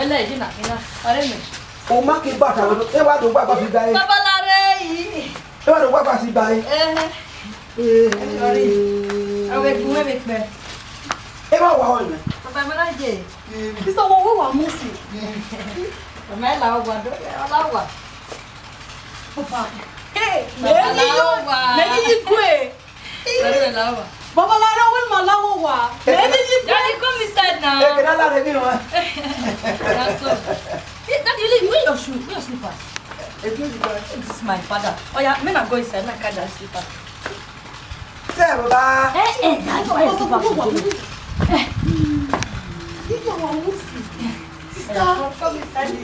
wele ina are me o ma ke bata e wa do baba fi bai baba lare yi e wa do baba fi bai sorry awe bume be pe e wa wa won baba me la je iso wo wa musi baba la wa do la wa papa hey me ni kwe sorry la wa baba la ro will malawo wa me ni daddy come inside now e kena la re mi wa that's so that you leave me your shoe your slippers this is my father oh yeah me na go inside na carry that slipper say baba that's why slipper you want to see sister come inside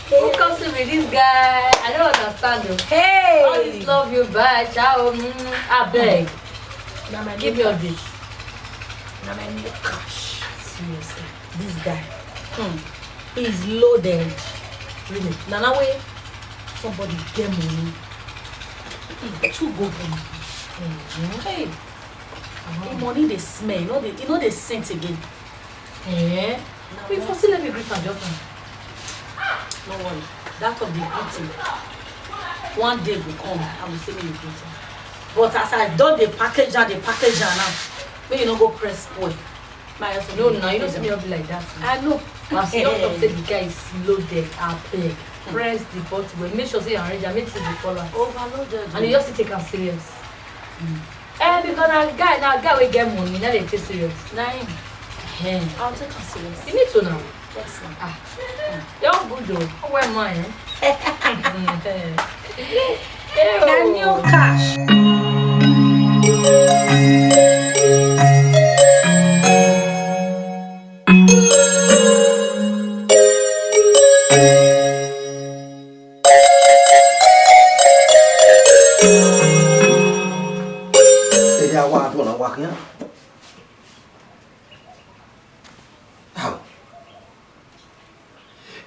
who comes to me this guy? I don't understand him. Hey! All this love you buy, ciao. I beg. Give me all this. Gosh, seriously, this guy, he's loaded. Really? Now way somebody get money. Too good for me. Hey, the money they smell. You know they scent again. Eh? We first let me greet and job. No worry. That of the greeting. One day will come, I will say me the greeting. But as I done the package and now, may you not go press spoil. No, you don't see me up like that. I know. As you don't say the guy is loaded, I beg. Press the button. Make sure say you're ready. Make sure you follow. Overloaded. And you just take him serious. Because now guy will get money. Now they take serious. Nah, I'll take him serious. You need to know. Yes, ma'am. You're good though. Where am I? New cash.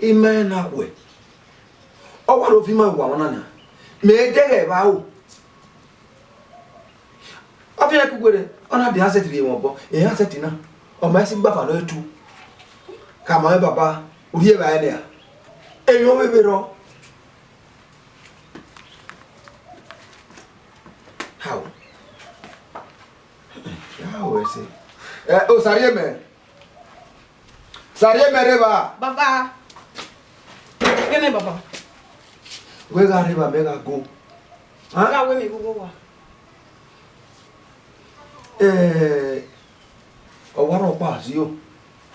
Imena we o wa ro fi ma wa wona na me dege ba o afi e kugere ona de asset bi mo bo e asset na o ma si gba fa no etu ka ma baba ori e ba ya e yo be ro how we say o sariye me reba Baba. Give me Baba. We ga reba me ga go. Ha? We me go wa. O wa ro pa si o.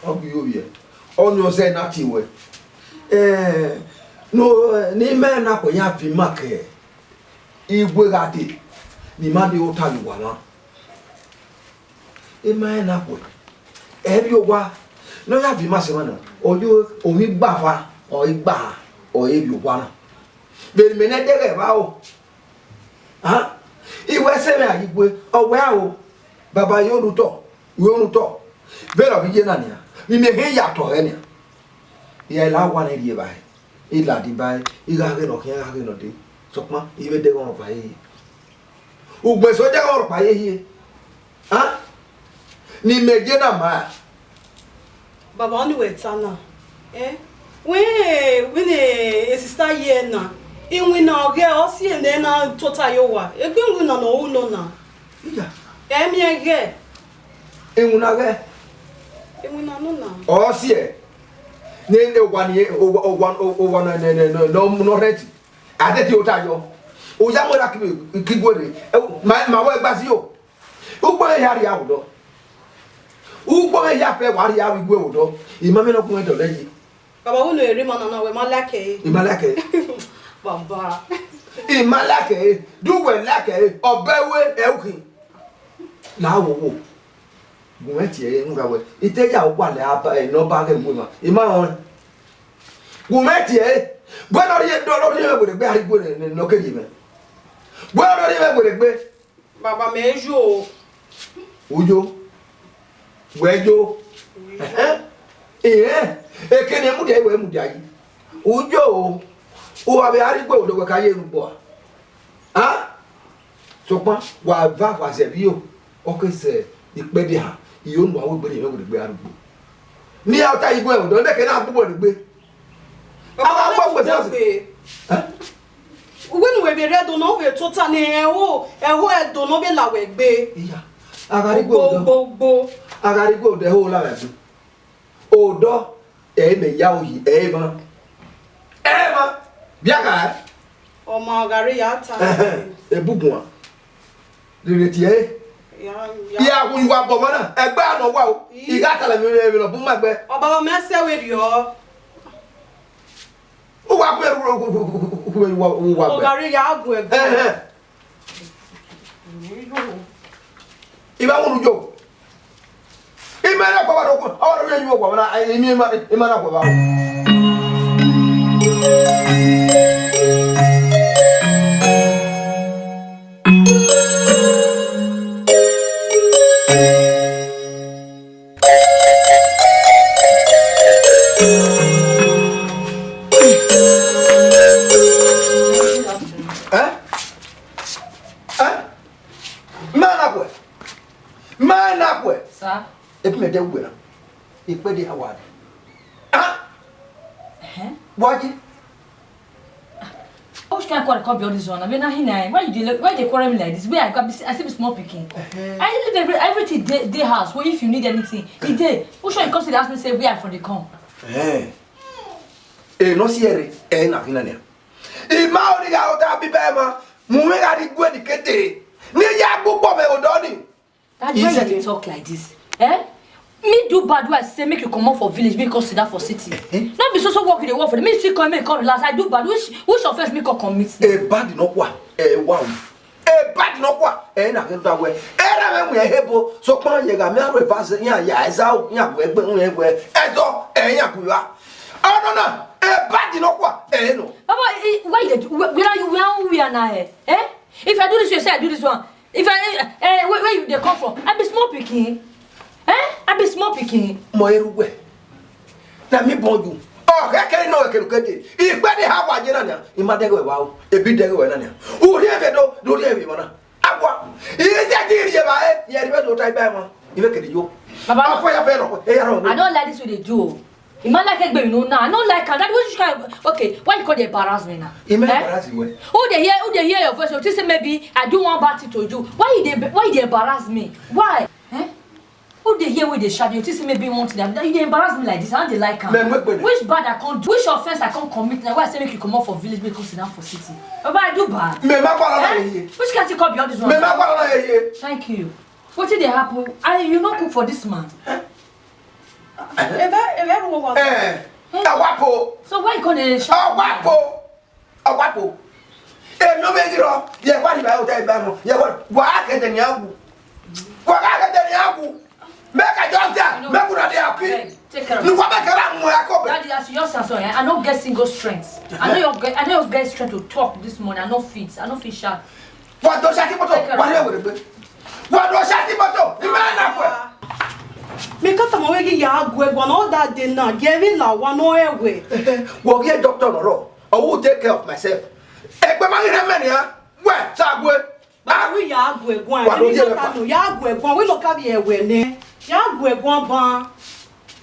O bi o bi e. O nyo se na ti we. No ni me na ko ya fi make. Igwe ga de. Ni ma de o ta lu wa ma. E me na ko. E bi o wa. No ya fi ma se ma na. Ojo o mi gba fa. O igba o ebi o wa na. Be me na de ba o. Ha? Iwe se me agigwe o we a o. Baba yo lu to. Yo lu to. Be lo bi je na ni a. Mi me he ya to he ni. Ye la wa na die ba. I la di ba. I ga ge no ke ga ge no de. Sokma i be de go pa ye. Ugbe so de go pa ye. Ha? Ni me je na ma. Baba only wait sana. When a sister here na. In we now get us and then total yowa. E gbe we na no ulo na. Ija. Mi ege. Enuna ge. E we na no na. O si e. Ne one ye o no ready. Ade ti o ta yo. O ya mo ra ki gore. Ma wa gba si o. Ugbo e hari awudo. Ugbo e ya pe wa ri awu igwe odo. Imame no kun e do leyi. Baba who no eri man na we malake. Imalake. Baba. Imalake, do well like obewe elkin. Now wo. Gumeti ngawe. Iteja wale aba no bag muma. Ima Gumeti bueno ri do lo ri me gbe ari gbe no keji me. Bueno ri me gbe. Baba mejo. Ujo. Wejo. Ekene mu de we mu dai. Ujo. O abe ari gbe odo we kaye rubo. Ah? Sopon wa va se bi o. O ke se ipede ha. Iyo nu awo gbe me gbe arugbo. Ni ata igwe odo nde ke na agbo gbe. Awa agbo se. When we be ready no we total ni eho e do no be la we gbe. Iya. Agari gbo. Agari gbo de ho la we gbe. Odo me ya oyi ema. Ema. Biaga. O ma agari ya ta. Ebugun. Direti ya kun wa bo mana egbe ano wa o. Iga kala mi lo bu magbe. O baba me se we rio. O wa gbe wa O agari ya agu egbe. Iba wonu jo. Imana kwa wado ko awaro ye yo kwa na imana kwa ba. Mana kwe. Sir. Ebi me de ugwe na. Ipe de award. Ah? Waji? How can I call you this one? I mean, why they call me like this? Where I see small picking. I live everything day house. Where if you need anything, it day. Who should come to the house and say we are for the come? No siere. Na hina ne. Ma odi ga ota bi be ma. Mu me ga di gwe di kete. Ni ya gbogbo me odoni. That's why you talk like this. Me do bad way I say make you come out for village, make you consider for city. Not be so work with the work for the me still come make come relax. I do bad. Which offense make you commit? Bad no kwa. Wow. Bad no kwa. Na ke do we. Na me hebo. So pan ye ga me aro pass ya eza o ya we egbe. Ezo ya kuwa. Oh no. Bad no kwa. No. Baba, why you we are now? If I do this, you say I do this one. If where you they come from? I be small picking. I be small picking. Mo eruwe. Na mi bonju. Oh, kekere no kekere kede. Igbe de ha waje na nya. Imadege wa o. Ebi dege we na nya. Uri efe do uri efe mana. Agwa. Ise ti ri ba ye ri be do tai ba ma. Ibe kede yo. Baba, afọ ya fe ro. I don't like this way they do. You man like egbe you know now. I don't like that. What you kind okay, why you call the embarrassment now? Embarrass you. Who they hear your voice? You say maybe I do one bad thing to you. Why they embarrass me? Why? Who they hear with the shadow? You say maybe want them. You embarrass me like this. I don't like them. Which bad I can't do? Which offense I can't commit? Now why I say make you come out for village, make you sit down for city? But I do bad. Me ma kwala na ye. Which can't you call beyond this one? Me ma kwala na ye. Thank you. What did they happen? You not cook for this man. Awapo. So why you gonna shout? Awapo. No me giro. Ye kwa ni ba o tai ba mo. Ye wa ka de ni agu. Wa ka de ni agu. Make a doctor. Make una dey happy. Take care of it. No wa make am mo akobe. Daddy, as you just say, I don't get single strength. I know you get strength to talk this morning. I no fit shout. Wa do shati moto. Wa le we be. Wa do shati moto. Ni ma na kwa. Me kata mo wegi ya agwe gwa no that day na gave la wa no ewe. Wo ge doctor no ro. I will take care of myself. Egbe ma ngire meni ha. We sa agwe. Ba we ya agwe gwa. Ya agwe gwa we no ka bi ewe ne. Ya agwe gwa ban.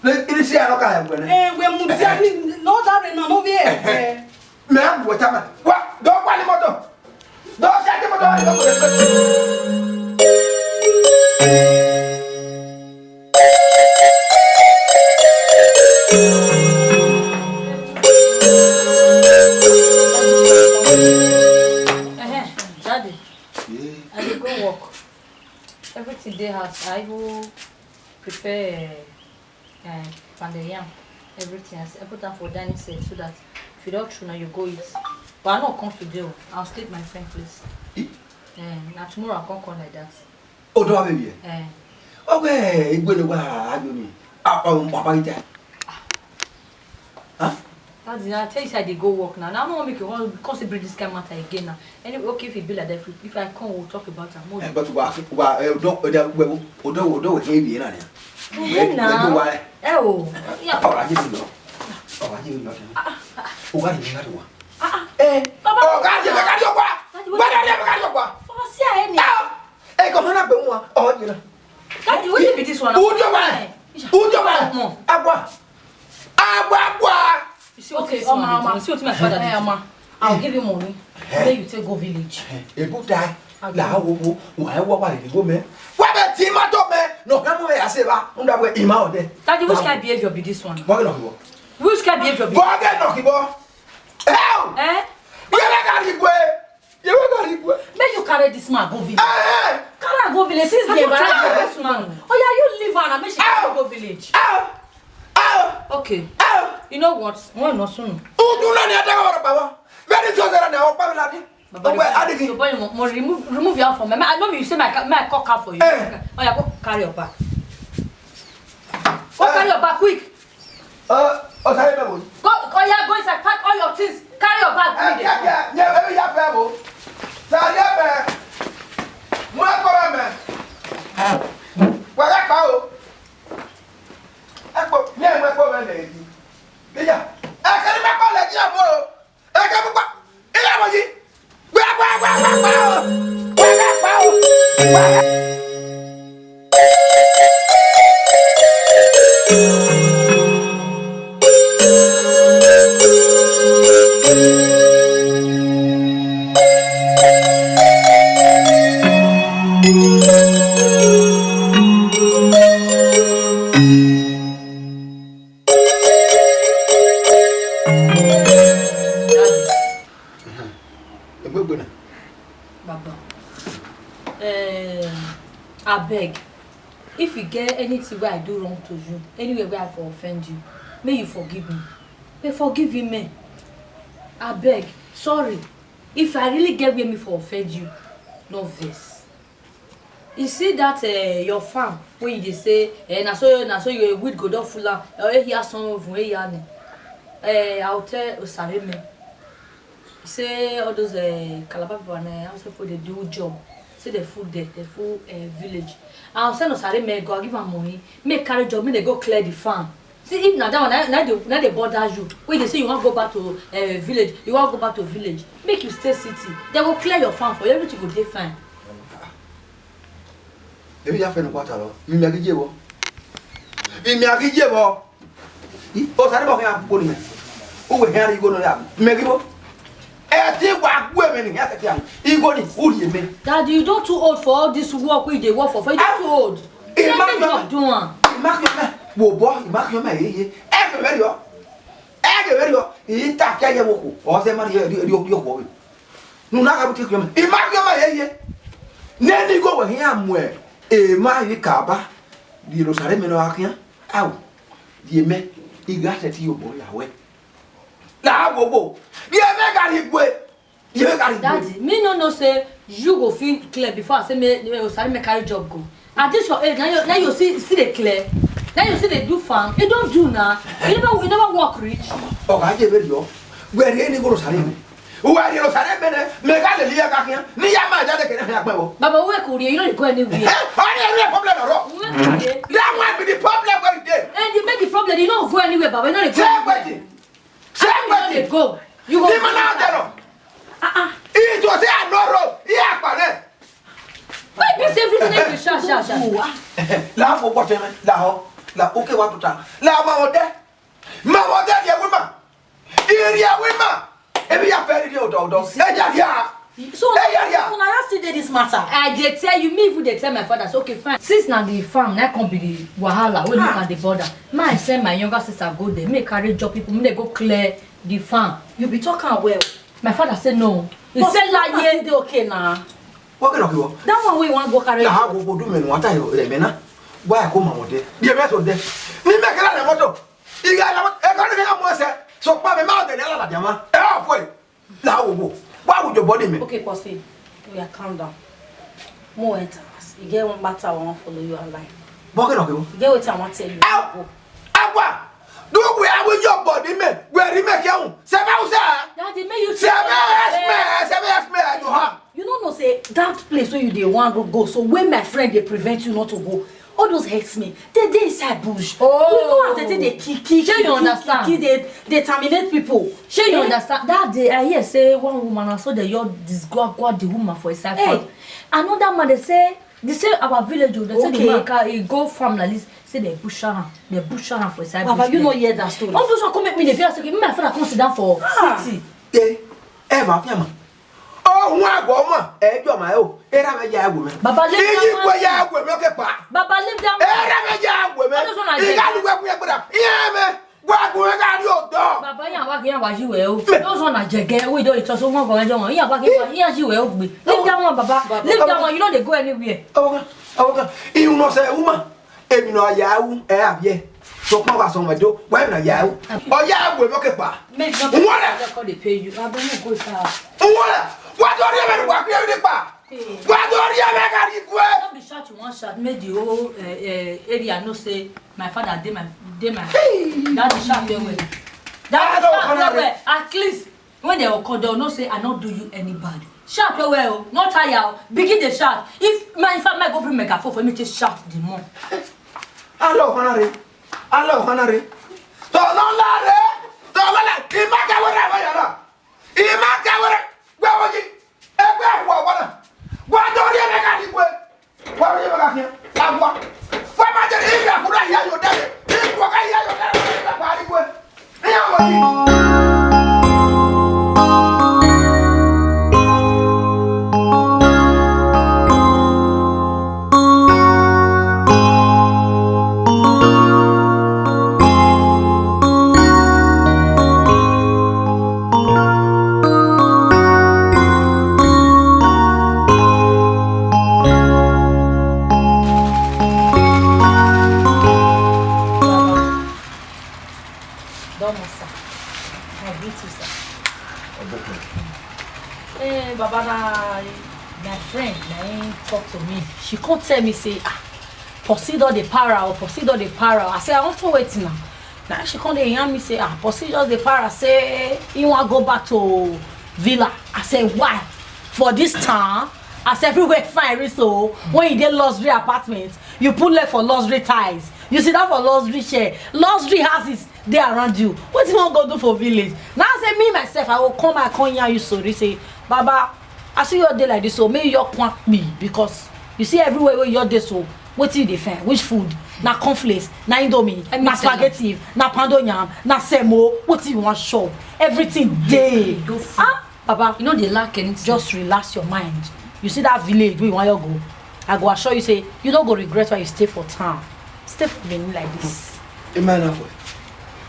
Le isi ya no ka egwe ne. We mu dia ni no that re no be ewe. Me agwe tama. Wa do kwa ni moto. Do shati moto ani ko. Daddy, I will go work. Everything they have, I will prepare pound yam. Everything I put them for dining set so that if you don't tune, you go eat. But I not come today. I'll stay at my friend place. Now tomorrow I'll come like that. Oh, do I baby? Okay, you go to me. Papa, huh? That's I tell you, I they go work now. Now I don't want to make you want because they bring this kind of matter again now. Anyway, okay, if it be like that, if I come, we'll talk about it more. But don't heavy in here. Oh, yeah. Oh, I didn't know. Oh, I didn't know. What did you have to want? Papa. Oh, God, you got your what? What have you got your what? Papa, see I any. Hey, come on up, oh, you know. Daddy, what be this one? Who's your man? Who's your man? Agua. Okay, Mama, see what my father did. Mama, I'll give you money. Then you take go village. A good die. La wo why go me. What a team at top man. No, I say under where him out there. Daddy, which kind of behavior be this one? What no? Which kind of behavior be? What get knocky boy? Hell! You got it way. You got it way. Make you carry this man go village. Carry go village since the embarrass this man. Oh yeah, you leave her and make she go village. Okay. You know what? One no soon. Who do not need to Baba? Very so that now, Baba. But remove your from me. I know you say my cock up for you. Oh yeah, go carry your bag. Go carry your bag quick. Sorry, Baba. Go, yeah, go inside, pack all your things. Carry your bag. Yeah, Baba. Sorry, Baba. What Baba? What I call? Yeah, my poor lady. Yeah, I can't make all like you. I can't make I beg, if you get anything where I do wrong to you, anywhere where I for offend you, may you forgive me. May forgive you, me. I beg, sorry. If I really get where me for offend you, no vex. You see that your farm when you say, na so you weed go down full of, here some of I'll tell Osareme. Say all those Calabar people and also for the do job. Say the food there, the full village. I'll send Osareme go give her money, make carry job, make they go clear the farm. See if now that one now they bother you. When they say you want to go back to village, you want to go back to village. Make you stay city. They will clear your farm for you. Everything will be fine. If you have any water, you may give you. You may give you. Oh, sorry, what can I put in? Who will hear you go to that? Make you. Daddy, you don't too old for all this work we they work for. You don't too old. You make job do one. Mark your man. Wo boy, mark your man. Everywhere. He tak ya wo. O se mari yo boy. No na ka take your man. He mark your man. Neni go we here amwe. E ma yi kaba. Di Jerusalem no akia. Aw. Di me. I gata ti yo boy yawe. La wo. Daddy, me no say you go feel clear before I say me sorry me carry job go. At this your age now you see the clear. Now you see they do farm. You don't do now. You never walk rich. Oh, I give it you. Where any go sorry me. Who are you sorry me? Me ga le liya ka kian. Ni ya ma ja de kene ya gbe. Baba we ko you don't go anywhere. Any problem at all. That might be the problem where it is. And you make the problem you don't go anywhere, Baba. You don't go. Say go. You go. It was a no road. Yeah, but why be say everything sha. La for what man? La okay what to la ma ode. Ma ode dia woman. Area woman. Every ya very do. Yeah. So when I ask you this matter, I dey tell you, me even dey tell my father, so okay fine. Since now the farm, now come be the wahala, we look at the border. I send my younger sister go there, make carry job people, make they go clear the farm. You be talking well. My father said no. He said like yeah, they okay now. What can you? That one we want go carry. How go do me what I remember? Why come on there? The rest of them. Me make a moto. You got e can't get more say. So pa me mouth dey la diama. Eh boy. Now, why would your body me? Okay, Posse, we are calm down. More enter us. You get one matter, I want to follow you online. Walking okay. You get what I want to tell you. Ow! Agua! Do we have with your body me? Where you make you? Daddy, may you say you don't know say that place where you they want to go. So when my friend they prevent you not to go, all those hate me. They inside bush. Oh, you know as they say they kick, sure you understand. They terminate people. Sure you understand. That day I hear say one woman I saw the your this go the woman for a side farm. Another man they say our village they say the man can go farm like this. Say they bush her for a side. Papa, you know hear that story. All those one come make me the fear say my friend come sit down for city. Ma fiama. Oh, wa go ma. Jo ma o. Era me ya agwo me. Baba live down. Yi go ya agwo me ke pa. Baba live down. Era me ya agwo me. Yi ga lu gwa gbada. Iya me. Gwa agwo me ga ri odo. Baba yan wa ji we o. Those one na jege we don ito so won go ejo won. Yan wa ji we o gbe. Live down one baba. Live down one you know they go anywhere. Okay. You know say woman. Emi no ya wu abie. So come back some do. Why na ya wu? O ya agwo me ke pa. Make no call they pay you. I don't know go far. What do you mean? What do you mean? What do you mean? Don't be shot to one shot. Make the whole area know say my father did my. That's the shot they way. That's the shot way. At least when they will call, they'll not say I not do you any bad. Shout well, not tire. Begin the shot. If my go bring megaphone for me to shout the more. Hello, Hanare. So no lare. So wala. Imaka wala yara. Imaka wala. Where was it? What do you make at it? What do you make at it? What about the India? Could I hear your daddy? What I hear your my friend talk to me. She can't tell me say proceed all the para. I say I want to wait now. Now she can't hear me say proceed all the para. Say you want to go back to villa. I say why? For this time, as everywhere fine so when you get luxury apartments, you put leg for luxury ties. You sit down for luxury share, luxury houses they around you. What you want to go do for village? Now I say me myself, I will come and come here you sorry say, Baba, I see your day like this, so maybe you want me because you see everywhere where you're there so what you defend? Which food? Na cornflakes, na indomie, na spaghetti, na pando yam, na semo. What you want show? Everything day. Baba, you know they lack anything. Just relax your mind. You see that village where you want to go? I go assure you say you don't go regret why you stay for town. Stay for Benin like this. Imagine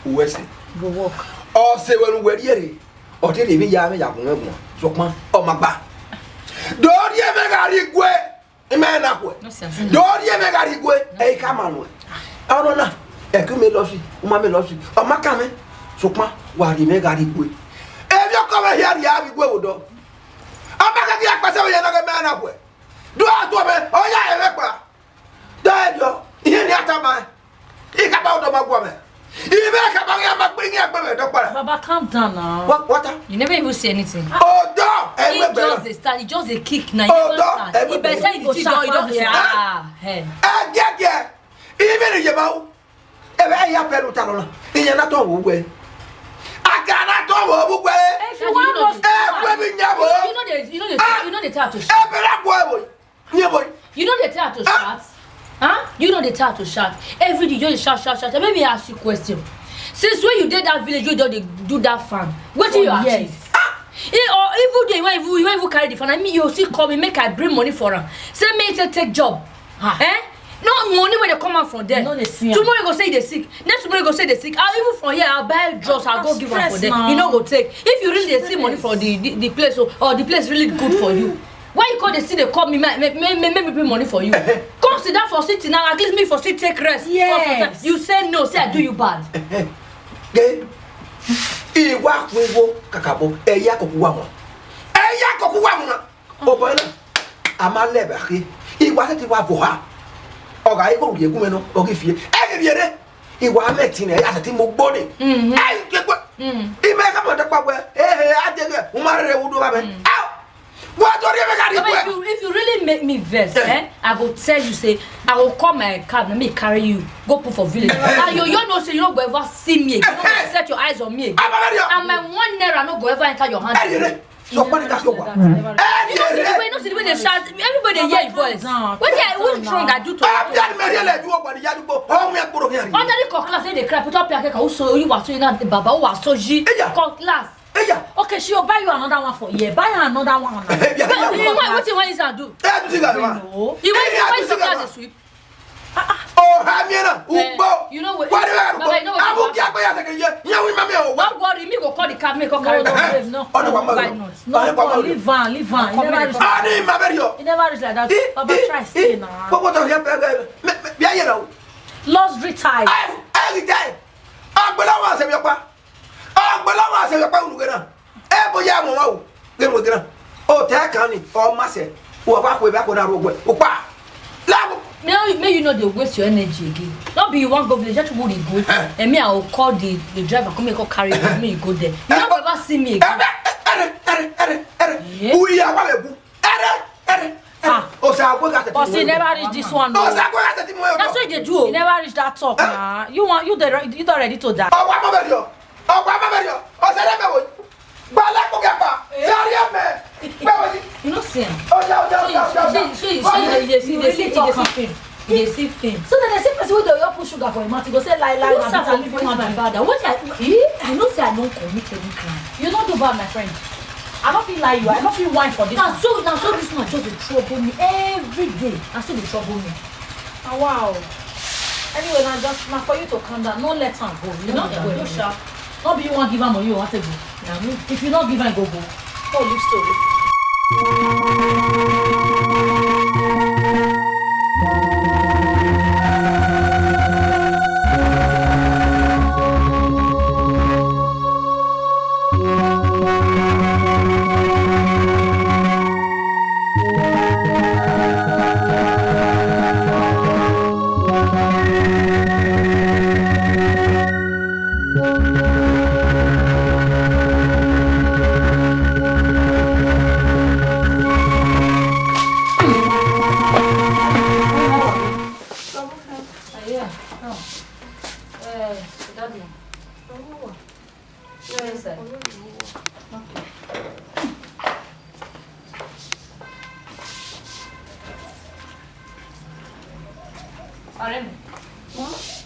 who say? Go walk. Oh, say when we're here. Or tell me ya me ya go so man. Oh my ba. Don't you make a regret? Imagine what? Don't you make a regret? Hey, come on. I don't know. E ku me lo si, uma me lo si. O ma ka me. So man, wa ri me ga regret. E bi o come here ya regret wo do. Amaka ki akpase o ye na ga me na kwe. Do ato me, o ya e me pa. Da yo, ihe ni atama. I ka ba o do ma gwo me. Baba, calm down now. What? You never even say anything. Oh, no! He just a kick now. Oh, no! He better you don't. Yeah. Yeah. Even if you know, if I have a little, you're not all way. I cannot all way. If you want you know the type to shout. You know the type to shout. Huh? You know the time to shout. Every day you just shout. Let me ask you a question. Since when you did that village, you don't do that farm. What do you achieve? Or even day when you even carry the farm, I mean you still call me, make I bring money for her. Say me take job. No money when they come out from there. No, they see tomorrow you go say they sick. Next tomorrow you go say they sick. I'll even from here I'll buy drugs. I'll go give her for them. You know go take. If you really see money for the place or the place really good for you. Why you call the city? They call me, make me pay money for you. Come sit down for city now. At least me for city take rest. Yes. You say no. Say I do you bad. Okay. Iwa kwewo kakabo eya kokuwa mo. Eya kokuwa mo. O boy na. Amale ba ki. Iwa se ti wa bo ha. Oga iko ye gume no ogi fie. E ri ere. Iwa meti na ya ti mo gbode. Ai ke gbo. Ime ka mo de pa we. Adege. Umare wudu ba be. If you really make me vex, I go tell you, say, I will call my cab and me carry you, go put for village. And you know, say you don't go ever see me again. You don't set your eyes on me again. And my 1 naira no go ever enter your hand. So what that's your You know, see the way they shout, everybody hear your voice. What's wrong I do to you? Under the class, they cry, put up your cake, also you was so Baba, who was so G, class. Okay, she'll buy you another one for you. Buy her another one. What do you want to do? No. You want to class sweep? Oh, Hamiana, you know what? Don't worry, me go call the cab, me go carry the No, leave on. He never reach like that. Baba try stay now. Lost retire. Every time. Oh, Takani, or Master, who are back way back on our road. May you know they waste your energy again. Not be you want go village, just would go. And me, I will call the driver, come and go carry you, me, you go there. You don't ever see me again. We are But he never reach this one. That's what they do. He never reach that top now. You don't ready to die. You know, see him. They see him. So then the same person will put sugar for him. He go say lie. I know say I don't commit any crime. You don't do bad, my friend. I don't feel like you. I don't feel wine for this. Now so this man just dey trouble me every day. Now so dey trouble me. Oh, wow. Anyway, now for you to calm down. Don't let her go. You know, go sharp. Not be you want give her money, you want to go. If you not give her, go. Oh, live story.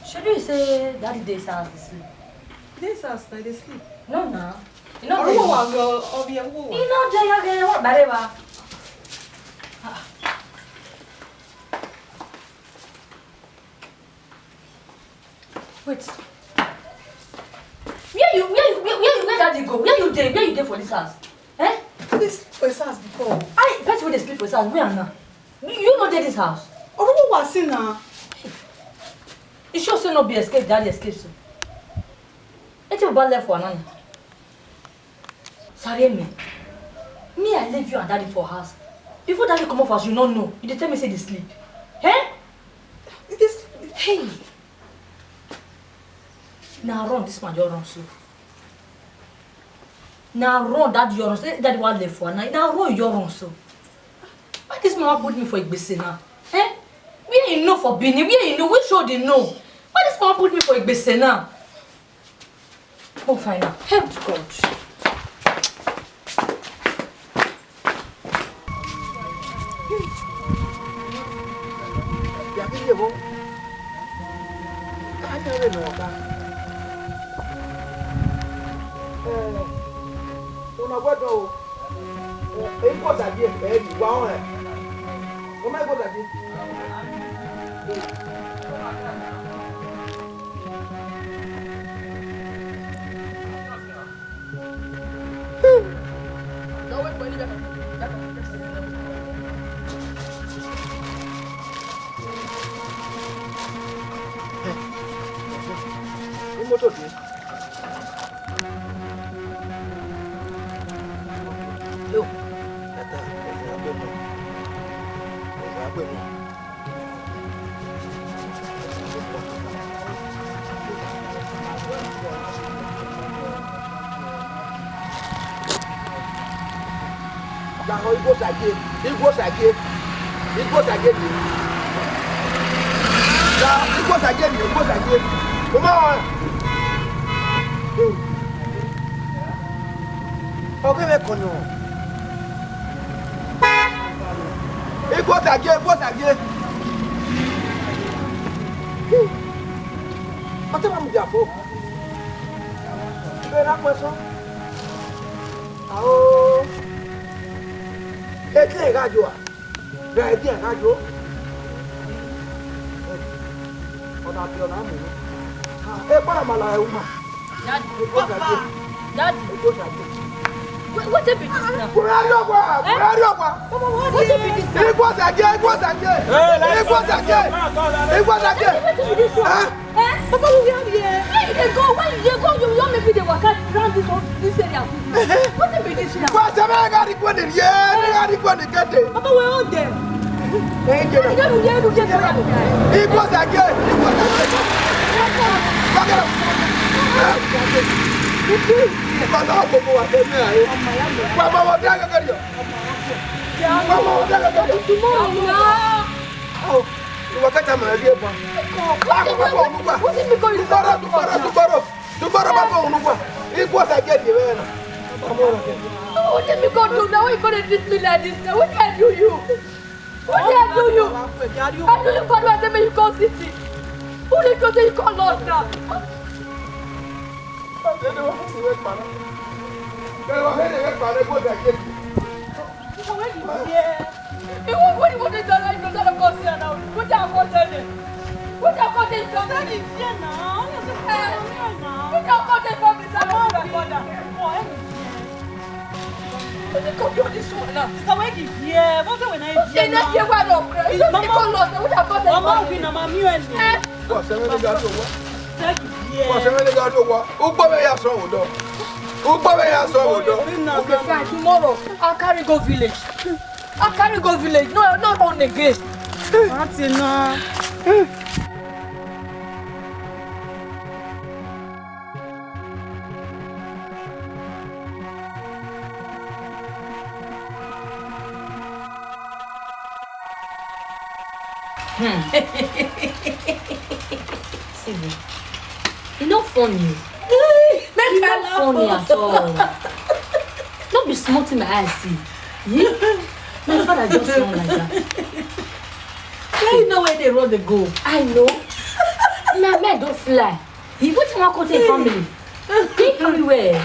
Should you say daddy days house to sleep? This house, they sleep. No. You know, what bareba. Wait. Where daddy go? Where you there for this house? Eh? This for his house before. I bet you they sleep for his house. Where now? You know this house? Oh, what was in now? You sure say no be escape, daddy escape so. Let you left for another. Sorry me. I leave you and daddy for house. Before daddy come off house, you don't know. You tell me say they sleep. Eh? Hey. Now run this man, you run so. Now run that you run. Say daddy was left for now run you run so. Why this man put me for a gbese now? Eh? Where you know for Benin? Where you know? Which show they know? Why this man put me for a gbese now? Oh, fine now. Help God. Now it goes again. It goes again. It goes again. Now it goes again. It goes again. Come on. Okay, me kono. It goes again. It goes again. What am I doing for? Very question. Oh. It's a radio. Radio, radio. Ọ̀nà àti ọ̀nà àmì. Ẹ para màlà ẹ̀ wùmà. Dad. What's the big this now? Kùrẹ́ àdìọ̀gbà. Kùrẹ́ àdìọ̀gbà. What's the big this now? Ìgbọ́sẹ̀ àjẹ́. Ìgbọ́sẹ̀ àjẹ́. Ìgbọ́sẹ̀ àjẹ́. Ìgbọ́sẹ̀ àjẹ́. Papa, we are here. Where they go? Where they go? You don't maybe they walk around this area. What's the big this now? Ìgbọ́sẹ̀ mẹ́rin ká di gbọ́dẹ̀ yẹ́. Ká di gbọ́dẹ̀ kẹ́tẹ̀. Papa, we're all there. Ìgbọ́sẹ̀ àjẹ́. Ìgbọ́sẹ̀ àgbogbo wà tẹ́lẹ̀ ayé. Pàmò wọ́n dá gẹ́gẹ́ yọ. Pàmò wọ́n dá gẹ́gẹ́ yọ. Ìwọ kẹta mọ̀ ẹ́ bí ẹ̀bùn. Àkọ́kọ́ olùgbà. Tùbọ̀rọ̀ bá bọ̀ olùgbà. Ìgbọ́sẹ̀ àjẹ́ di bẹ́ẹ̀ náà. What did me go do now? Why you gonna treat me like this? What did I do you? What did I do you? I do you for what you call city? Who did you say you call lost now? What do you want to do now? You don't go see now. What do you want to do? What do you want to do? What do you want to do? What did you do this one now? Sister, where give here? What's it when I They not get one up. You don't think I'm lost. What have got them? Mama, we na mami and What's the matter? What's the here. matter? Who buy your son? Who buy your son? Okay, fine. Tomorrow, I'll carry go village. I'll carry go village. No, not on again. That's enough. Sylvie, it's not funny. It's not funny at all. Don't be smart in my eyes, see. Yeah? My father just run like that. Yeah, you know where they run the go. I know. My men don't fly. He went to my country family. He everywhere.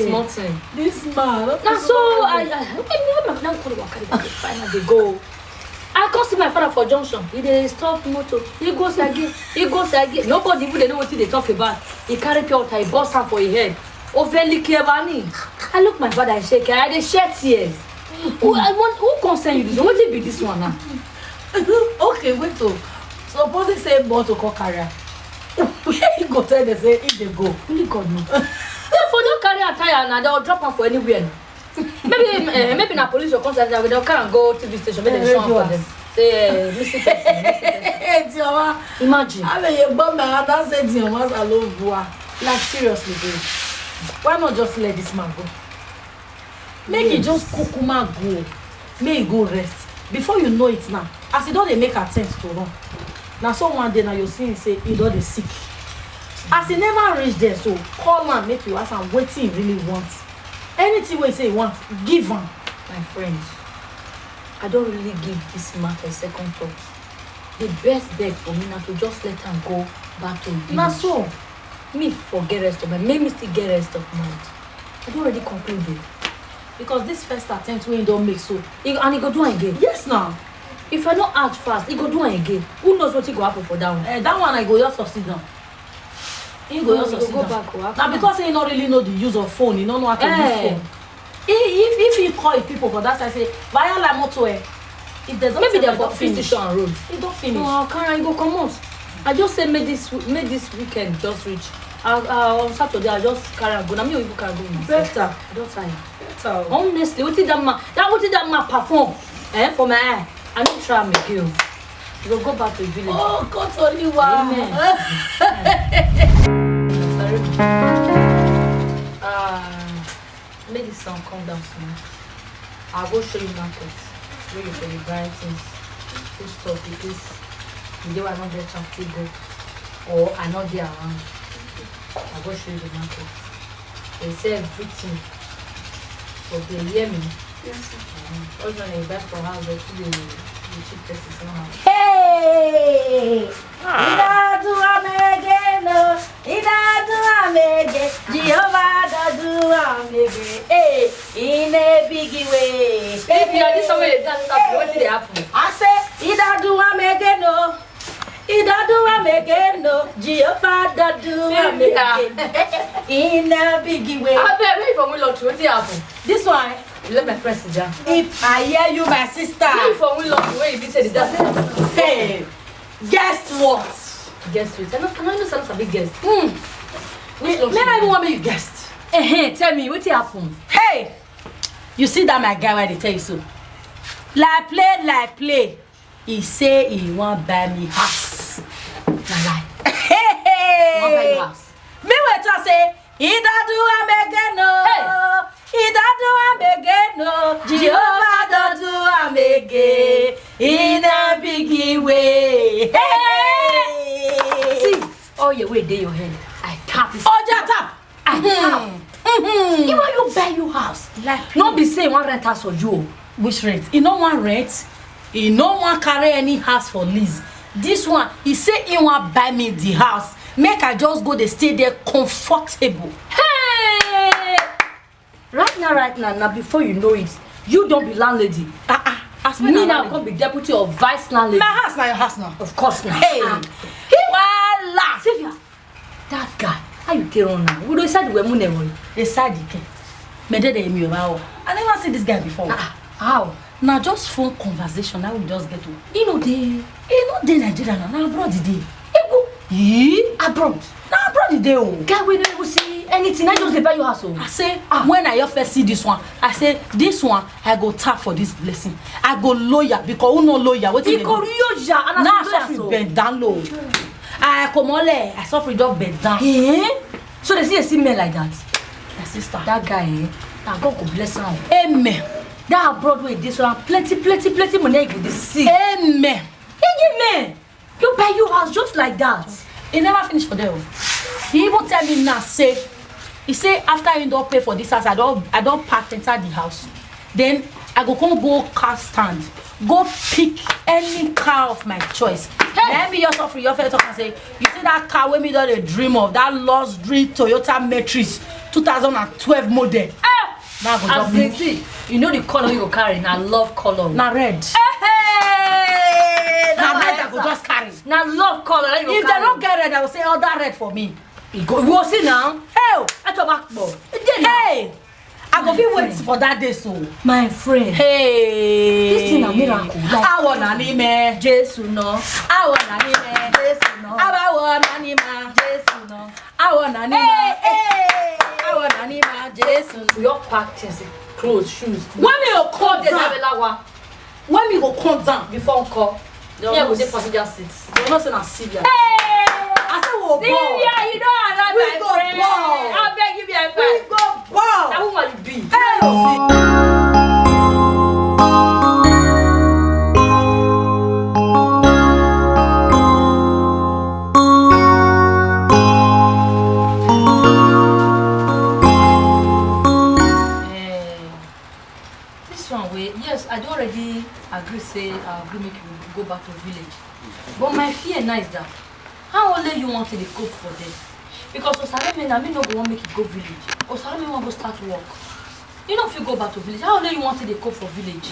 Smarting. This man. Now so I finally go. I come see my father for junction. He dey stop motor. He goes again. He goes again. Nobody even know what they talk about. He carry pure water. He bust am for his head. Overly clever. I look my father. I shake. I dey shed tears. Who concern you this? What be this one now? Okay, wait till. Suppose they say bottle call carrier. Where you go tell they say if they go? Only God know. Therefore, don't carry a tire and they'll drop am for anywhere. Maybe na police will contact them. They'll carry and go TV station. Maybe they show for them. Say missing person. Hey, Tioma. Imagine. I mean, you bum my heart and say Tioma's alone, boy. Like seriously, babe. Why not just let this man go? Make it just kukuma go. Make it go rest. Before you know it now, as you don't they make attempts to run. Now so one day now you're seeing say he don't dey sick. As he never reach there, so call am make you ask am wetin he really wants. Anything wey say he want, give am. My friend, I don't really give this man a second thought. The best bet for me now to just let him go back to village. Na so. Me forget rest of mind. Make me still get rest of mind. I don't already concluded. Because this first attempt wey he don make so. And he go do am again. Yes now. If I don't act fast, he go do am again. Who knows what he go happen for that one? That one I go just succeed down. He go just succeed go down. back. Now because he don't really know the use of phone, he don't know how to use phone. If he call his people for that side, say via la moto if there's Maybe they're for finish on road. He don't finish. No, can't I go come out? I just say make this weekend just reach. On Saturday I just carry and go. Now me even carry go myself. Better. I don't tire. Better. Honestly, what did that man perform? For my eye. I don't try me girl. You go back to the village. Oh, God only one. Amen. Sorry. sound, calm down small. I'll go show you market. Where you can buy things. Full stop because you don't want to get to go. Or I not there around. I'll go show you the market. They say everything. Okay, hear me? Yes, sir. Also, when you buy from house, they put the cheapest is somehow. Hey! Ida do amegeno, Ida do amege, Jehovah do amege. Hey, in a biggie way. If you are this somewhere, you dance up, what did happen? I say, Ida do amegeno, Ida do amegeno, Jehovah do amege. In a biggie way. I bet wait for me, Lord, what did happen? This one. Let my friend sit down. If I hear you, my sister. Wait for me, Lord, where you be said that. Hey, guess what? Guess what? Can I know something big guess? May I even want me you guessed? Tell me, what happened? Hey, you see that my guy where they tell you so? Like play. He say he want buy me house. Na lie. Hey. Want buy you house? Me wait to say he don't do am again no. Hey. He don't do am again no. Jehovah don't do am again in a biggie way. Hey. See, all your way there your head. I tap it. Oh, just tap. I tap. You want you buy your house? Like Not be saying one rent house for you. which rent? He no want rent. He no want carry any house for lease. This one, he say he want buy me the house. Make I just go dey stay there comfortable. Hey! Right now, before you know it, you don't be landlady. As Me now come be deputy or vice landlady. my house na your house now. Of course now. Hey, voila. Sylvia, that guy, how you get on now? We don't decide we're moving. Inside the car. Me dey there me about. I never see this guy before. How? Now just phone conversation. Now we just get to. You know they Nigeria now. Now abroad the day. abroad. Now abroad the day. Oh. Guy, we don't even see anything. I just buy your house. I say when I first see this one, I say this one I go tap for this blessing. I go lawyer because who no lawyer? What He go lawyer and now I suffer bend down low. I come on I suffer just bend down. So they see a men like that. My sister. That guy, now God go bless him. Amen. That Broadway, this one, plenty money you go see. Amen. Amen. You buy your house just like that. He never finish for them. He even tell me now say, he say after you don't pay for this house, I don't park inside the house. Then I go car stand, go pick any car of my choice. Hey. Let me just offer your fellow talk and say, you see that car when me done a dream of that lost dream Toyota Matrix 2012 model. Now go as they see, you know the color you carry. Now love color. Now red. Hey, Now red I go just carry. Now love color. If they don't get red, I will say that red for me. You go see now. Hey, At your back ball. hey, I go be waiting for that day so. My friend. Hey, This thing a miracle. Like, I wanna name Jesus no. I wanna name Jesus no. I wanna name Jesus no. I wanna name I wanna name Jesus. We all pack things, clothes, shoes. When me go come They down, have a lawa when me go come down, before call. They Yeah, we almost- dey passenger seats. they not say na Sylvia. Hey! I say we go ball. Sylvia, you don't have We my go friend. ball. I beg you, be a We friend. go ball. That woman you be. This one way, yes, I do already agree. Say I agree make you go back to village. But my fear now is that how only you want to dey cope for them? Because Osareme na me no go want make you go village. Osareme want go start work. You know if you go back to village, how only you want to dey cope for village?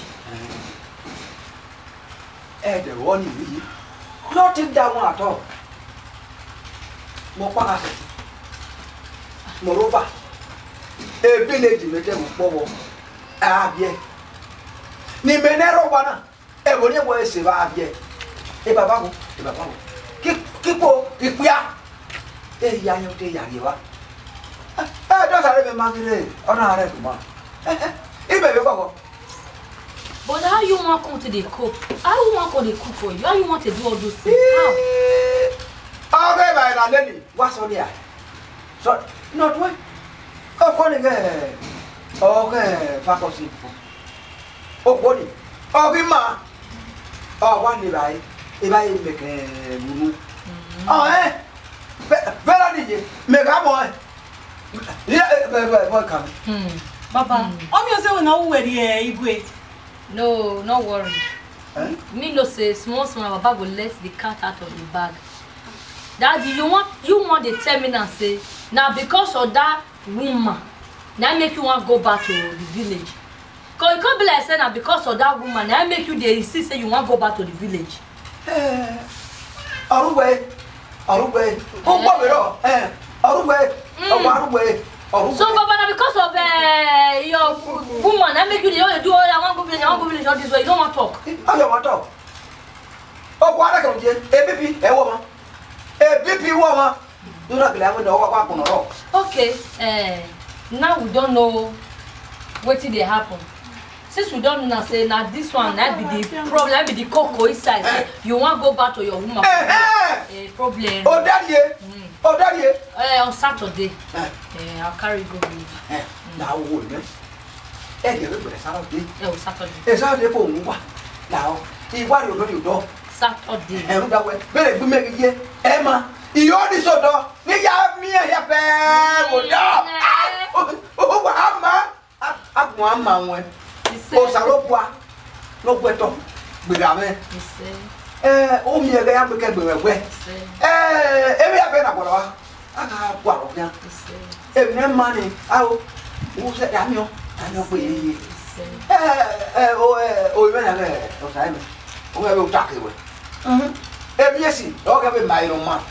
The one you not take that one at all. More power. Moreover, a village in the temple. Ah, yeah. Ni menero wana. E woni wo ese ba bie. E baba wo. Kipo ipia. E ya nyo te ya riwa. Do sare be magire. Ona are kuma. E bebe koko. But how you want come to dey cope? How you want to dey cook for you? How you want to do all those things? How? Okay, by na lady. What's on there? So, not what? Oh, calling Okay, faculty. Oh, body. Oh, be ma. Oh, one day, if I make a move. Oh, eh? Very did you make a boy? Yeah, welcome. Baba, you say we know where the Igwe. No, no worry. Me no say small Baba will let the cat out of the bag. Daddy, you want to tell me now say now because of that woman, now make you want to go back to the village. Cause you can't be like saying now because of that woman, now make you dey insist say you want to go back to the village. Arugbe. Oh, Bobby, Arugbe. So, Baba, now because of your woman, I make you do all I want to go village all this way. You don't want to talk. I don't want to talk. Oh, what I can get? A woman. A BP woman. Do not be able to walk on a rock. Okay, now we don't know what did they happen. Since we don't know, say now this one, that be the problem, that be the cocoa inside. You want to go back to your woman? Problem. Oh, daddy. On Saturday. I'll carry go with now, woman. Saturday. Saturday. Saturday for me. Now, he wanted you do. Saturday. And that way, very good make it. Emma, you already saw the me a pair. Oh, Mamma. Oh, Salopua. No better. Without oh, me a young became every abena. I have one of them. Every money. Who said I know we. Oh, when I will talk away. Every yes, don't have a mile on man.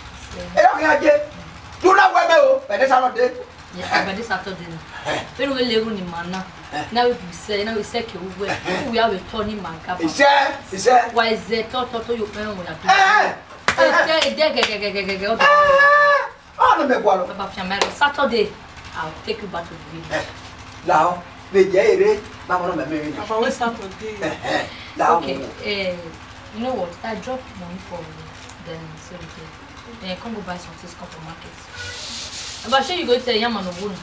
Do not wear but that's not dead. Yeah, but this Saturday. Very well, live in manna. Now we say, we have a Tony Manca. He said, why is the thought to your parent when I Saturday, I'll take you back to the village. Now, the day, Mamma, married. Okay, you know what? I dropped money for them, so they come go buy some things come from market. But sure you go to a yaman of wood.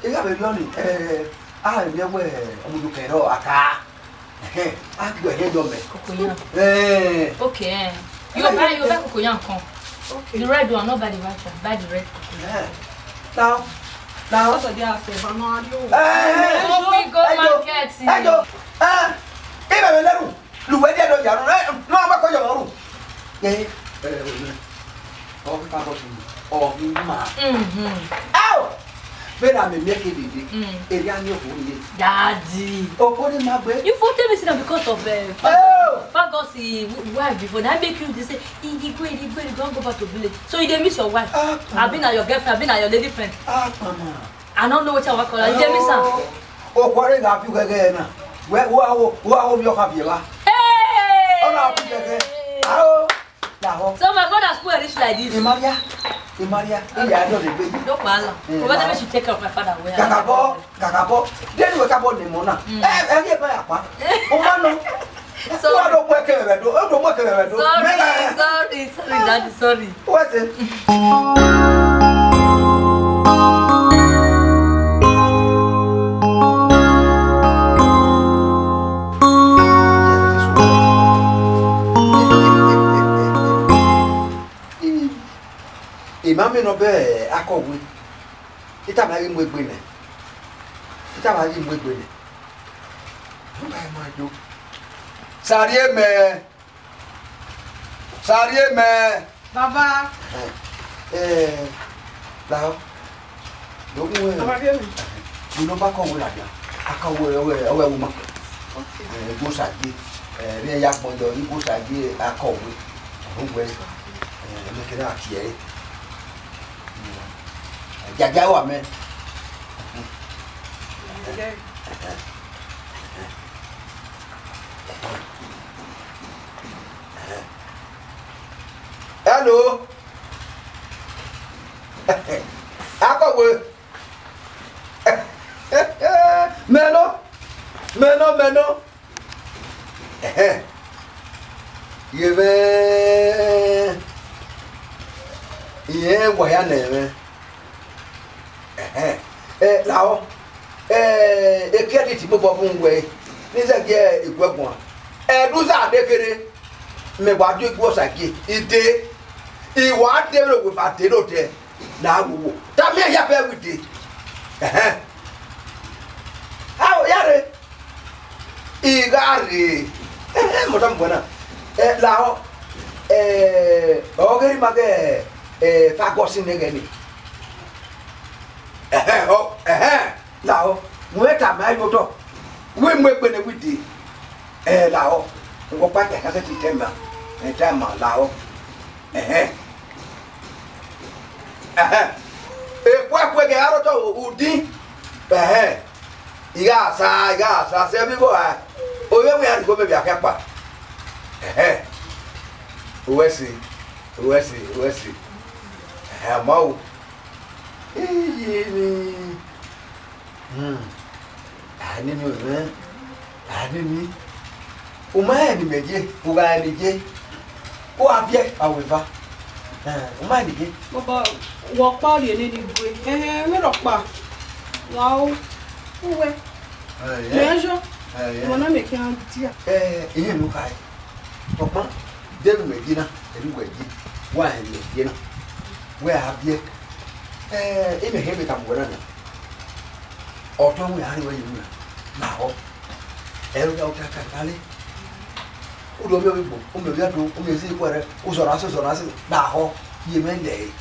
You have a lonely. I never look at all. I can't go ahead on me. Okay. You buy your back cocoyam. The red one, nobody buy the red cocoyam. Now, what's the day after? We go market. Hello. Even a little. Uwadiae, no, I'm going to room. Yea, oh, ma. Ow! When I'm making it, a young Daddy. Oh, what in my way? You for tell me because of Fagosi wife before that make you say he don't go back to village. So you didn't miss your wife. I've been at your girlfriend, I've been at your lady friend. I don't know what I call her. You didn't miss her. Oh, what are you again? Where are you happy? Hey! Oh, now, so my father's poor rich like this. Maria, I know the baby. Don't bother. Whether she take care of my father. Gagabo. Then we come on the mona. Sorry, Daddy, sorry. What's it? Imami no be akọwe ita ba yin gbegbe ne no ba ma do sare me Baba la do mu e no ba ko wo la dia akawo owe wo ma okay go saje re ya pondo ibo saje akọwe ogwe me kira akie Jaja wa me. Hello. Akọwe. Meno. Ye wa ya na me. Lao. e credit mo bo bunwe ni se ge igwegbon du za dekere me wa do igwo sake ide iwa de ro we fa de lo de na wo ta me ya be with it awo yare igare mo tam bona la ho ogeri mage fa go sin ne ni la ho mo ta ma yo to we mo pe ne widi la ho ngo pa ka se ti tema tema la ho kwa ge aro to udi iga sa se bi bo a o we ya go be bi akapa wesi mau ani o ma ni meje o ga ni je o abie aweva o ma ni je baba wo pa ri ni gwe we ro pa wow uwe lejo wona me kan dia iye nu kai papa denu medina enu gwaji wa ni medina we abie ime hebe ka mwona na oto we hari we yuna na ho eru ya utaka kale udo me bibo o me biado o me si kwere o so raso na ho ye mele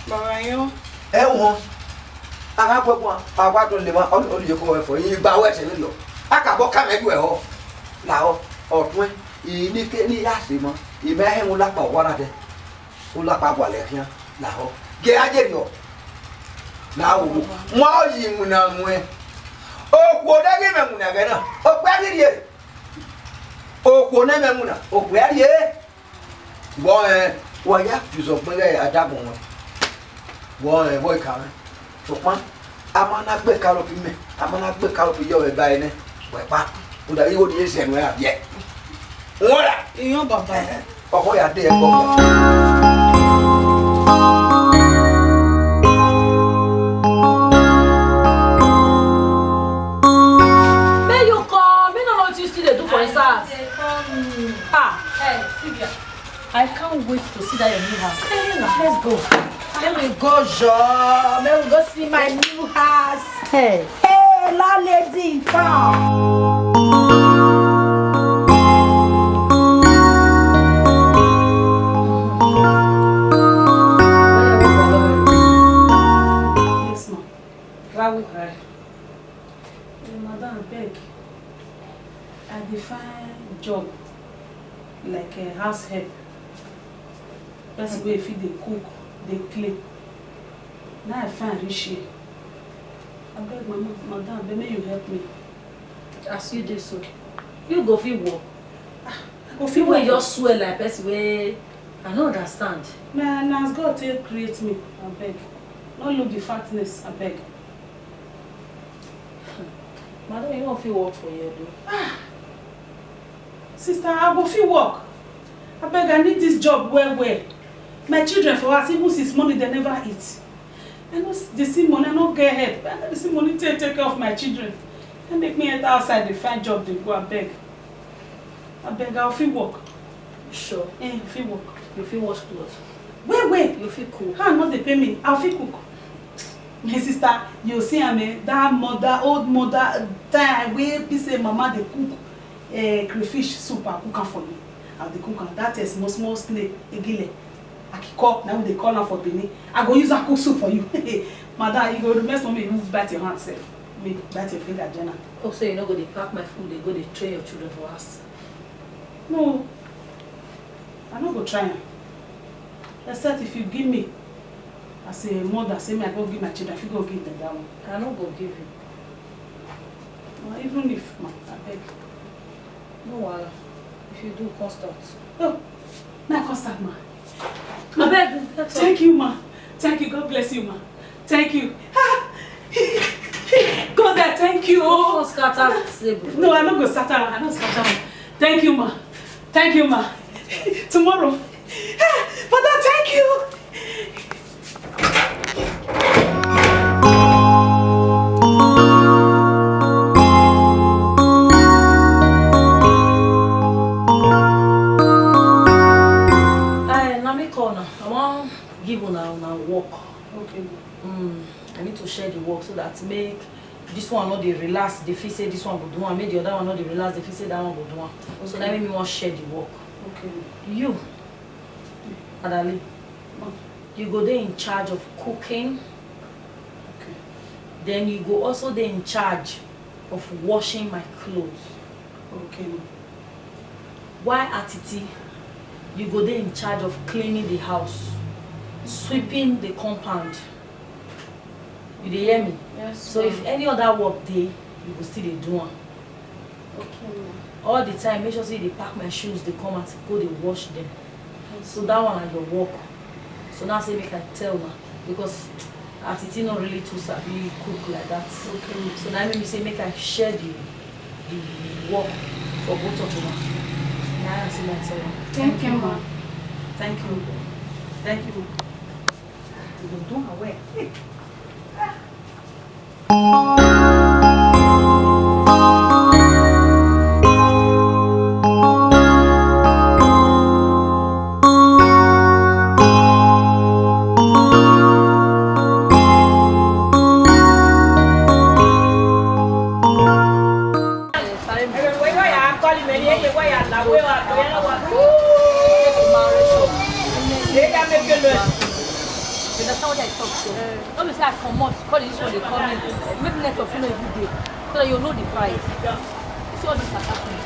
baba yo won ara gbogbo agba to le ma o le ko we fo yin gba we se mi lo akabo ka meju e ho la ho otun ni ke ni ya se mo ibe he mu lapa wara de o lapa gwa le kian la ho ge aje yo na wo mo yi mu na mu e o ko de ge me mu na ge na o gba ni ye o ko na me mu na o gba ye bo wo ya fi so pe ge adagun won boy ka so pa amana gbe ka lo fi me amana gbe ka lo fi yo e ba ene we pa o da yi wo di ese nu e abie won la iyan baba ọkọ ya de e ko May you come? Me no know what you still dey do for inside. Hey, Sylvia. I can't wait to see that your new house. Hey, now, let's go. Let me go, Jo. Let me go see my new house. Hey. Hey, la lady in town. yes ma Travel her. madam beg I define job like a house help person wey fit dey cook dey clean na I find reach here abeg mama madam abeg make you help me As you do so, you go fit work. I go fit People work just swear like person wey I no understand. man na as God take create me abeg no look the fatness abeg Madam, you no fit work for here though. sister I go fit work abeg I need this job well well my children for house even since morning they never eat I no dey see money I no get head but I no dey see money take care of my children no make me enter outside dey find job dey go abeg I go fit work Sure. fit work You fit wash clothes. wait You fit cook. how no dey pay me I fit cook my sister you see am that old mother time wey be say mama dey cook crayfish soup and cook am for me I dey cook am that small small snail egele akiko na we dey call am for Benin I go use am cook soup for you madam you go mess mommy you bite your hand sef make bite your finger join am. Oh, so you no go dey pack my food, dey go dey train your children for house. No, I no go try am except if you give me as a mother say me I go give my children I fit go give them that one. I no go give you. Or even if ma abeg. No wahala. If you do, come start. Oh, na I come start ma. Abeg, that's all. Thank you ma. Thank you, God bless you ma. Thank you. God there, thank you. No scatter table. No, I no go scatter am. I no scatter am. Thank you ma. Thank you ma. Tomorrow. Father, thank you. Okay. I need to share the work so that make this one not the relax, the feel say this one will do one, make the other one not the relax, the feel say that one will do one. Okay. So that make me want share the work. Okay. You, Adali, you go there in charge of cooking. Okay. Then you go also there in charge of washing my clothes. Okay. Why Atiti, you go there in charge of cleaning the house, sweeping the compound. You dey hear me? Yes. So if any other work there, you go still dey do one. Okay. All the time, make sure say they pack my shoes, they come and go they wash them. So that one na your work. So now say make I tell her because Atiti not really too sabi cook like that. Okay. So now make me say make I share the work for both of them. Now I see my tell her. Thank you, ma. Thank you. Thank you. You go do her well. You understand what I talk so? Don't be say I come out, call this one, they call me. Maybe net of every day. So that you know the price. You see all this are happening.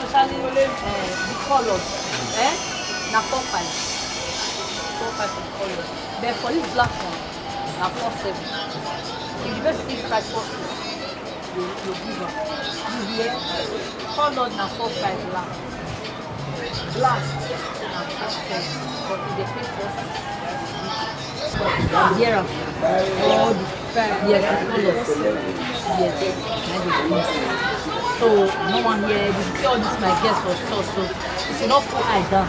Especially the color. Na 4-5. 4-5 for the color. But for this black one, na 4-7. If the best thing price 4-6, you give her. You hear? Color na 4-5 black. Black na 4-7. But if they pay 4-6. Here, all the yes, so no one here. You see all this my guest was so you should not put eyes down.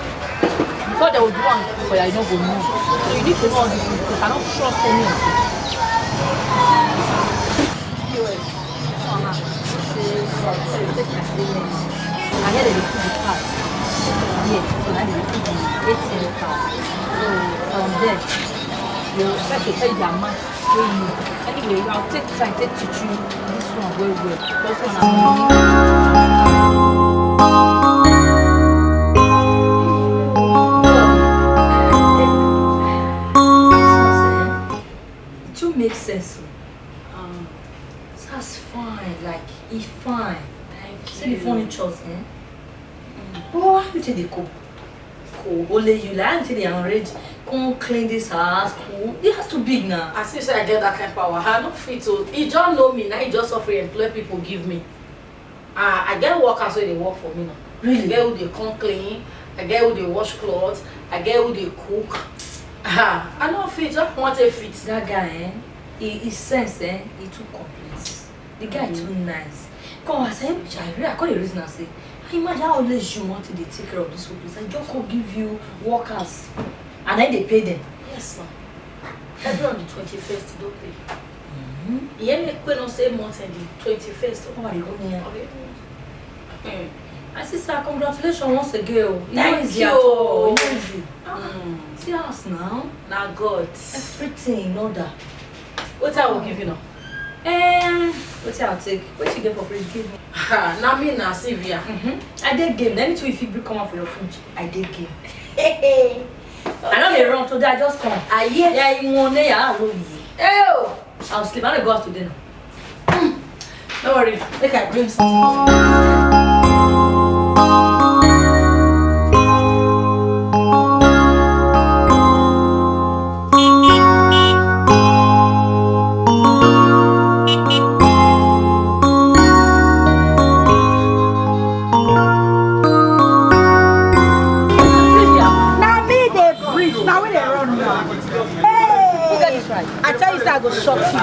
Before they would do one for you, I don't go know. So you need to know all this because I don't trust any of it. I hear they put the card. Yes, so now they put the ATM card. So from there. You try to pay their money. Anyway, I'll take time to teach you this one very well. This one it will make sense. That's fine. Like it's fine. Thank you. See the furnitures, Oh, how you take the cook? Cool. Only you like until they arrange. Come clean this house. Cool. It has to big now. As if I get that kind of power. I don't fit to. He just know me now. He just offer employ people give me. I get workers where they work for me now. Really? I get who they come clean. I get who they wash clothes. I get who they cook. I don't fit. Just want a fit. That guy, he sense, he too complete. The guy too nice. Come I say, I call the reason I say. Imagine how less you want to take care of this whole place. I just go give you workers. And then they pay them. Yes, ma'am. Every on the 21st, don't pay. Yeah, me don't say month and the 21st. Oh, my God. I say, sir, congratulations once again. Thank you. Easy. See us now. Now, God. Everything in order. What I will give you now? What I'll take? What you get for free? Give me. Now me na Sylvia. I did game. Let me tell you if you come up for your food. I did game. I know they run today. I just come. I hear. Yeah, you want me? I'll sleep. I'm gonna go out to dinner. Don't worry. Make I bring something. I tell you, I go shock you.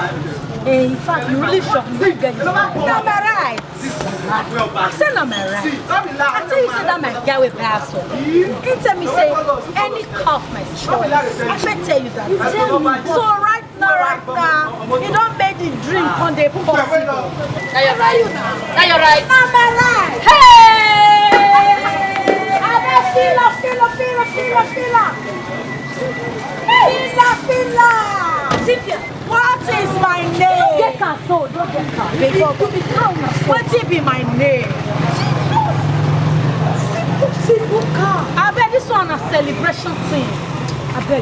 In fact, you really shock me. Not my right. I said not my right. I tell you, say that my guy will pass on. He tell me, say, any cup my choice. I should tell you that. You tell me. So right now, you don't make the dream on the possible. Now you're right. Now you're right. Not my right. Hey! I feel. Fila. So don't get car. What be my name? Simple car. I bet this one a celebration thing. I bet.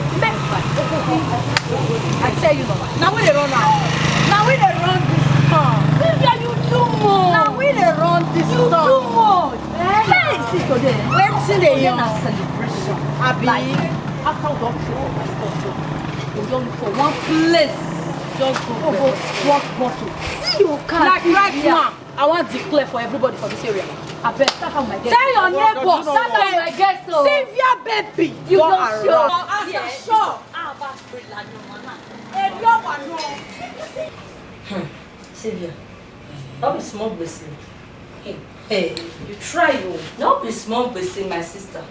I tell you now we they run now. Now we they run this car. Sylvia, you too much. Now we they run this car. You too much. Hey, see today. Let's see the celebration. I be after we don't show my stuff. We don't for one place. Just go over one bottle. See you can. Like right now, I want to declare for everybody for this area. I bet that's how my guest. Tell your neighbor. That's how my guest. Sylvia, baby. You don't show. Sure. Sylvia, don't be small blessing. Hey, you try you. Don't be small blessing, my sister.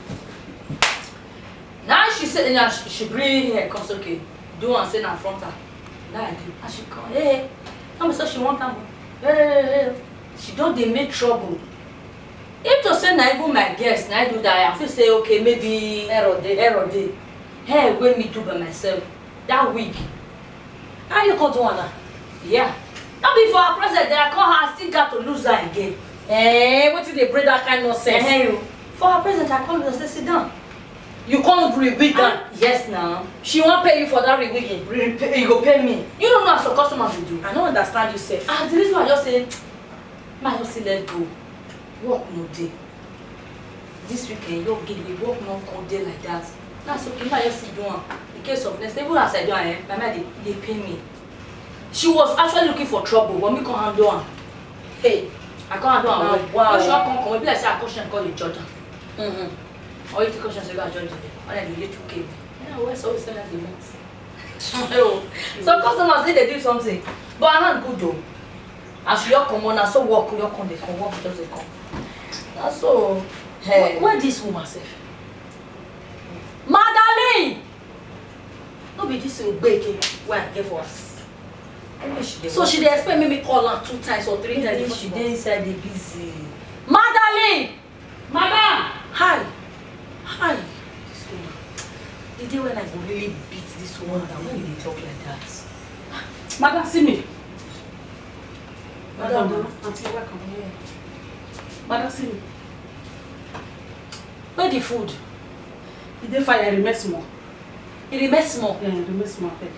Now she said, now she bring her cause okay. Do and say in front her. Now I do. And she come, hey, tell me so she want them. She don't they make trouble. If to say na even my guest, now I do that. I feel say okay, maybe error day. Hey, when me do by myself that week. How you come to one? Yeah. Not before our president, I call her, I still got to lose her again. What did they bring that kind of sense? For our president, I call her and say, sit down. You can't reweek that. Yes, now. She won't pay you for that reweeking. You go pay me. You don't know how some customers will do. I don't understand you, sir. And the reason why I just say, man, just say let go. Work no day. This weekend, you're getting work no come day like that. That's okay. I just sit down. In case of next, even as I do, my mind they pay me. She was actually looking for trouble, but me can't handle her. Hey, I can't handle her. Wow. She can't come. Maybe I say I caution call the judge. Or you take caution say go judge. Or then you get 2K. You know, always send that the month. Some customers say they do something, but I hand good though. As you come on, I so work, you come, they come, work just they come. That's so. Hey, where this woman self? Madeleine! No be this will break it when I give for us. So she dey expect me call her 2 times or 3 times. She dey inside the busy. Madeleine! Madam! Hi! This woman. The day when I go really beat this woman, that when you talk like that. Madam, see me. Madam, Auntie, welcome here. Madam, see me. where the food? He dey fire, he remain small. It remains small. Yeah, he remain small. Okay,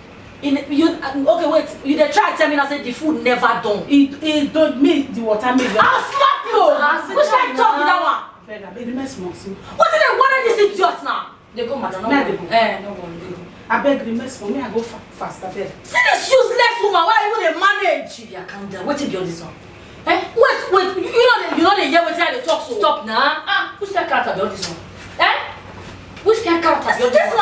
wait. You dey try to tell me now say the food never done. He don't make the water make. I'll slap you! Which kind of talk with that one? He remain small. What did they want this idiot now? They go, madam. Now they go. No one, they go. I beg, remain small. Me, I go fast. I beg. See this useless woman, why even they manage? Sylvia, calm down. What if you're this one? Wait, you know they hear what they talk so. Stop now. Which kind of character be all this one? Which kind of character be all This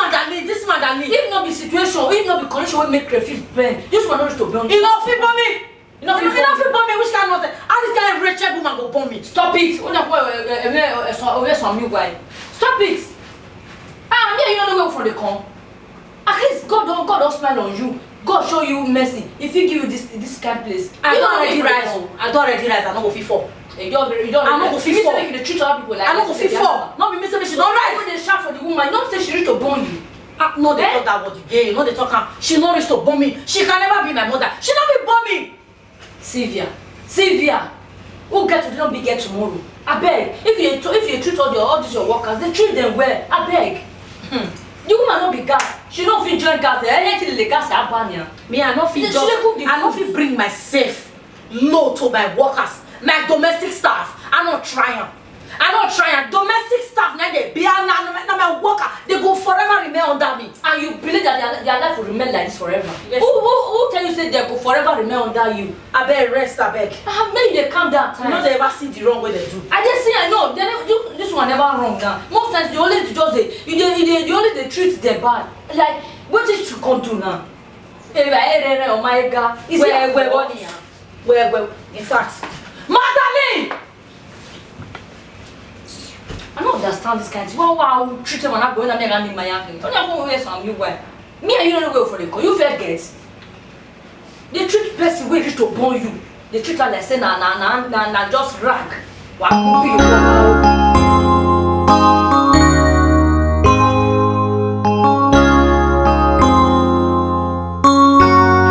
man that need. If not be situation, if not be condition will make crayfish burn, this one not reach to burn. You know fit bomb me. You know fit bomb me. Which kind of nonsense? How this kind of wretched woman go bomb me? Stop it. Stop it. Me you don't know where from they come. At least God don't smile on you. God show you mercy. If he give you this kind of place. I don't already rise. I don't go fit for. You don't go fit for. You treat other people like I don't go fit for. Not be me say she don't rise. When they shout for the woman, you don't say she reach to burn you. No, they talk that word again. No, they talk am. She no reach to bomb me. She can never be my mother. She not be bomb me. Sylvia, who get today don't be get tomorrow. I beg. If you treat all these your workers, they treat them well. I beg. The woman no be gas. She no fit join gas. Anything the gas I ban ya. Me, I no fit bring myself low to my workers, my domestic staff. I not try. Domestic staff now they be now my worker. They go forever remain under me. And you believe that their life will remain like this forever? Yes. Who tell you say they go forever remain under you? I beg rest. Maybe they calm down. You know they ever see the wrong way they do. I just say I know. This one never wrong now. Most times they only just they treat them bad. Like what did you come do now? Oh my God! Well, in fact, Madeleine. I don't understand this kind of thing. Wow, treat them and I'm going to make a my young. Don't you go some you way. Me and you don't go for the call. You forget. They treat person way to burn you. They treat her like say na just rag. What could be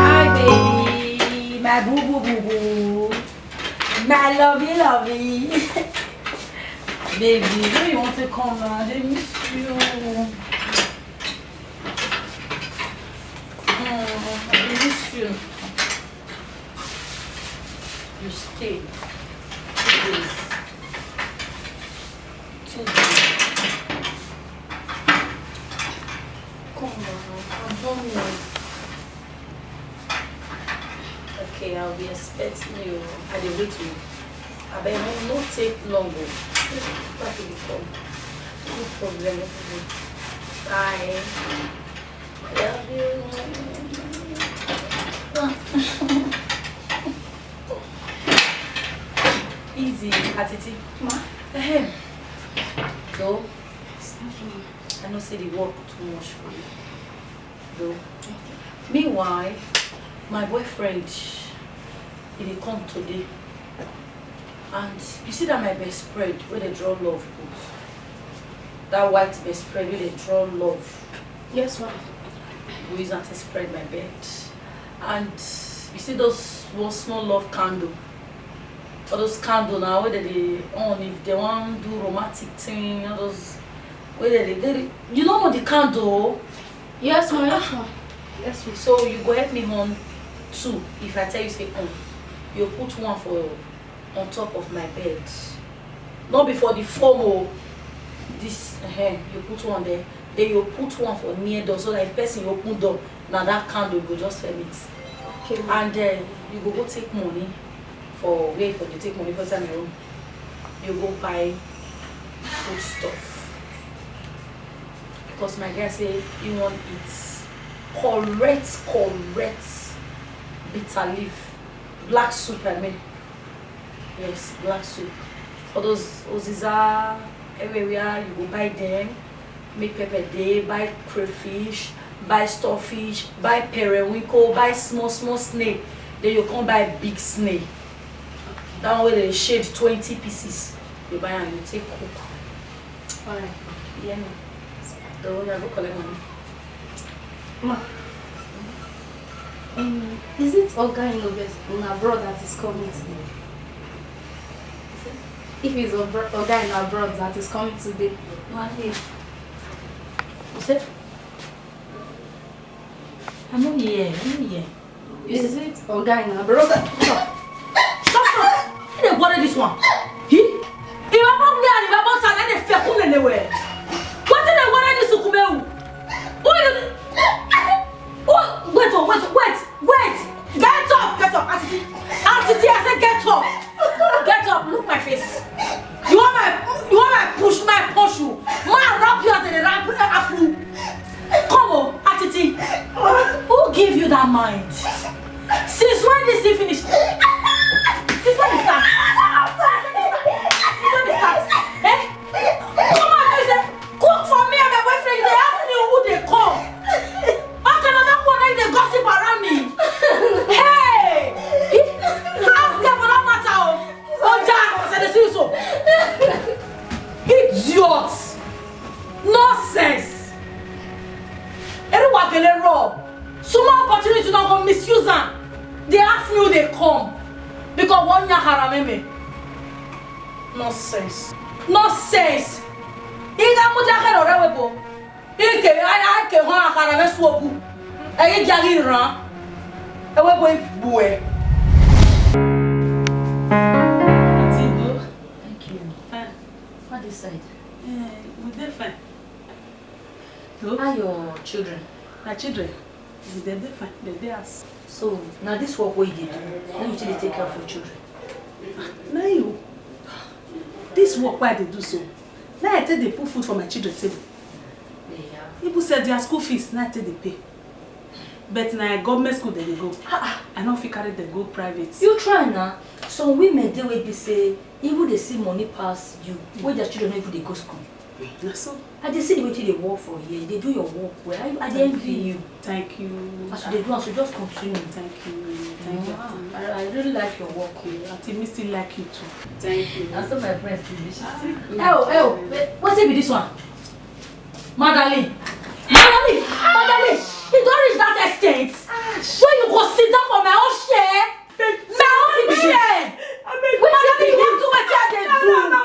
Hi baby, my boo boo I miss you. I miss you. You stay 2 days. 2 days. Come on, I'm home. Okay, I'll be expecting you. I will wait you. I bet it will not take long. That will come. No problem. Bye. I love you. Easy, Atiti. Ma? So, I don't see the work too much for you. Though. Meanwhile, my boyfriend, he dey come today. And you see that my best spread where they draw love put. That white best spread where they draw love. Yes, ma'am. We use that to spread my bed. And you see those one small love candle. Or those candles now where they on if they want to do romantic thing, or those where they you know what the candle? Yes, ma'am. Yes, ma'am. Yes, ma'am. So you go help me on 2. If I tell you say on, you put 1 for on top of my bed. Not before the formal. This you put 1 there. Then you put 1 for near door so that if person you open door, now that candle go just fill it. Okay, and then you go take money for where for you take money for time your room. You go buy food stuff. Because my guy say you want it correct bitter leaf. Black soup I mean. Yes, black soup. For those oziza everywhere you go buy them, make pepper day, buy crayfish, buy starfish, buy periwinkle, buy small snake. Then you come buy big snake. That one where they shade 20 pieces. You buy and you take cook. Alright. Yeah, no. So you go collect money. Ma. Is it Oga in abroad that is coming today? If it's Oga in abroad that is coming today. What here? You said? I'm not here. Is it Oga in abroad? Shut up! You didn't bother this one. He? If I'm not here, if I'm not here, then they're anywhere. What did they want this to come? Wait! Get up! Attitude, I said get up! Get up! Look my face. You want my push you? My rap you as the rap apple. Come on, attitude. Who gave you that mind? Since when this thing finish? Since when it start? Eh? Come on, I said, cook for me and my boyfriend. They ask me who they come. How can another one like they gossip around me? Hey! Ask them for that matter. Oh, Jack, I said, they see you so. Idiots! Nonsense! Everyone can rob. Small opportunity not going to misuse them. They ask me who they come. Because one year harameme. Nonsense. Nonsense! Iga muja kero rewebo. Ike ake ho akarame suobu. Eyi jagi ran. Ewebo ibue. Thank you. Fine. What this side? We did fine. How are your children? My children, they're fine. They're theirs. So now this work what you did. Now you take care of your children. Now you. This work why they do so. Now I tell they put food for my children table. Yeah. People said their school fees, now I tell they pay. But now government school they go. I don't feel carry they go private. You try now. Some women they will be say even they see money pass you. When their children even they go school. So I just see the way they work for here. They do your work well. I envy you. Thank you. As they do, so just continue. Thank you. Thank you. I really like your work. Auntie, me still like you too. Thank you. And so my friends still what's it with this one? Madeline! You don't reach that extent. When you go sit down for my own share, my own share. Madeline, you want to what I do? No.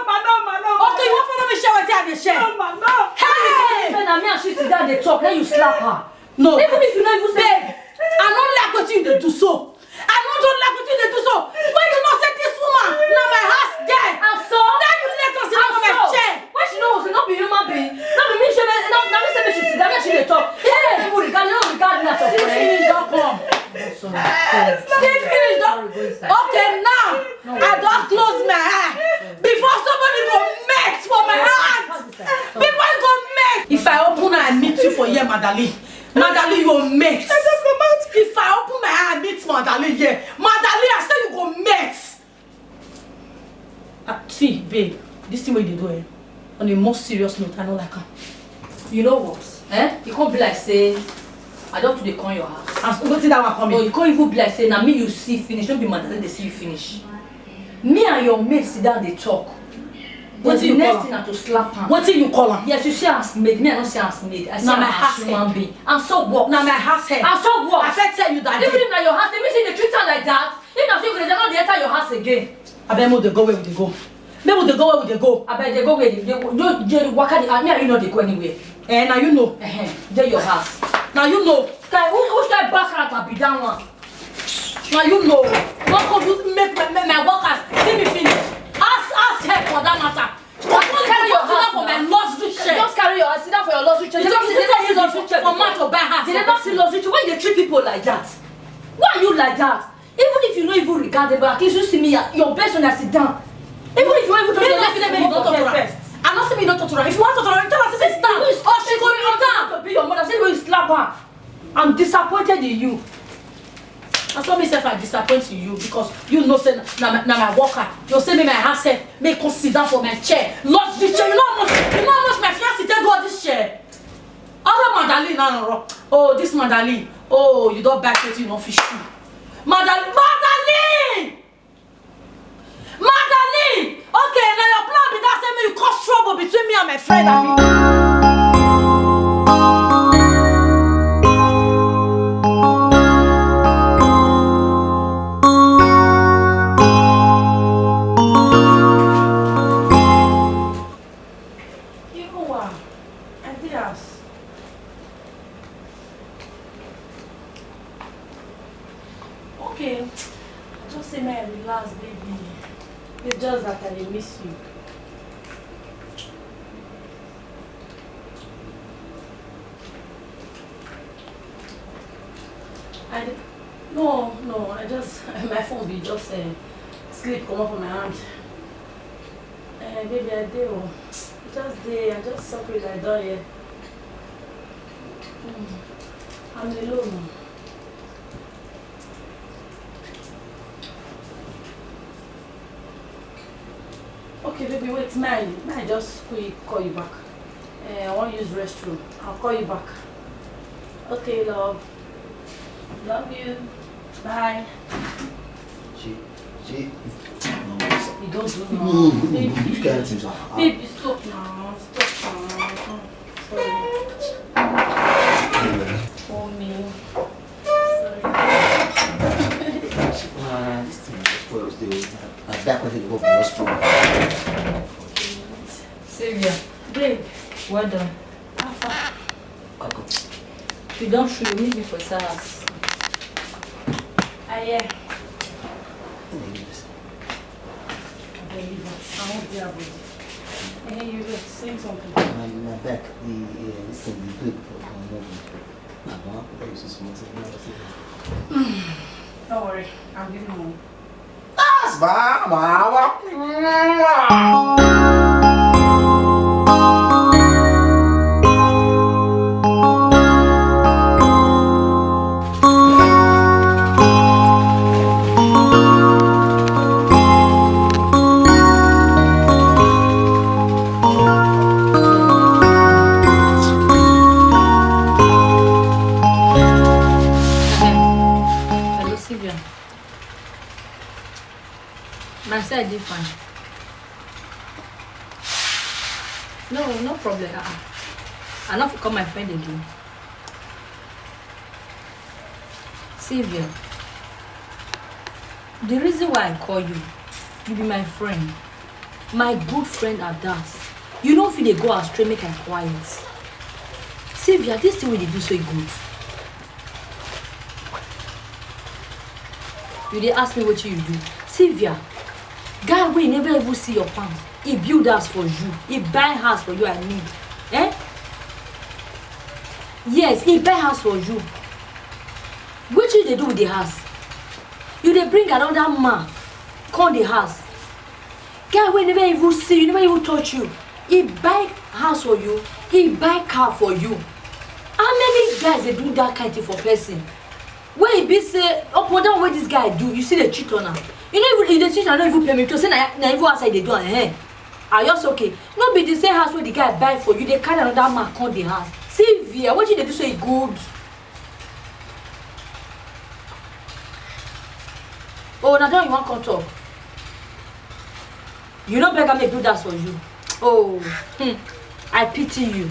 Okay, you want to let me share what wetin I dey share. No, ma, no. Hey! Say na me and she sit down dey talk, then you slap her. No. Even if you no even say. Babe, I don't like what you dey do so. I don't like what you dey do so. When you know say this woman, na my house girl. And so? Then you let us sit on my chair. When she know say not be human being, not be me say na me say me she sit down, she dey talk. Hey, people regard me as a friend. Finish, don't come. Still finish, don't. Okay, now I don't close my eye before somebody go mess for my hand. Before you go mess. If I open eye, I meet you for here, Madali. Madali, you go mess. If I open my eye, I meet Madali here. Madali, I say you go mess. See, babe, this thing what you do, on a more serious note, I don't like her. You know what? You can't be like say I don't do the con your house. I'm supposed to that one coming. Or you can't even be like say na me you see finish. Don't be mad that they see you finish. Me and your mate sit down they talk. But the next thing na to slap her. What you call her? Yes, you see as maid. Me I don't see as maid. I see Na my as house human being. And so what? Now my house head. And so what? I said tell you that. Even if na your house, they mean say they treat her like that. If na so they don't enter your house again. I bet more they go where they go. Maybe they go where they go. I bet they go where they go. Don't waka. Me and you know they go anywhere. Now you know. They your house. Now you know. Who should back be down one? Now you know. What could you make my workers see me finish? Ask help for that matter. What will carry your house for my luxury share? Just carry your sit down for your luxury chair. You don't use luxury chair for man to buy house. They never see luxury chair. Why you treat people like that? Why are you like that? Even if you don't even regard them, at least you see me your best when I sit down. Even if you don't even talk to them, you don't talk to her. I'm not saying you don't talk to her. If you want to talk to her, tell her to sit down. Or she go down. To be your mother, say when you slap her. I'm disappointed in you. That's what me say I disappoint in you because you know say na my worker. You say me my house head, me come sit down for my chair. Lost this chair. You know how much my fiancé take go this chair. Other Madali now. Oh, this Madali. Oh, you don't back it, you know fish too. Madali. Okay, now your plan be that say me you cause trouble between me and my friend and me. Okay, just say may I relax, baby. It's just that I miss you. No, I just my phone be just sleep come up on my hand. Baby, I do. I just suffer I done here. I'm alone. Okay, baby, wait, may I just quick call you back? I want to use restroom. I'll call you back. Okay, love. Love you. Bye. You don't do now. Baby, baby, stop now. Stop now. Sorry. For me. Sorry. This thing is spoiled still. I'm back with it over the restroom. Sylvia. Babe. Well done. If you don't shoot, you meet me for SARS. Yeah. I won't be able to. Hey, you were saying something. My back, this thing be good for my mom. Don't worry, I'll give you more. That's my mama. I said I did fine. No problem. I'll not call my friend again. Sylvia, the reason why I call you, you be my friend. My good friend at that. You know if they go astray, make her quiet. Sylvia, this thing they do so good. You dey ask me what you do. Sylvia, guy wey never even see your pants. He build house for you. He buy house for you and me. Eh? Yes, he buy house for you. What you dey do with the house? You dey bring another man come the house. Guy wey never even see you, never even touch you. He buy house for you. He buy car for you. How many guys they do that kind of thing for person? When he be say up and down what this guy do, you see the cheat on her. You know even if the cheat, I don't even pay me to say na even outside they do and are you okay? Not be the same house where the guy buy for you. They carry another man come the house. Sylvia, what you dey do so good? Oh, now don't you want to talk? You know beggar may do that for you. Oh, I pity you.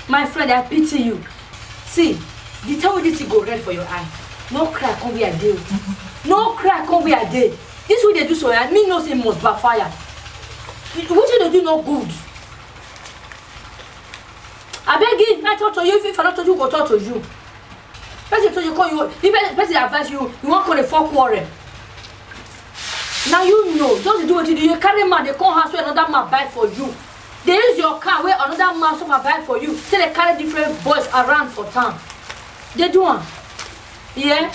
My friend, I pity you. See, the time this go red for your eye. No cry, come be a day. No cry, come be a day. This way they do so, I mean no say must backfire. What you do no good. I beg you, I talk to you. If I not to you, go talk to you. Person told you call you. If person advise you, you won't call the fuck quarrel. Now you know, just do what you do. You carry man, they come house where another man buy for you. They use your car where another man suffer buy for you. So they carry different boys around for town. They do one. Yeah?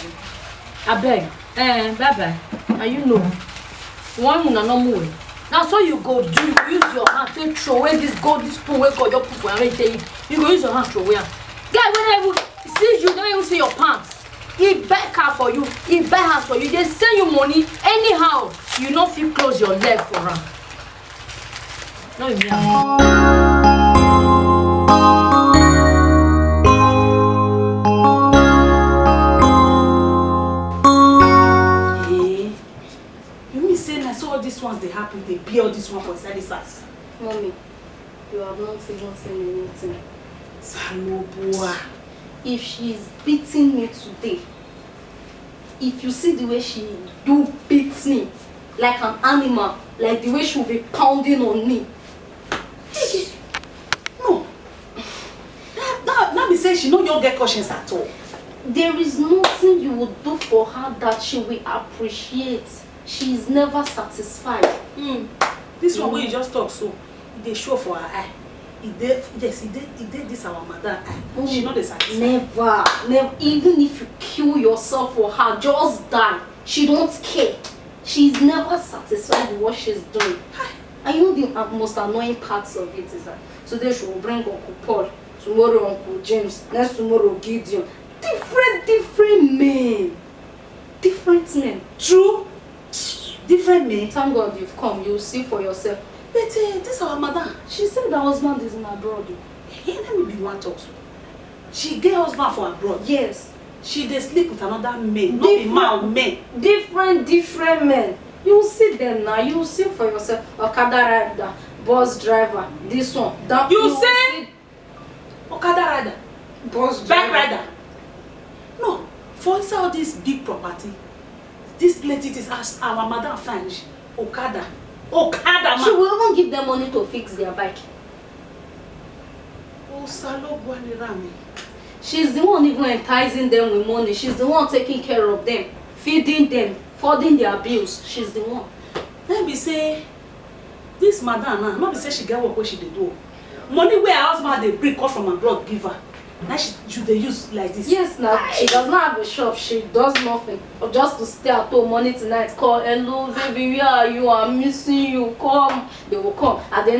I beg. Bye-bye. And you know, one will not move. Now so you go do, you use your hand to throw away this gold, this spoon, where God your people and tell you. You go use your hand to throw away. Guy, whenever he sees you, don't even see your pants. He buy car for you, he buy house for you, they send you money anyhow. You not feel close your leg for him. No, you mean say na so all these ones they happen, they bear all this one for inside this house? Mommy, you have not even seen anything. Salobua. If she is beating me today, if you see the way she do beat me like an animal, like the way she will be pounding on me. No. That be say she no young get conscience at all. There is nothing you will do for her that she will appreciate. She is never satisfied. This one where you just talk so, they show for her eye. It did this our mother eye. She not the satisfied. Never. Even if you kill yourself for her, just die. She don't care. She's never satisfied with what she's doing. And you know the most annoying parts of it is that today she will bring Uncle Paul, tomorrow Uncle James, next tomorrow Gideon. Different men. Different men. True. Different men. Thank God you've come. You'll see for yourself. But this our mother. She said her husband is in abroad. Hey, let me be one talk. She get husband for abroad. Yes. She dey sleep with another man, not be man, men. Different men. You see them now. You see for yourself. Okada rider, bus driver, this one, that. You say Okada rider, bus bike driver. rider. No, for inside all this big property, this plenty things as our mother find Okada man. She will even give them money to fix their bike. Oh, Salo Rami. She's the one even enticing them with money. She's the one taking care of them, feeding them, funding their bills. She's the one. Let me say, this madam now, not be say she get work where she dey do. Money where her husband dey bring come from abroad give her. Now she should they use like this. Yes, now she does not have a shop. She does nothing, or just to stay at home money tonight. Call, hello baby, where are you? I'm missing you. Come. They will come at the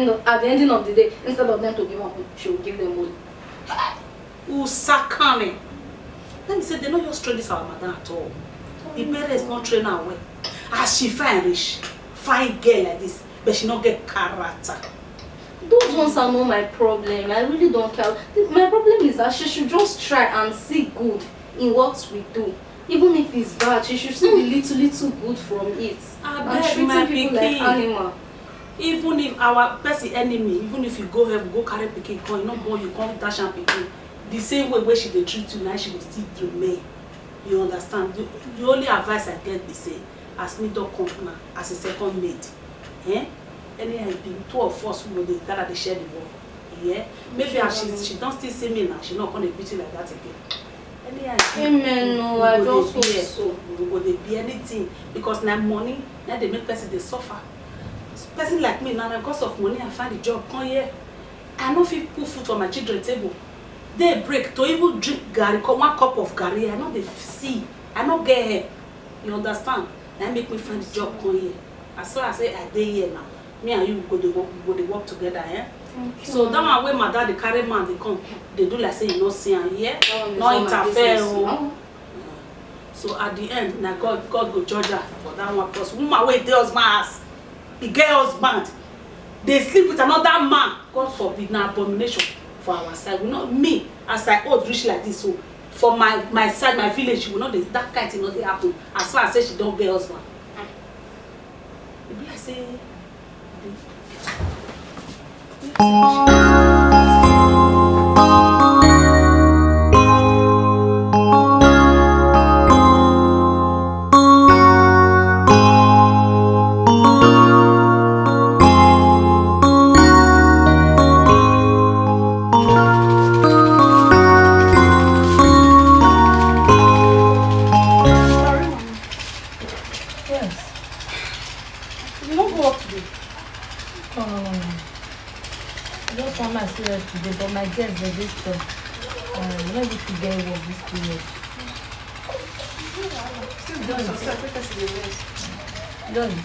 ending of the day. Instead of them to give her money, she will give them money. Usakane. Let me say they not just train this our mother at all. The parents not train her well. As she fine rich, fine girl like this, but she not get character. Those ones are not my problem. I really don't care. My problem is that she should just try and see good in what we do. Even if it's bad, she should still be little good from it. And treating people like animal. Even if our person enemy, even if you go have go carry pikin, come you not born, you come dash and pikin. The same way where she dey treat you now, she will still remain. You understand? The only advice I get is say, as me don't come now as a second maid, Anyhow, the two of us who go dey gather dey share the work. Yeah, maybe as she don't still see me now, she not gonna beat you like that again. Anyhow, amen. No, I just hope so. We go dey be anything because now money, now they make person they suffer. Person like me now, because of money, I find a job. Come here, I no fit put food on my children table. They break to even drink garri, one cup of garri. I know they see. I no get here. You understand? That make me find a job. Come here. As far as I say I dey here now, me and you go dey work together. Eh? So that one when my dad they carry man, they come, they do like say you no see and yeah, no interfere. So at the end, now God go judge her for that one because woman wey dey husband ass, he get husband, they sleep with another man. God forbid, na abomination for our side. We not me as I old reach like this. So for my side, my village, we know that kind of thing not dey happen. As far as say she don't get husband, it be like say. Today, but my guests were this job. Maybe to get work this period. Done.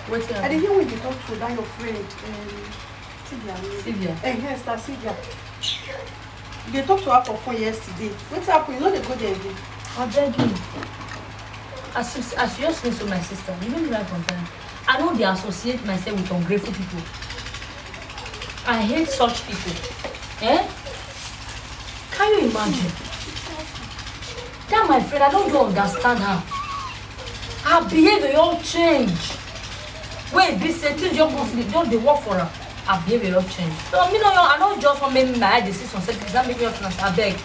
What's happening? I didn't hear when you talk to that your friend, Sylvia. Yes, that's Sylvia. They talked to her for 4 years today. What's happening? You know they go there again. I beg you. As you just listen to my sister, you know me right from time. I know they associate myself with ungrateful people. I hate such people. Eh? Can you imagine? That my friend, I don't even understand her. Her behavior all change. Wait, this things don't they work for her. Her behavior all change. So I don't just want to make my decision. That make me I beg.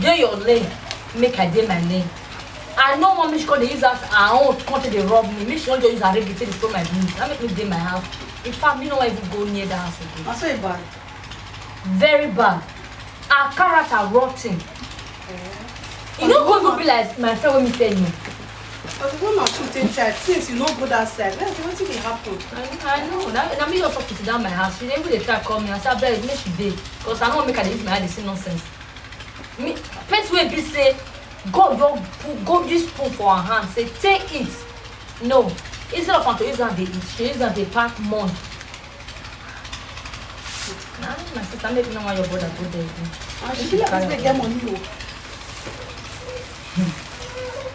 Do your lane, make I do my lane. I know one she called the use that her own country they rob me. Maybe she want to use her ring to steal my bills. That make me dey my house. In fact, me no want even go near the house again. That's so bad. Very bad. Her character rotten. You know what would be like my friend when me tell you. But the woman too take time since you know go that side. What thing happen? I know. Now me just sit down my house. She didn't even try to call me. I said, "Beg, make she dey." Because I don't make her use my head. They say nonsense. Me, first way be say. God don't go this spoon for her hand, say take it. No. Instead of her to use her they eat, she use her they pack money. Nah, my sister make me know why your brother go there again. She feel like this get money.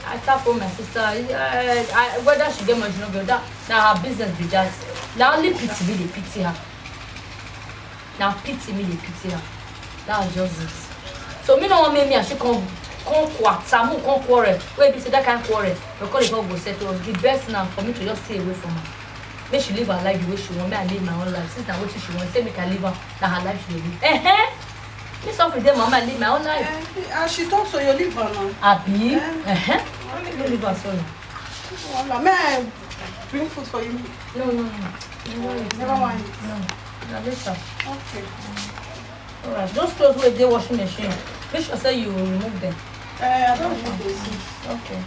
I tap on my sister. I whether she get money or not, that now her business be that. Now only pity me, they pity her. Now pity me, they pity her. That's just it. So me no want me and she come Samu can't quarrel. Wait, say that can't quarrel. Because the go settle. The best now for me to just stay away from her. Make she live her life the way she want. Me I live my own life. Since now what she want, say make I live her. That her life she will live. Me some with them, mama live my own life. As she talks, so you live her now. Happy. You live her so now. May I bring food for you? No. Never mind. No, later. Okay. Alright, those clothes where they washing machine. Make sure say you remove them. I don't want to see. Okay.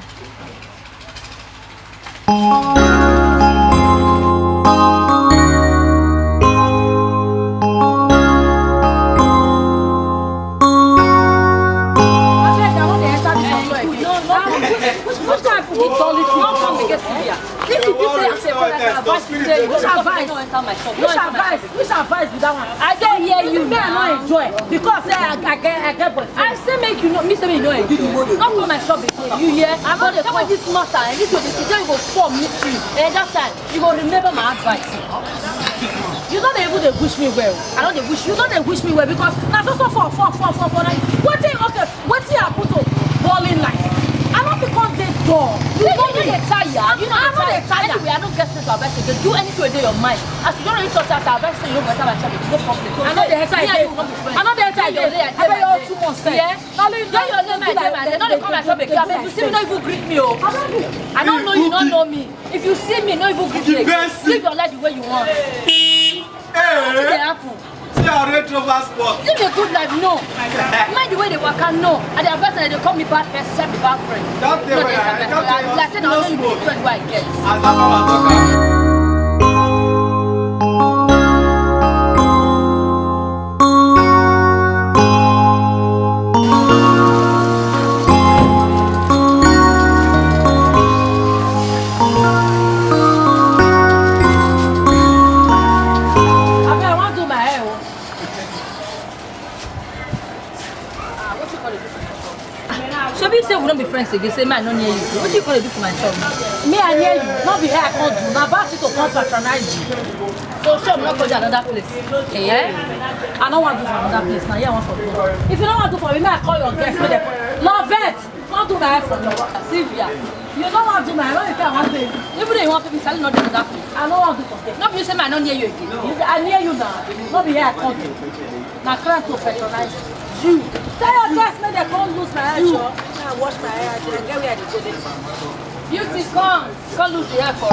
Which advice with that one? I say hear you. Me I not enjoy because I get boyfriend. I say make you know. Me say me no enjoy. Not for my shop again. You hear? I go dey come this matter and this way they say you go form meet you. And that time you go remember my advice. You don't even they wish me well. I don't they wish you don't they wish me well because now so for like what thing okay what thing I put to balling life. I don't become the door. You know they tired. You know I'm not tired. Anyway, I don't get straight to advice. You do anything with your mind. As you don't really trust us, advice you don't better my child. You don't complain. I know they tired. I know they tired. I bet you too phone say. Yeah. Now you know your name, they don't come and shop again. If you see me, no even greet me. Oh. I don't know you, don't know me. If you see me, no even greet me. Live your life the way you want. Hey. What happen? See our red rover spot. Live a good life, no. Mind the way they work out, no. And the person they call me bad person, say me bad friend. Don't tell me. Like say no you be friend why I get. As that one talk. We don't be friends again. Say, man, I don't near you. What you gonna do for my child? Me, I near you. Not be here, I can't do. Now, about it to come patronize you. So, sure, I'm not going to another place. Yeah? I don't want to do for another place. Now, yeah, I want for you. If you don't want to do for me, I call your guest. Love it. Don't do my hair for me. Sylvia. You don't want to do my hair. What if I want to? Even though you want people selling not do another place. I don't want to do for you. Not you say, man, I don't near you again. I near you now. Not be here, I can't do. Now, can't to patronize you. Tell your guests, make they come lose my hair, sure. I wash my hair, I get where I go there. Beauty, come lose the hair for us.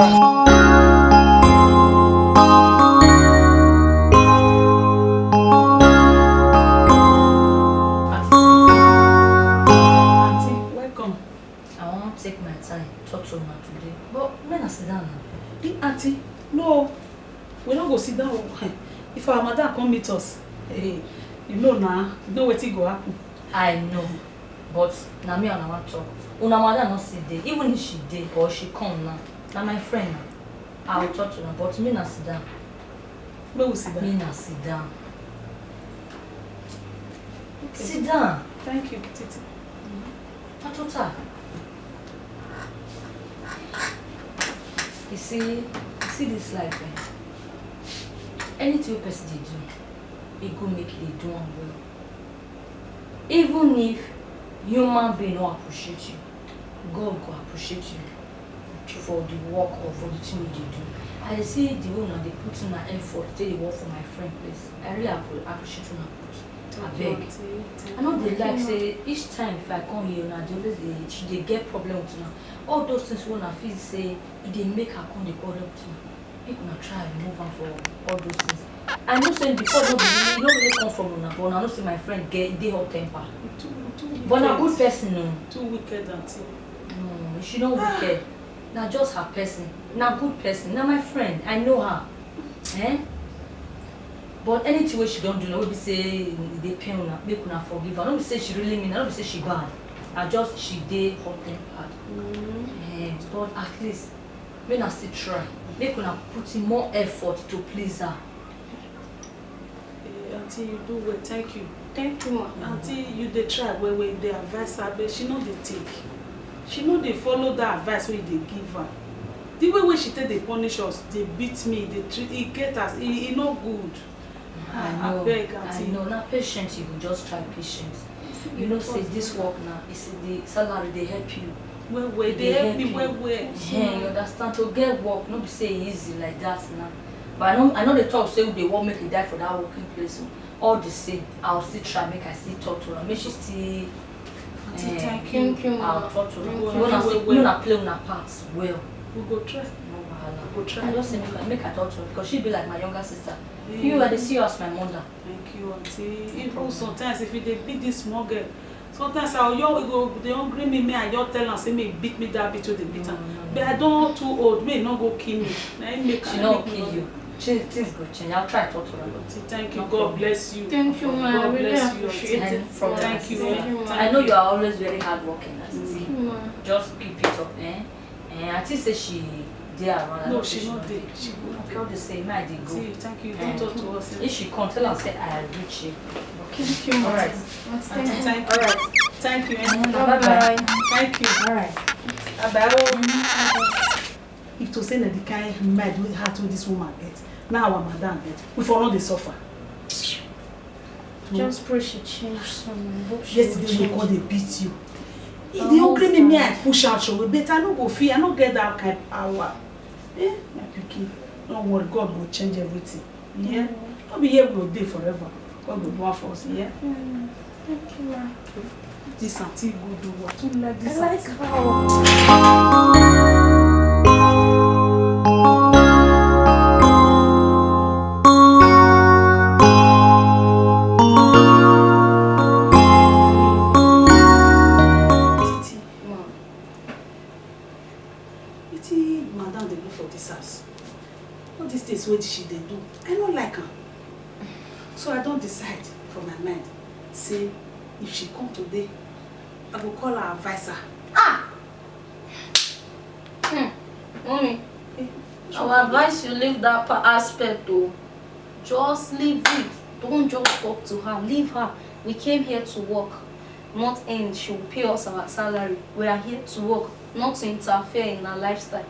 Auntie, welcome. I want to take my time, talk to her today. But when I sit down now. Auntie, no, we don't go sit down. If our mother come meet us, hey, you know now, you know what it go happen. I know, but now me and I want to talk. Una mother not sit there, even if she did or she come now. Now my friend now, I will talk to her, but me not sit down. Where we sit down? Me not sit down. Okay. Sit down. Thank you, Titi. I told her. You see this life, eh? Anything a person they do, it go make it do well. Even if human being don't appreciate you, God go appreciate you for the work or for the thing you do. I see the way now they put in an effort to take the work for my friend place. I really appreciate you now put. I beg. I know they like say each time if I come here now they get problem with now. All those things when I feel say if they make her come they corrupt you. Make una try remove her for all those things. I know saying before you don't really come from una, but I know say my friend they hot temper. But na good person no. Too wicked, auntie. No, she not wicked. Na just her person. Na good person. Na my friend. I know her. Eh? But anything wey she don't do, no be say they pain una, make una forgive her. No be say she really mean, no be say she bad. I just she dey hot tempered. But at least when I still try, make una put in more effort to please her. Auntie, you do well. Thank you. Thank you, ma. Auntie, you dey try well they advise her, but she know they take. She know they follow that advice wey they give her. The way she take they punish us, they beat me, they treat it get us, it no good. I beg, auntie. I know. Now patience, you go just try patience. You know, say this work now, it's the salary they help you. Well, they help me well. Yeah, you understand? To get work, not be say easy like that now. But I know they talk say they won't make it die for that working place. So all the same, I'll still try make I still talk to her. Make she still. Thank you. I'll talk to her. We're not playing our parts well. We go try. No wahala. I just say make her talk to her because she be like my younger sister. You are the see you as my mother. Thank you, auntie. Even sometimes if they beat this small girl, sometimes they hungry me, I just tell her say me beat me that bitch with the beat her. But I don't too old, may not go kill me. She not kill you. Things go change. I'll try to talk to her. Thank you. God bless you. Thank you, ma. God Really bless you. appreciate it. Thank you. I know you are always very hardworking. Thank you, ma. Just keep it up, eh? I think say she there around. No, she not there. She go the same. I did go. Thank you. Don't talk to us. If she come, tell her say I reach you. Thank you, ma. All right. Thank you. All right. Thank you. Bye. Thank you. All right. If to say that the kind mad we had to this woman get, now our madam get, we follow the suffer. Just pray she change some. Yesterday they call they beat you. If they don't agree me, I push out show. But I no go fear. I no get that kind of power. My pikin, don't worry. God will change everything. Yeah. Don't be here we will day forever. God will do for us. Yeah. Thank you, ma. This auntie good. What you like this? I like auntie? how. Titi, Titi, madam dey go for this house. All these things wey she dey do, I no like her. So I don decide for my mind, say if she come today, I go call her adviser. Mommy, Eh, I will advise you leave that aspect though. Just leave it. Don't just talk to her. Leave her. We came here to work. Not end. She will pay us our salary. We are here to work, not to interfere in her lifestyle.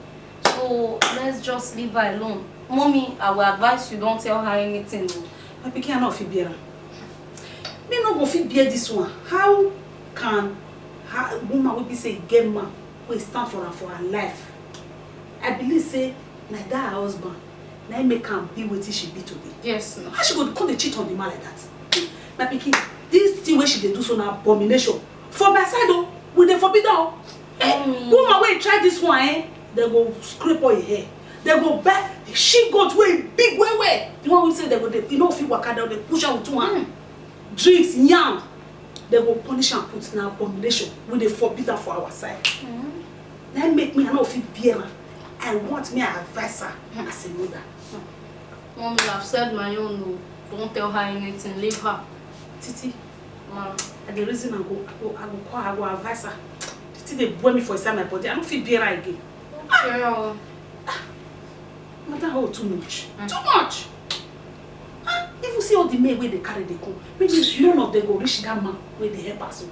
So let's just leave her alone. Mommy, I will advise you don't tell her anything though. my pikin no fit bear am. Me no go fit bear this one. How can her woman wey be say get man wey stand for her for her life? I believe say na that her husband na him make am be wetin she be today. Yes, no. How she go come dey cheat on the man like that? My pikin, this thing wey she dey do so na abomination. For my side o, we dey forbid am o. Woman wey try this one, they go scrape all your hair. They go buy she goat wey big well. The one wey say they go dey, you know, fit waka down, they push am with 2 hands. Drinks, yam. They go punish am put na abomination. We dey forbid am for our side. Na make me I no fit bear am. I want me an advisor as a mother. Mommy, I've said my own no. Don't tell her anything. Leave her. Titi, Ma. the reason I go call her, I go advise her. Titi dey boil me for inside my body. I no fit bear her again. Girl. Mother, oh, too much. Too much. If you see all the men where they carry they come, maybe none of them go reach that man where they help us.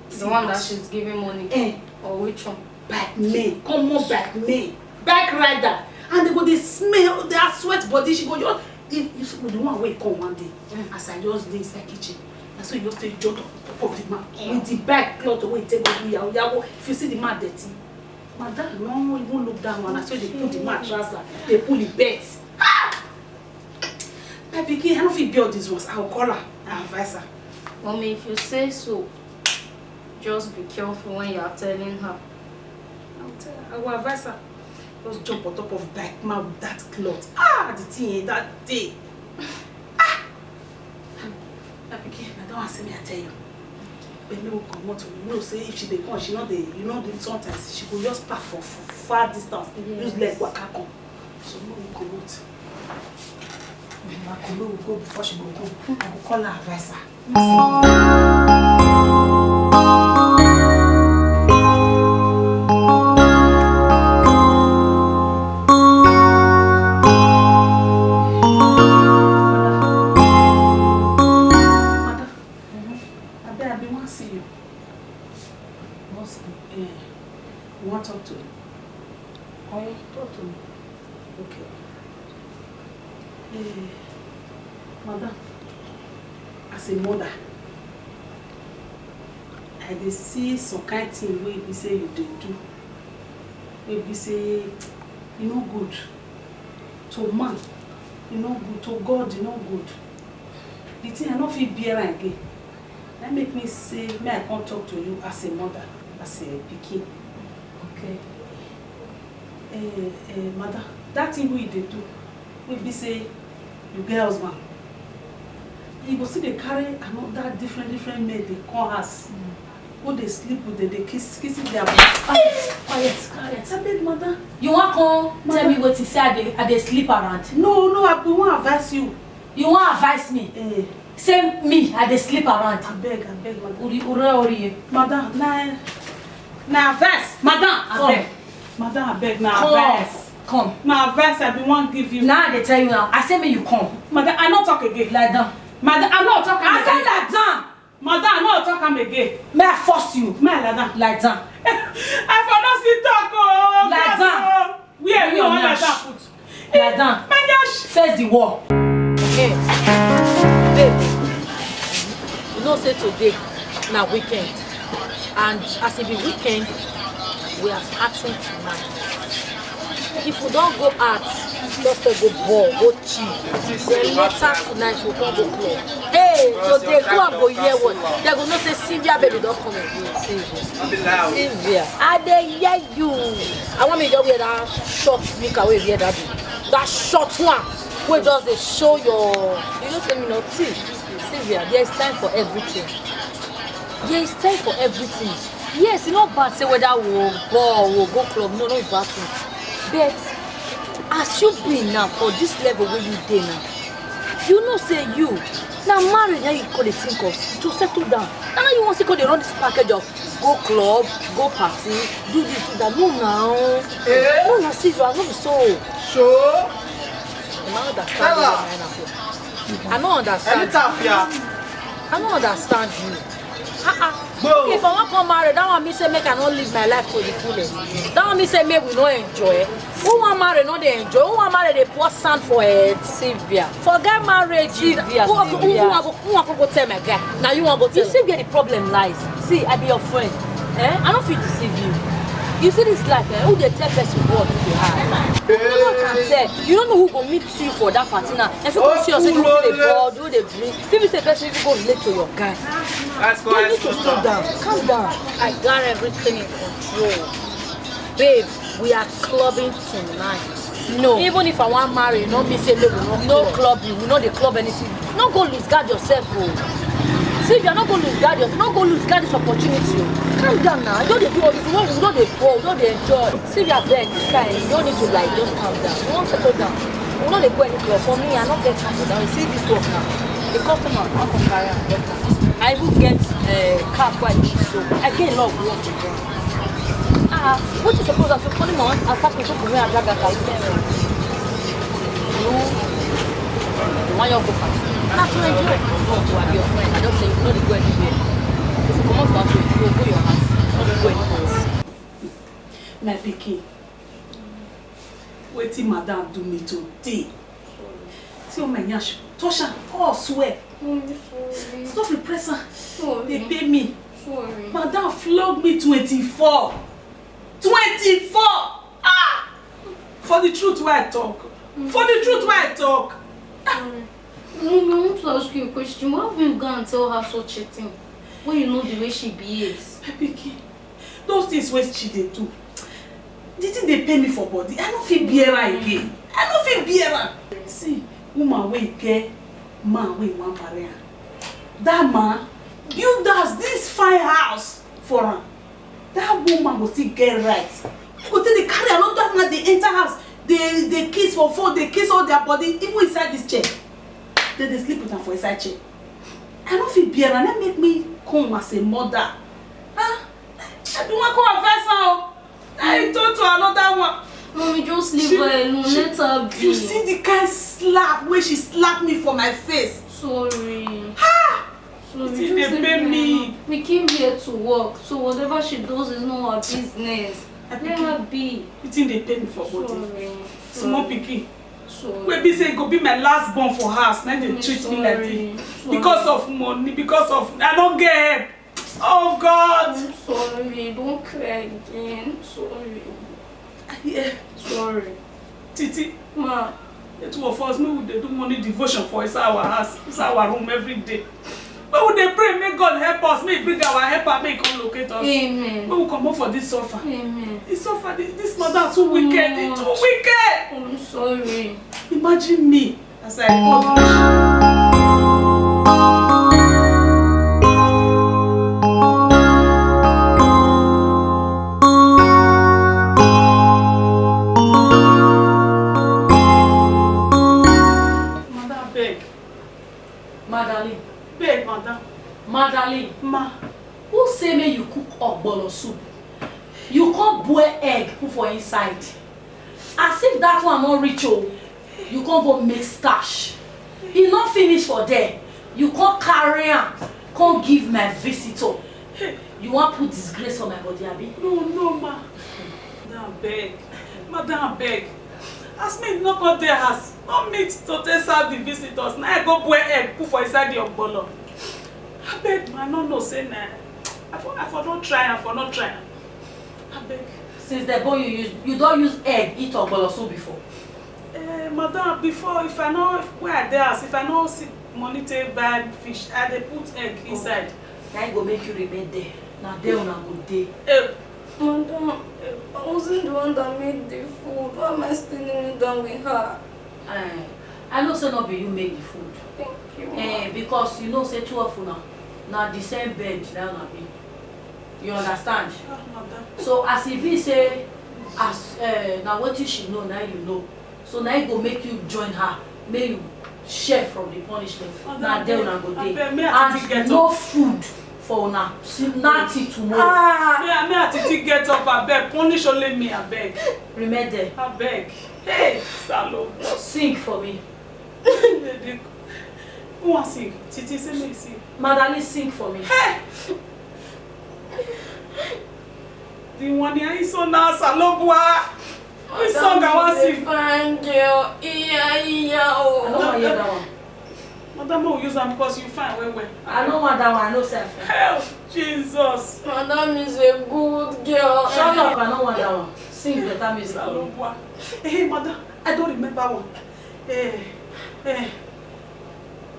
The one that she's giving money. Or which one? Back men, come on, back men, back rider, and they go they smell their sweat body. She go just if the one where come one day, as I just dey inside kitchen, and so you just take jot of the man with the back cloth where you take go do yawo. If you see the man dirty, madam, no even look down one. I saw they put the man trouser, they pull the belt. My pikin, I don't feel build these ones. I'll call her, I'll advise her. Mommy, if you say so, just be careful when you are telling her. I'll tell her, I will advise her. Just jump on top of back man with that cloth. The thing that day. My pikin, I don't want to say me, I tell you. But me will come out to me. You know, say if she dey come, she know the, you know, sometimes she go just park for far distance. Use leg waka come. So me will come out. My colleague will go before she go come. I will call her advisor. You want to talk to me? Oh, talk to me. Okay. Madam, as a mother, I dey see some kind thing wey be say you dey do. Wey be say you no good. To man, you no good. To God, you no good. The thing I no fit bear am again. That make me say, may I come talk to you as a mother, as a pikin. Okay. Mother, that thing wey you dey do, wey be say you get husband, you go see they carry another different men they call us. Go they sleep with them, they kissing their Quiet. I beg, mother. You want to tell me what you say I dey sleep around? No, I want advise you. You want advise me? Say me, I dey sleep around. I beg, mother. Uri. Madam, na advice. Madam, I beg. Madam, I beg, na advice. Come. Na advice I be want give you. Now they tell you now. I say me you come. Madam, I not talk again. Lie down. Madam, I not talk again. I say lie down. Madam, I not talk again. May I force you? May I lie down? Lie down. I for not see talk oh. Lie down. Where you want Nash. that put? Lie down. My gosh. Face the wall. Okay. Babe, you know say today na weekend. And as it be weekend, we are acting tonight. If we don't go out, just go ball, go chill. Then later tonight we come go club. Hey, so they go and go hear what? They go not say Sylvia baby don't come again. Sylvia. I dey hear you. I want me to wear that short sneaker wey wear that. That short one. We just they show your you know say me no see. Sylvia, there is time for everything. There is time for everything. Yes, it's not bad say whether we'll go club, no bad thing. But as you be now for this level where you dey now, you know say you now married now you call the think of to settle down. Now you want to go they run this package of go club, go party, do this, do that. No now. No now see you are not so. Sure. I don't understand. I don't understand you. Okay, if I want to come married, that one me say make I not live my life to the fullest. That one me say make we not enjoy. Who want married not they enjoy? Who want married they pour sand for it? Sylvia. Forget marriage. Sylvia. Who want to go tell my guy? Now you want to go tell. You see where the problem lies. See, I be your friend. I don't feel deceive you. You see this life, who they tell person what you have. No one can tell. You don't know who go meet you for that party now. If you go see yourself, you do the board, do the drink. People say person if you go relate to your guy. You need to slow down. Calm down. I got everything in control. Babe, we are clubbing tonight. No. Even if I want marry, no me say no club you. We know they club anything. No go lose guard yourself, bro. See if you're not going to lose guard yourself, not going to lose guard this opportunity. Calm down now. Don't they do all this? We don't they go, don't they enjoy. See if you're there, this guy, you don't need to like just calm down. You won't settle down. We don't they go any club. For me, I not get settled down. You see this work now. The customer can't come carry and get that. I even get car quite cheap, so I get a lot of work to do. What you suppose I should call him on? I start to go to me and drag that guy. You want your go party? Not to enjoy. No, to be your friend. I don't say you know the go anywhere. If you come out for you go your house. Not go anywhere. My pikin, wetin madam do me today? See my nyash, touch am, oh swear. Stop the pressure. They pay me. Sorry. Madam flog me 24. 24! Ah! For the truth why I talk. For the truth why I talk. Mom, I want to ask you a question. Why will you go and tell her such a thing? When you know the way she behaves? Pikin, those things wey she dey do. The thing they pay me for body, I no fit bear her again. I no fit bear her. See, woman wey get man wey wan marry her. That man build us this fine house for her. That woman go still get right. Go take they carry another man, they enter house, they kiss for phone, they kiss all their body, even inside this chair. Then they sleep with her for inside chair. I don't feel beer and that make me come as a mother. I don't want to confess now. I talk to another one. Mommy, just leave her alone. Let her be. You see the kind slap where she slapped me for my face. Sorry. Ha! Sorry. They pay me. We came here to work, so whatever she does is not her business. Let her be. You think they pay me for body? Sorry. Small pikin. Sorry. Wey be say go be my last born for house. Now they treat me like this. Because of money, because of I don't get help. Oh God! I'm sorry, don't cry again. Sorry. Yeah. Sorry. Titi, Ma. the two of us, we they do money devotion for inside our house, inside our room every day. When would they pray, may God help us, may bring our helper, may come locate us. Amen. When we come up for this sofa. Amen. This sofa, this mother too wicked, it's too wicked. I'm sorry. Imagine me as I go. Madali, Ma, who say me you cook ogbolo soup? You can't boil egg put for inside. As if that one not rich oh, you can't go make starch. He not finish for there. You can't carry am, can't give my visitor. You want put disgrace for my body, abi? No, ma. Madam beg. Madam beg. As me knock on their house, not meet to take serve the visitors. Now I go boil egg put for inside the ogbolo. I beg, man, no, say nah. I for not try, I for not try. I beg. Since the boy you don't use egg eat ogbolo soup before. Madam, before if I know where I dare, if I know see money to buy fish, and they put egg inside. Now I go make you remain there. Now there on a good day. Madam, I wasn't the one that made the food. Why am I standing down with her? I know say not be you make the food. Thank you. Because you know say 2 of you now the same bed down a be. You understand? So as it be say, as now what you should know, now you know. So now it go make you join her, make you share from the punishment. Now there una go day. And no food for una. Nothing tomorrow. Me Atiti get up, I beg. Punish only me, I beg. Remember. I beg. Hey, Salo. Sing for me. Who wants sing? Titi, say me sing. Madani, sing for me. Hey! The one here is so now, Salobua. Which song I want to sing? Fine girl. I don't want to hear that one. Madam will use them because you find where. I don't want that one, I know self. Hell, Jesus. Madam is a good girl. Shut up, I don't want that one. Sing better music for me. Hey, madam, I don't remember one.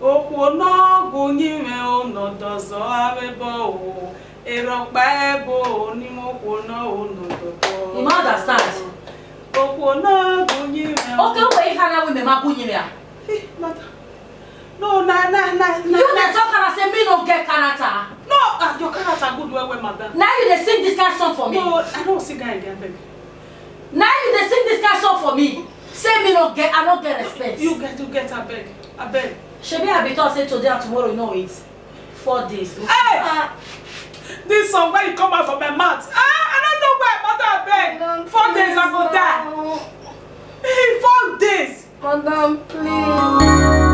Okwono gunyime onodozo abebo erokpa ebo ni mokwono onododo. You understand? Okwono gunyime. Okay, wait, can we make gunyime? Hey, madam. No, na. You dey talk and say me no get character. No, your character good well, madam. Now you dey sing this kind of song for me. No, I don't sing again, baby. Now you dey sing this kind of song for me. Say me no get, I don't get respect. You get, I beg. Shebi I be talk say today and tomorrow you know it. 4 days. Hey! This song when it come out from my mouth. I don't know why, mother, I beg. 4 days I go die. Hey, 4 days. Madam, please.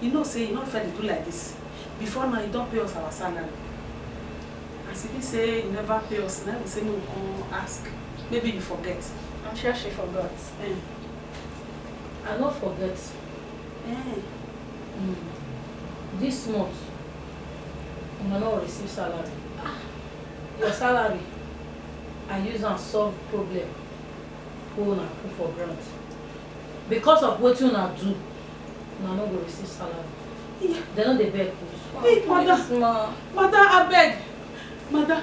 You know, say you not fair to do like this. Before now, you don't pay us our salary. As if you say you never pay us, now we say no, come ask. Maybe you forget. I'm sure she forgot. I not forget. This month, you will not receive salary. Your salary, I use and solve problem. Who na put for grant. Because of what you na do. No, no go receive salary. Yeah. They know they beg. Hey, mother, I beg. Mother,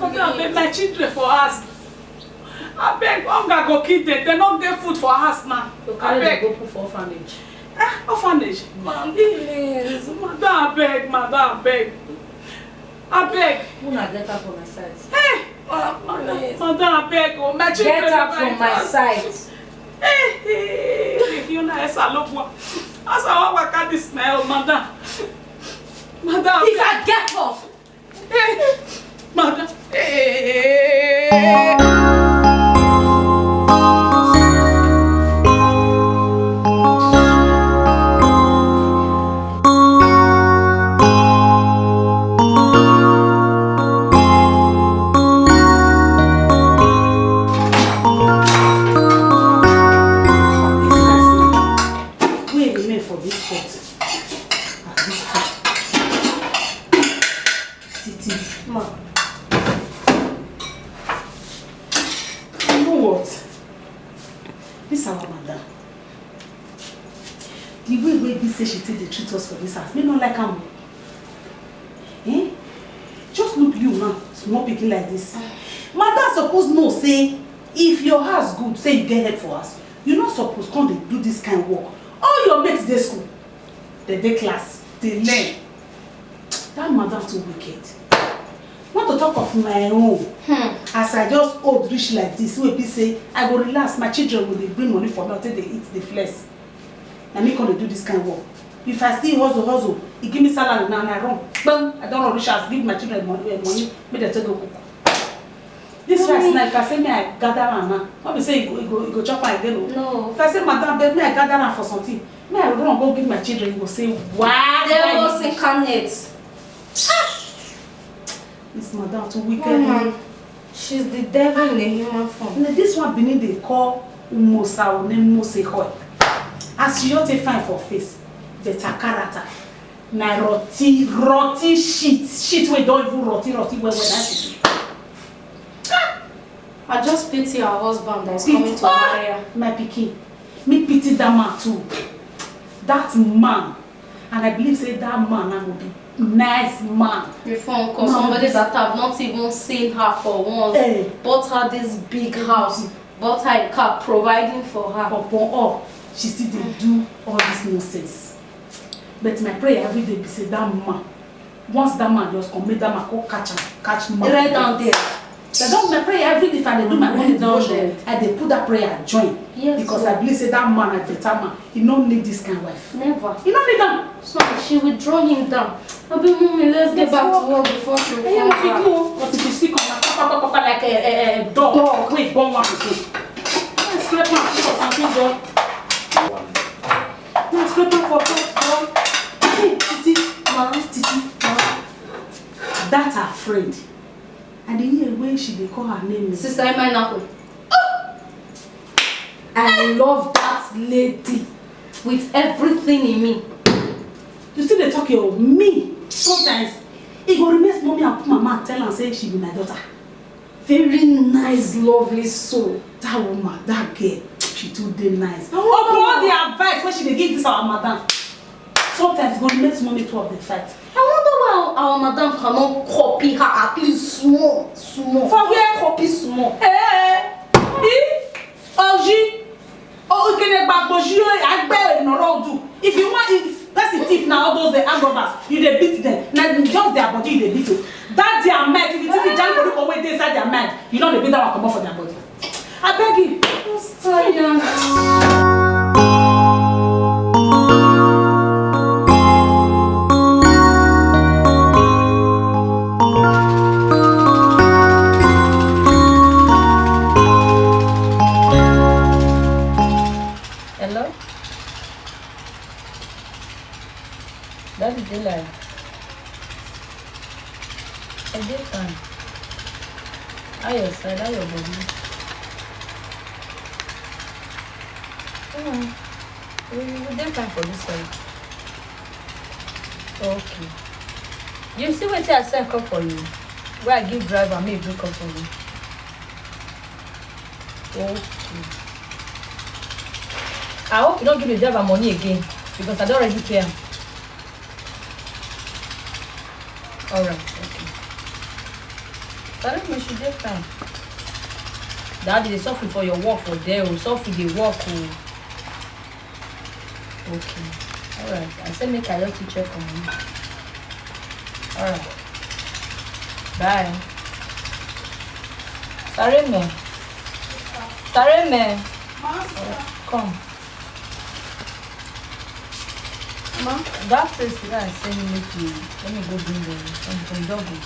I beg my children for us. I beg, hunger go kill them. They don't get food for us now. You carry them go put for orphanage. Orphanage? Mom, please. Mother, I beg, I beg. Who na get up from my side? Hey! Mother, I beg. Oh, my children. Get up from my side. Hey, you know, I saw what can this smell, mother. Mother, if I get up, hey, mother, hey. Us for this house. Me not like him. Just look you now, small picking like this. Mother suppose know say if your house good, say you get help for us. You not supposed come to do this kind of work. All your mates dey school, they class, they learn. That mother too wicked. Want to talk of my own? As I just old rich like this, wey be say I go relax. My children will they bring money for me until they eat the flesh. And me come to do this kind of work. If I still hustle, he give me salary now and I run. Bam, I don't know rich as give my children money, make them take go cook. This rice now, if I say me I gather am now, what be say you go chop am again? No. If I say madam, me I gather am for something, me I run go give my children, you go say why? Devils incarnate. This madam too wicked. She's the devil in a human form. Now this one they call Umosa or name Mose Hoy. As she don't take fine for face. better character. Na rotty shit wey don't even rotty well that. I just pity her husband that is coming to marry her. My pikin, me pity that man too. That man, and I believe say that man will be nice man. Before Uncle, somebody that have not even seen her for once, bought her this big house, bought her a car, providing for her. Upon all, she still dey do all this nonsense. But my prayer every day be say that man, once that man just come, make that man go catch man. Right down there. They don't my prayer every day if I do my money down there, I dey put that prayer join. Yes, because I believe say that man a better man. He don't need this kind of wife. Never. He don't need them. So she will draw him down. I'll be mommy, let's get back to work before she will come back. But if you see come papa like a dog, wait, born one again. Let's scrape man for something dog. Let's scrape man for dog. Hey, Titi, ma. That's her friend. And the year when she dey call her name is Sister Emma. I love that lady with everything in me. You still dey talk of me. Sometimes it go remain mommy and mama tell her say she be my daughter. Very nice, lovely soul. That woman, that girl, she too dey nice. Oh, all the advice when she dey give this our madam. Sometimes it go remain mommy to of the fight. I wonder why our madam cannot copy her at least small. For where? Copy small. Oji. Oh, you can back Boji. I bear in a road do. If you want, if person thief now, all those armed robbers, you dey beat them. Now just their body, you dey beat you. That their mind, if you think jam for the way they inside their mind, you know the beat that will come off for their body. I beg you. Hello? That is the line. I did fine. How your side? How your body? We did fine for this side. Okay. You see what I send call for you? Where I give driver, may do call for you. Okay. I hope you don't give the driver money again because I don't already pay him. Alright, okay. But you should get fine. Daddy, they suffer for your work for there, or suffer the work. Okay. Alright. I said make I let you check on you. Alright. Bye. Sorry, man. Sorry, man. Come. Mom, that place that I send you to, let me go bring them some double.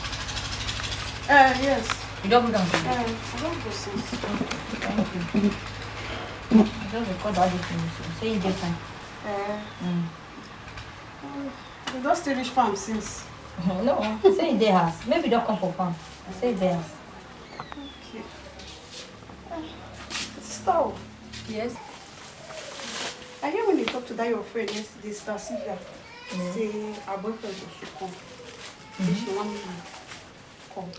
Yes. You double down. I don't go since. Thank you. I just record that difference. Say you get time. You don't still reach farm since. No, say they house. Maybe don't come for farm. I say they house. Okay. Stop. Yes. I hear when you talk to that your friend yesterday, Sister Sylvia, say her boyfriend should come. Say she want me to come.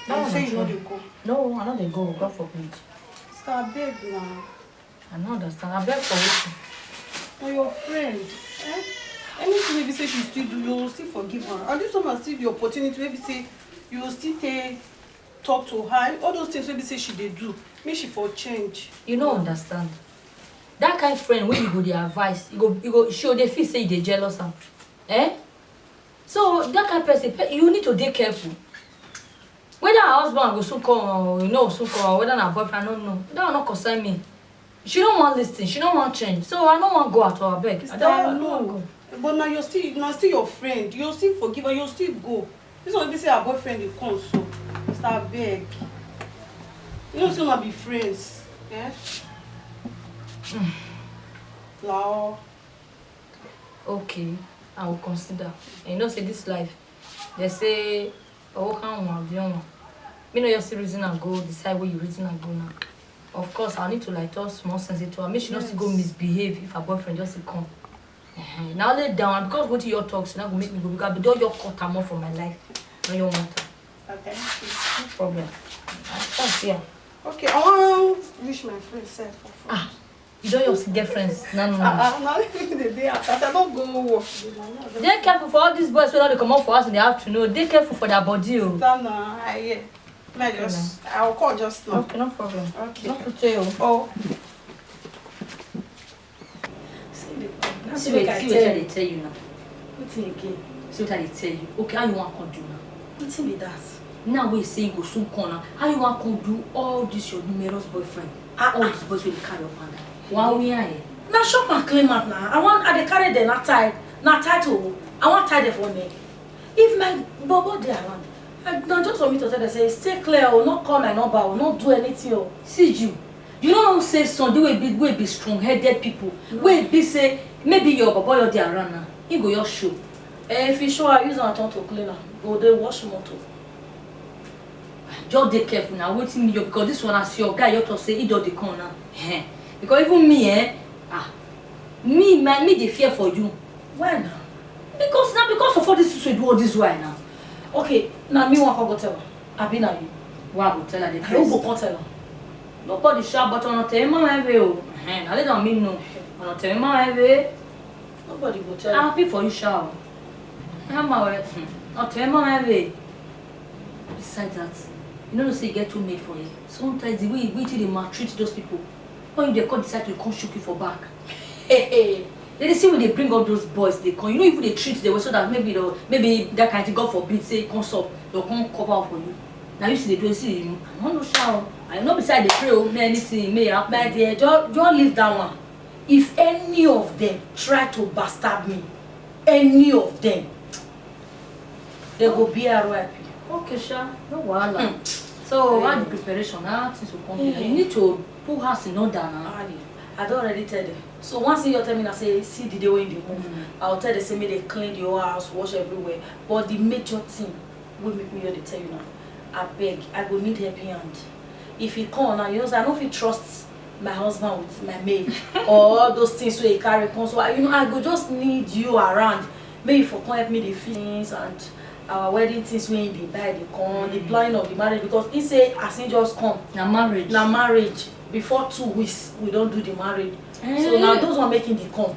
No, You say you know they go. No, I know they go. God forbid. Sister, I beg now. I don't understand. I beg for what? For your friend. Anything maybe say she still do, you will still forgive her. And this woman still the opportunity, maybe say you will still talk to her. All those things maybe say she they do. Make she for change. You don't understand. That kind of friend when you go the advice, you go show they feel say they jealous am. So that kind of person, you need to be careful. Whether her husband go soon come or soon come, or whether her boyfriend, I don't know. That will not concern me. She don't want listen, she don't want change. So I don't want to go at all, I beg. I don't want to go. But now you're still your friend. You'll still forgive her, you'll still go. This one be say her boyfriend will come, so start beg. You don't still not be friends. Yeah? Lao. Okay, I will consider. And you know, say this life, they say, oh, come on, beyond. Me know you see reason and go, decide where you reason and go now. Of course, I need to like talk small sense to her. Make sure not to go misbehave if her boyfriend just come. Now lay down because go to your talks now go make me go because do your cut am off for my life. No you want. Okay. No problem. That's here. Okay, I want to wish my friend self for fun. Ah, you don't your get friends. No. Now the day after, I don't go work. They careful for all these boys so that they come out for us in the afternoon. They careful for their body. Oh. I'll call just now. Okay, no problem. Okay. Not to tell you. Oh. See what they tell you now. What's again? See what they tell you. Okay, how you want to do now? What's be that? Now we say you go soon corner. How you want to do all this your numerous boyfriend? All these boys will carry up under. Why we are here? Now shop and clean out now. I carry them not tied. Not tied to. I want tie them for neck. If my bobo they around, I just want me to tell them say stay clear or not call my number or not do anything. Or See you. You know how say Sunday will be strong-headed people. Will be say maybe your bobo you're there around now. He go your show. if you show I use my turn to clean am. Go they wash motor. Just be careful now. Waiting me because this one as your guy you to say he do the con now. Because even me me they fear for you. Why now? Because of all this you do all this why now. Okay, now me want to go tell her. I be now you. Why go tell her the I don't truth? go tell her. Nobody sharp but on tell mama every oh. Now they don't mean no. On tell mama every. Nobody go tell I'm her. happy for you, Shao. I'll tell mama every. Besides that, you know say you get too made for you. Sometimes the way they maltreat those people, when they come decide to come shoot you for back. They see when they bring up those boys, they come. You know, if they treat them so that maybe that kind of thing, God forbid, say come up, they'll come cover for you. Now you see the place, see, I don't know Shao. I know beside the prayer, anything may happen. My dear, don't leave that one. If any of them try to bastard me, any of them, they go be RIP. Okay, Sha, no wahala. So, how the preparation now? Things will come. You need to put house in order now. I don't already tell them. So once you tell me, I say, see the day when they move. I'll tell them, say, me they clean the whole house, wash everywhere. But the major thing will make me here to tell you now. I beg, I will need helping hand. If he come now, you know, so I don't feel trust my husband with my maid or all those things where he carry come. So I go just need you around. Maybe for come help me the things and our wedding things when they buy the come, the planning of the marriage because he say as he just come. Now marriage. Before 2 weeks we don't do the marriage. So now those one making the come.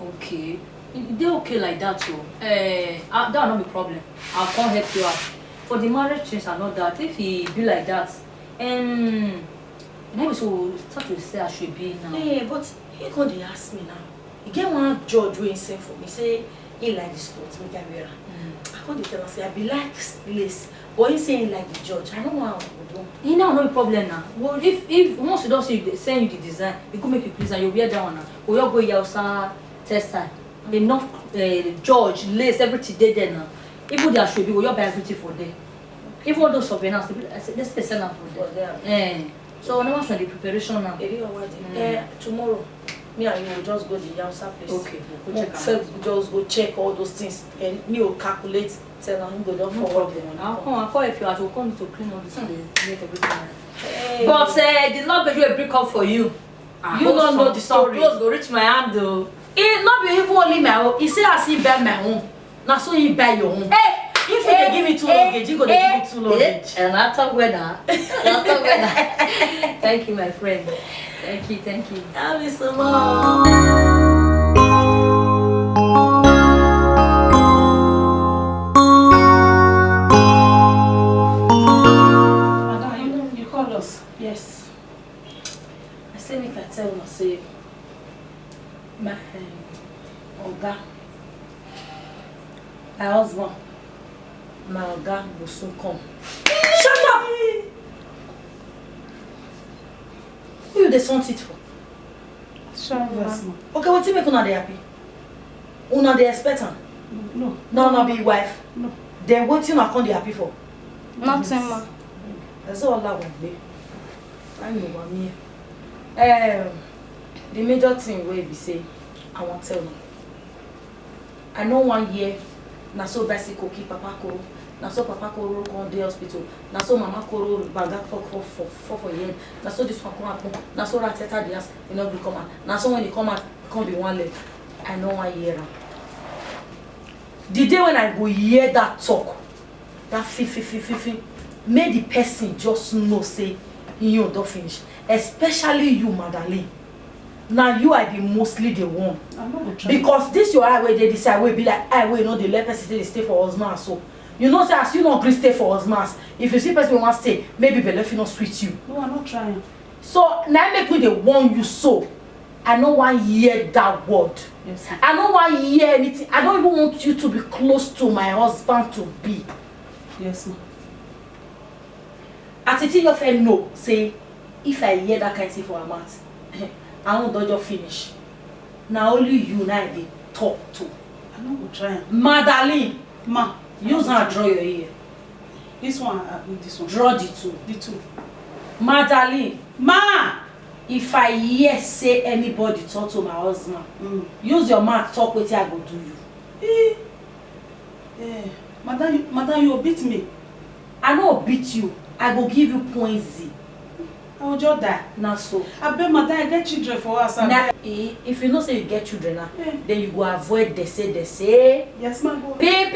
Okay. They're okay like that too. That will not be problem. I'll come help you out. For the marriage things are not that. If he be like that, maybe so start to say I should be now. Hey, but he come dey ask me now. He get one judge wey send for me say he like this cloth make I wear am. I come dey tell am say I be like lace, but he say he like the judge. I don't want to do. He now no problem now. Well, if once you don't see they send you the design, it could make you please and you wear that one now. Or you go Yausa test time. Enough judge lace everything they there now. Even they should be you buy everything for them. Even all those surveillance, they say sell them for them. So now what's the preparation now? Tomorrow, me and you will just go to the Yausa place. Okay, we'll just go check all those things and me will calculate, tell him go down forward. I'll call if you are to come to clean all this place, make everything. But the luggage will break up for you. You don't know the story. Clothes go reach my hand though. It not be even only my own. He say as he buy my own. Now so he buy your own. If you give me 2 luggage, you go to give me 2 luggage. And I'll talk weather. Thank you, my friend. Thank you. That is so much. Madam, you call us? Yes. I say make I tell you, say my oga, my husband, my oga will soon come. Shut up! Who you dey want it for? Sylvester. Okay, what you make una dey happy? Una dey expect am? No. Now una be your wife? No. Then what you una come dey happy for? Nothing, ma. That's all I want be. I know what me. The major thing wey be say I wan tell you. I know 1 year na so bicycle keep Papa Koro. Na so Papa Koro come dey hospital. Na so Mama Koro bagag for head. Na so this one come happen. Na so rat enter the house, you know, come out. Na so when he come out, come be one leg. I know 1 year. The day when I go hear that talk, that fifi, make the person just know say you don't finish. Especially you, Madeleine. Now you are the mostly the one. I'm not gonna try. Because this your eye where they decide will be like eye where you know the let person they stay for husband. So you know say as you don't agree stay for husband. If you see person want stay, maybe the left you not sweet you. No, I'm not trying. So now make me the one you so. I don't want to hear that word. Yes. I don't want to hear anything. I don't even want you to be close to my husband to be. Yes, ma'am. As it is your friend know, say if I hear that kind of thing for a month, I won't do just finish. Now only you now they talk to. I'm not gonna try. Madeleine, Ma, use and draw your ear. This one, this one. Draw the two. The two. Madeleine, Ma! if I hear say anybody talk to my husband, use your mouth talk with you, I go do you. Madam, you beat me. I no beat you. I go give you points. I will just die. Now so. I bet Madam I get children for us. Now, if you know say you get children now, then you go avoid they say. Yes, ma'am. Go. Pee.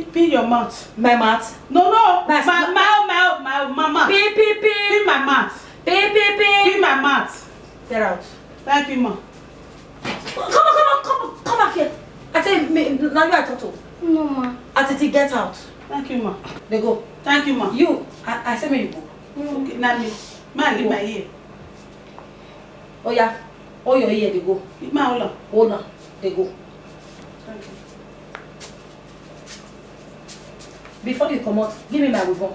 Pee your mouth. My mouth. No. My mama. Pee. Pee my mouth. Pee. Pee my mouth. Get out. Thank you, ma. Come back here. I tell you, now you are talk to. No, ma. I tell you, get out. Thank you, ma. They go. Thank you, ma. You, I say me you go. Okay, now me. Ma, leave my ear. Oh yeah. Oh your ear they go. Leave my hold on. Hold on. They go. Thank you. Before you come out, give me my ribbon.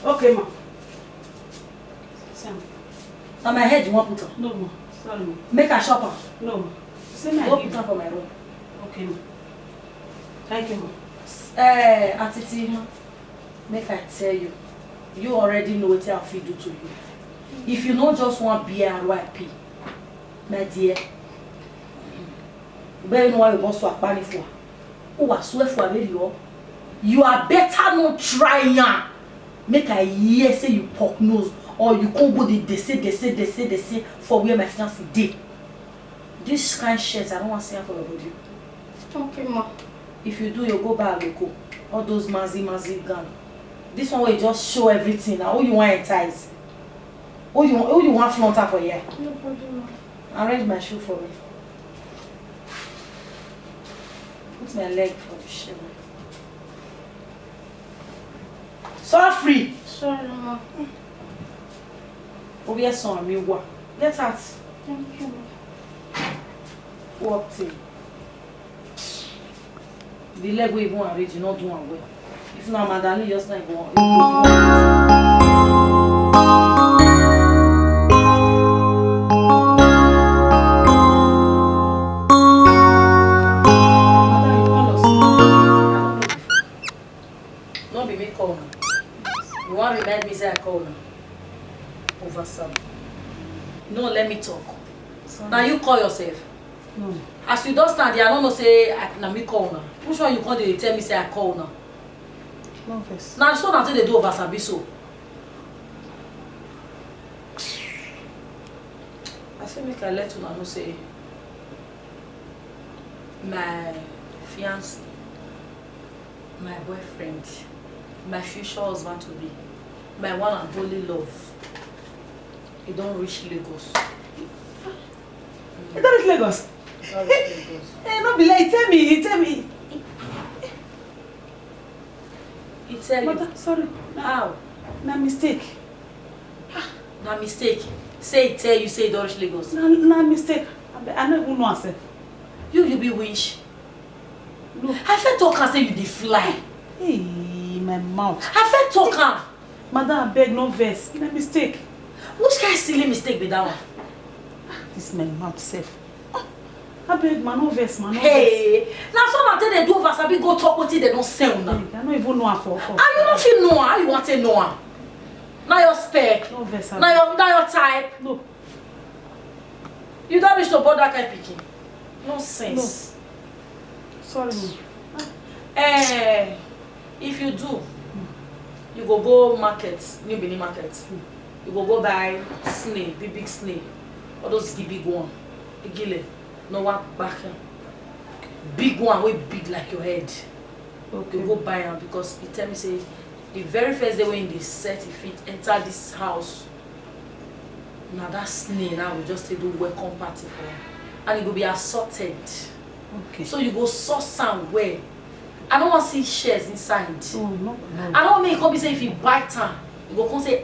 Okay, ma. Sam. On my head you want put on. No, ma. Sorry, ma. Make a shopper. No, ma. Say my Go put on for my room. Okay, ma. Thank you, ma. Atiti, make I tell you, you already know what I'll do to you. If you don't just want BRYP, my dear, you know why you want to apply for. Who was swear for a you are better not trying. Make I hear say you poke nose or you can't go they say for where my fiancé did. This kind of shit I don't want to say for your body. Okay, ma. If you do, you go back and go. All those mazi gun. This one will just show everything. Now, who you want entice? Who you want flaunt for here? Nobody, ma. Arrange my shoe for me. Put my leg for the shoe. So free. Sorry, ma. Over here, son, me what? Get out. Thank you, ma. What thing? The leg we even arrange, you not do one well. If not, Madeleine just like go Not be me call me. You want to remind me say I call me. Over some. No, let me talk. Sorry. Now you call yourself. No. As you don't stand there, I don't know say na me call now. Which one you call they tell me say I call now? No face. Now so until they do over sabi so. I say make I let you know say my fiancé, my boyfriend, my future husband to be, my one and only love. He don't reach Lagos. You don't reach Lagos? Don't reach Lagos. No be like tell me. He tell you. Mother, sorry. How? Na mistake. Na mistake. Say he tell you say he don't reach Lagos. Na mistake. I don't even know myself. You be winch. No. I feel talk and say you dey fly. Hey, my mouth. I feel talk am. Madam, I beg no verse. Na mistake. Which kind of silly mistake be that one? This my mouth safe. I beg man no verse, man no verse. Hey, now some until they do over sabi go talk wetin they don't sell now. I don't even know her for. How you don't feel know her? How you want to know her? Now your spec. No verse. Now your type. No. You don't wish to bother that kind of pikin. No sense. No. Sorry, ma. If you do, you go market, New Benin market. You go buy snail, big snail. All those big one. Igile. No one back here. big one wey big like your head. Okay. You go buy am because he tell me say the very first day when they set if it enter this house, now that snail now we just do welcome party for him. And it will be assorted. Okay. So you go source am well. I don't want to see shares inside. Oh, no. I don't want me come be say if you bite am, you go come say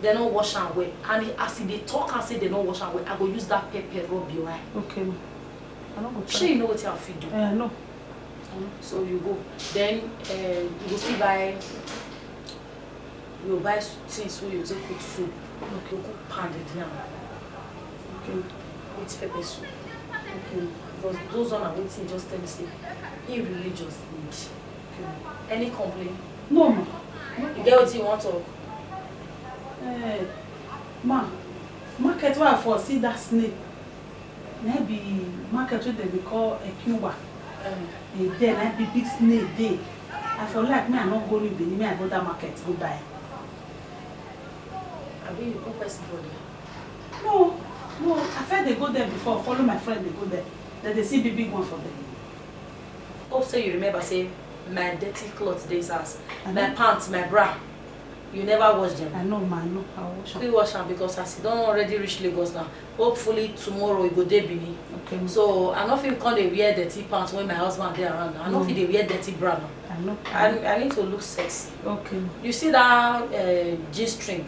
they don't wash am well. And as they talk and say they don't wash am well, I go use that pepper rub your eye. Okay. I don't go. Sure you know what you have to do. No. So you go. Then you go still buy. You go buy things wey you take cook soup. Okay. You cook pounded yam. Okay. With pepper soup. Okay. Because those one are waiting just tell me say he really just need. Okay. Any complaint? No, ma. You get what you want to? Ma, market where I for see that snake. Maybe market where they call a Cuba. Then I be big snake there. I feel like me I not go to Benin, me I go that market go buy. I mean you go person for there. No, I felt they go there before. Follow my friend, they go there. Then they see big one for them. Hope say you remember say my dirty clothes this house, my pants, my bra. You never wash them. I know, ma, I know. I'll wash them. We wash them because as you don't already reach Lagos now. Hopefully tomorrow you go there Benin. Okay. So I don't feel come they wear dirty pants when my husband there around. I don't feel they wear dirty bra now. I know. I need to look sexy. Okay. You see that G-string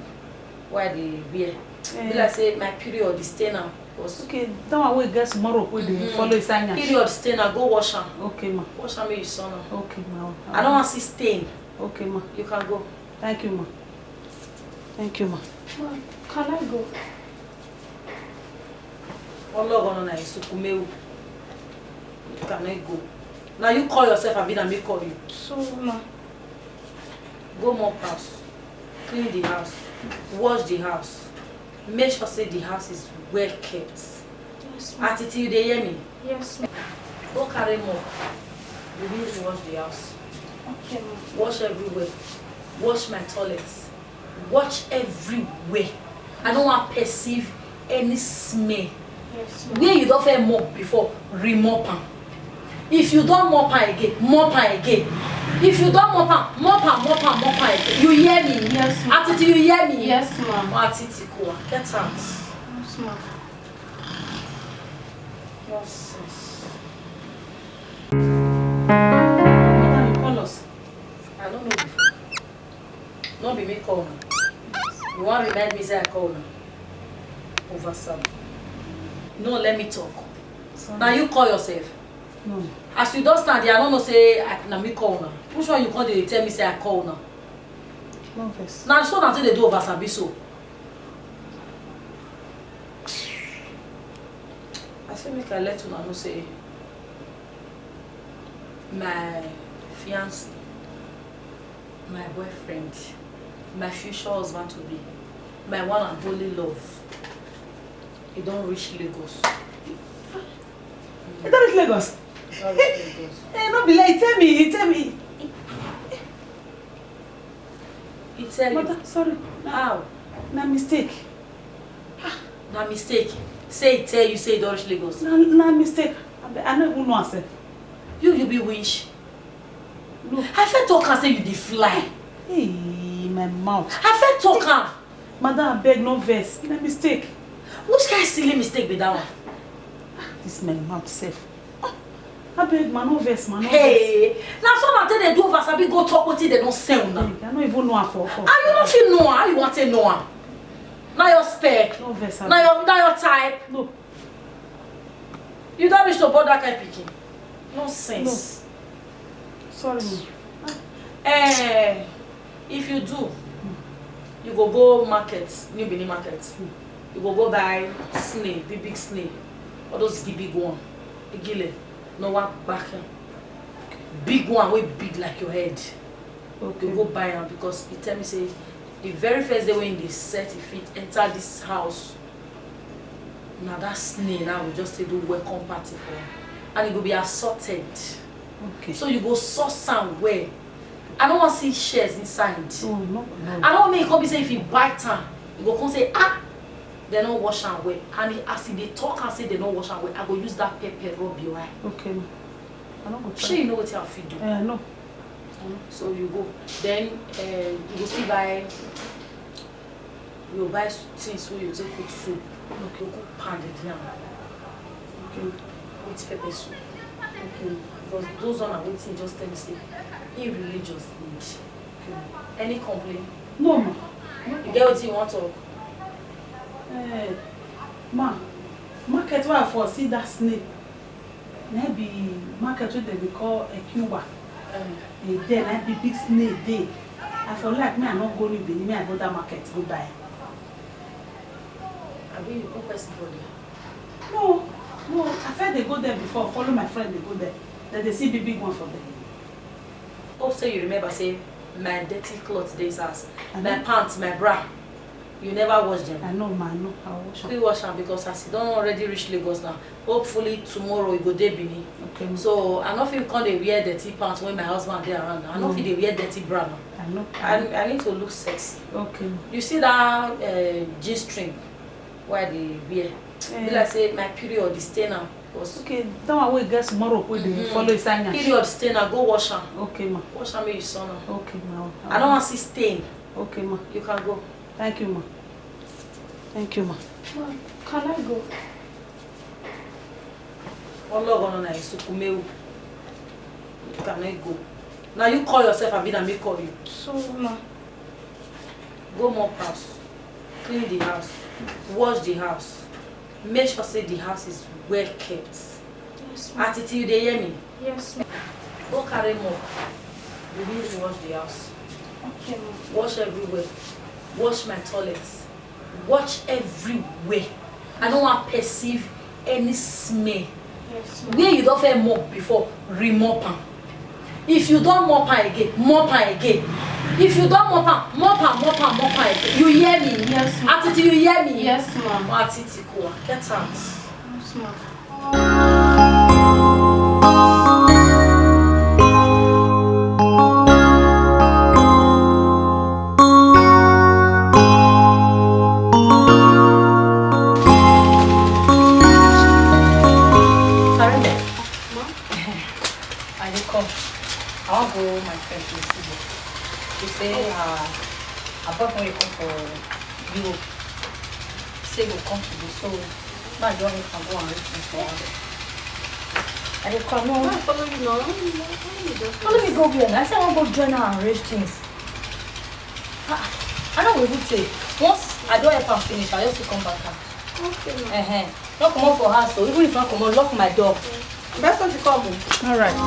why they wear? Be like say my period is stay now. Okay, that one we get tomorrow we dey follow Isanya. Period stay now, go wash them. Okay, ma. Wash them make you son now. Okay, ma. I don't want to see stain. Okay, ma. You can go. Thank you, ma. Thank you, ma. Ma, can I go? Allah na isukumeu. Can I go? Now you call yourself and I may call you. So, ma. Go mop house. Clean the house. Wash the house. Make sure say the house is well kept. Yes, ma. Attitude, you dey hear me? Yes, ma. Go carry mop. You need to wash the house. Okay, ma. Wash everywhere. Wash my toilets. Wash everywhere. I don't want to perceive any smell. Yes, ma. Where you don't feel mop before, remop am. If you don't mop am again, mop am again. If you don't mop am again. You hear me? Yes, ma. Attitude, you hear me? Yes, ma. Attitude, go on. Get out. Yes, ma. Nonsense. Madam, you call us. I don't know before. No be me call now. You want to remind me say I call now? Over some. No, let me talk. Sorry. Now you call yourself. No. As you don't stand there, I don't know say na me call now. Which one you call they tell me say I call now? No verse. Now so until they do over sabi so. I say make I let you know say my fiancé, my boyfriend, my future husband to be, my one and only love. He don't reach Lagos. You don't reach Lagos? He don't reach Lagos. No be like, tell me. He tell you. Mother, sorry. How? Na mistake. Na mistake. Say he tell you say he don't reach Lagos. Na mistake. I don't even know myself. You be winch. No. I feel talk and say you dey fly. Hey, my mouth. I feel talk am. Madam, I beg, no verse. Na mistake. Which kind of silly mistake be that one? This my mouth safe. I beg, man, no verse, man, no Hey, now some of them they do over sabi go talk wetin they don't sell now. verse. I don't even know her for. And you don't feel know am, how you want to know am? Now your spec, No verse. now your type. No. You don't reach to board that kind of picking. Nonsense. Sorry. If you do, you go market, New Benin market. You go buy snail, big snail. All those big one. Igile. No one back here. Big one way big like your head. Okay. You go buy them because he tell me say the very first day when they set if it enter this house. Now that snail now we just do welcome party for him. And it will be assorted. Okay. So you go source somewhere. I don't want to see shares inside. Oh, no. I don't want me come be say if you bite time, you go come say they don't wash and well. And as they talk and say they don't wash and well, I go use that pepper rub your eye. Okay. I don't go try. She know what you have to do. No. So you go. Then you go still buy. You buy things where you take with soup. Okay. You go pounded yam. Okay. With pepper soup. Okay. Because those one are waiting just tell me say, he really just need. Okay. Any complaint? No, ma. You get what you want to? Ma, market where I for see that snake. Maybe market where they call a Cuba. There might be big snake there. I feel like me I not go to Benin, me I go that market go buy. I mean, you go person for there. No, I felt they go there before. Follow my friend, they go there. Then they see the big one for them. Also, you remember say my dirty clothes this house, my pants, my bra. You never wash them. I know, ma. I know. I'll wash them. We wash them because as you don't already reach Lagos now. Hopefully tomorrow you go there Benin. Okay. So I don't feel come they wear dirty pants when my husband there around. I don't feel they wear dirty bra now. I know. I need to look sexy. Okay. You see that G-string where they wear? Be like say my period is stay now. Okay, that one we get tomorrow. We follow his sign. Period stay now. Go wash them. Okay, ma. Wash them, make you son now. Okay, ma. I don't want to see stain. Okay, ma. You can go. Thank you, ma. Thank you, ma. Ma, can I go? You cannot go. Now you call yourself and I may call you. So, ma. Go more house. Clean the house. Wash the house. Make sure say the house is well kept. Yes, ma. Attitude, they hear me? Yes, ma. Go carry more. You need to wash the house. Okay, ma. Wash everywhere. Wash my toilets. Wash everywhere. I don't want to perceive any smell. Yes, ma. Where you don't feel mop before, remop am. If you don't mop am again, mop am again. If you don't mop am again. You hear me? Yes, ma. Attitude, you hear me? Yes, ma. Attitude, cool. Get out. Yes, ma. I want to go my friend to see. She say apart from you come for Europe, say you come to the so now you can go and reach me for her. I dey come on. Follow you now. Follow me go where? I say I want to go join her and arrange things. I don't even say once I don't help her finish, I just come back. Okay, ma. Not come out for her, so even if I come out, lock my door. Best one to come. All right.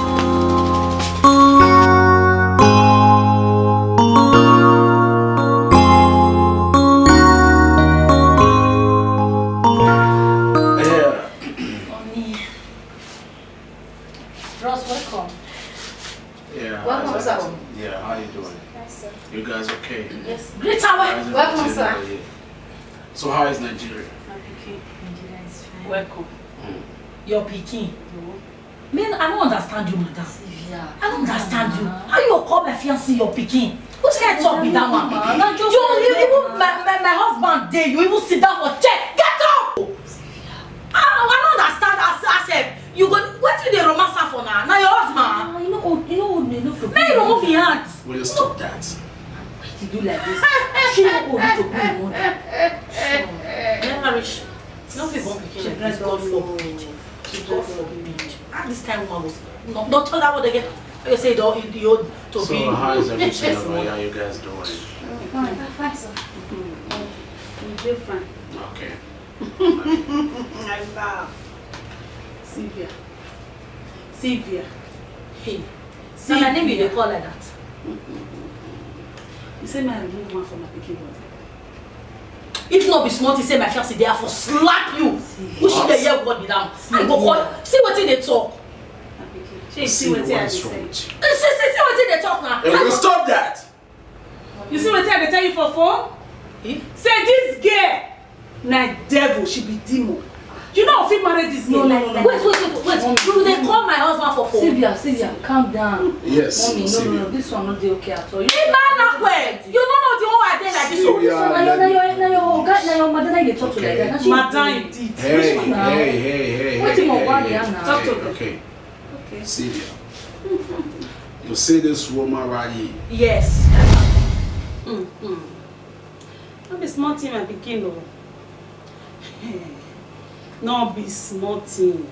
You guys okay? Yes. Great hour. Welcome, sir. So how is Nigeria? Nigeria is fine. Welcome. Your Peking. Man, I don't understand you, madam. Sylvia. I don't understand you. How you call my fiancé your Peking? Which kind of talk with that one? You even my husband there, you even sit down for check. Get up! I don't understand. I said, you go what do they romance her for now? Now your husband. You know, Now you remove your hands. Will you stop that? to do like this. She no go need to put in money. Never reach. No people became like this. God forbid. God forbid. At this time, woman was not told that what they get. You say the old to be. So how is everything over here? You guys doing? Fine, fine, sir. We're fine. Okay. I laugh. Sylvia. Hey. So my name you dey call like that. You say I remove one from my pikin body. If not be smart, you say my fiancé there for slap you. Who should dey hear what be down? I go call. See what they talk. See what I say. See what they talk now. Hey, will stop that. You see what I tell you for phone? Say this girl, na devil, she be demon. You know if you marry this girl. Wait. You they call my husband for phone. Sylvia, calm down. Yes. Mommy, no, this one not dey okay at all. You don't know the whole idea like this. Sylvia, Now your mother dey talk to like that. Madam indeed. Hey. What's in Uwadiae now? Talk to her. Okay. Okay. Sylvia, you see this woman right here? Yes. Not be small thing, my pikin, no. No be small thing.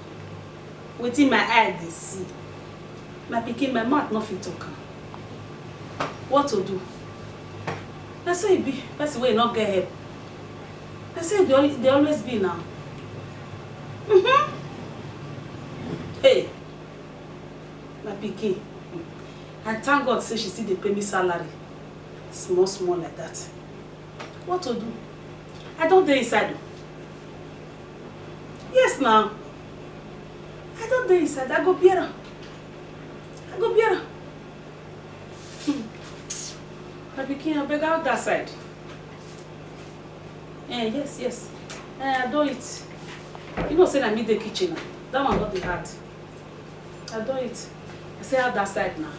Wetin my eye dey see. My pikin, my mouth no fit talk am. What to do? Na so e be. Person wey no get help. Na so dey always be now. Hey, my pikin. I thank God say she still dey pay me salary. Small like that. What to do? I don't dey inside. Yes now. I don't dey inside. I go bear am. My pikin, I beg out that side. Yes. I do it. You know, say I need the kitchen now. That one not the hard. I do it. I say out that side now.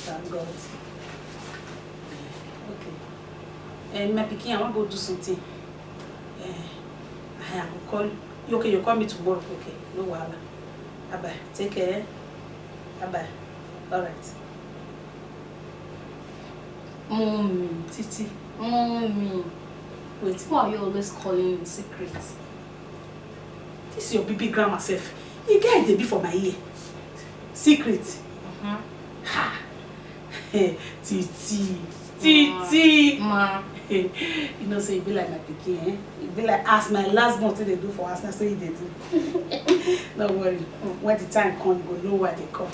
Thank God. Okay. My pikin, I want to go do something. I will call you. Okay, you call me tomorrow. Okay, no wahala. Bye. Take care. Bye. All right. Mommy. Titi. Mommy. Wait. Why are you always calling in secret? This is your baby grandma self. You get it be for my ear. Secret. Ha. Titi. Ma. You know, so you be like my pikin, eh? You be like as my last month they do for us, that's what they do. Don't worry. When the time comes, you go know why they come.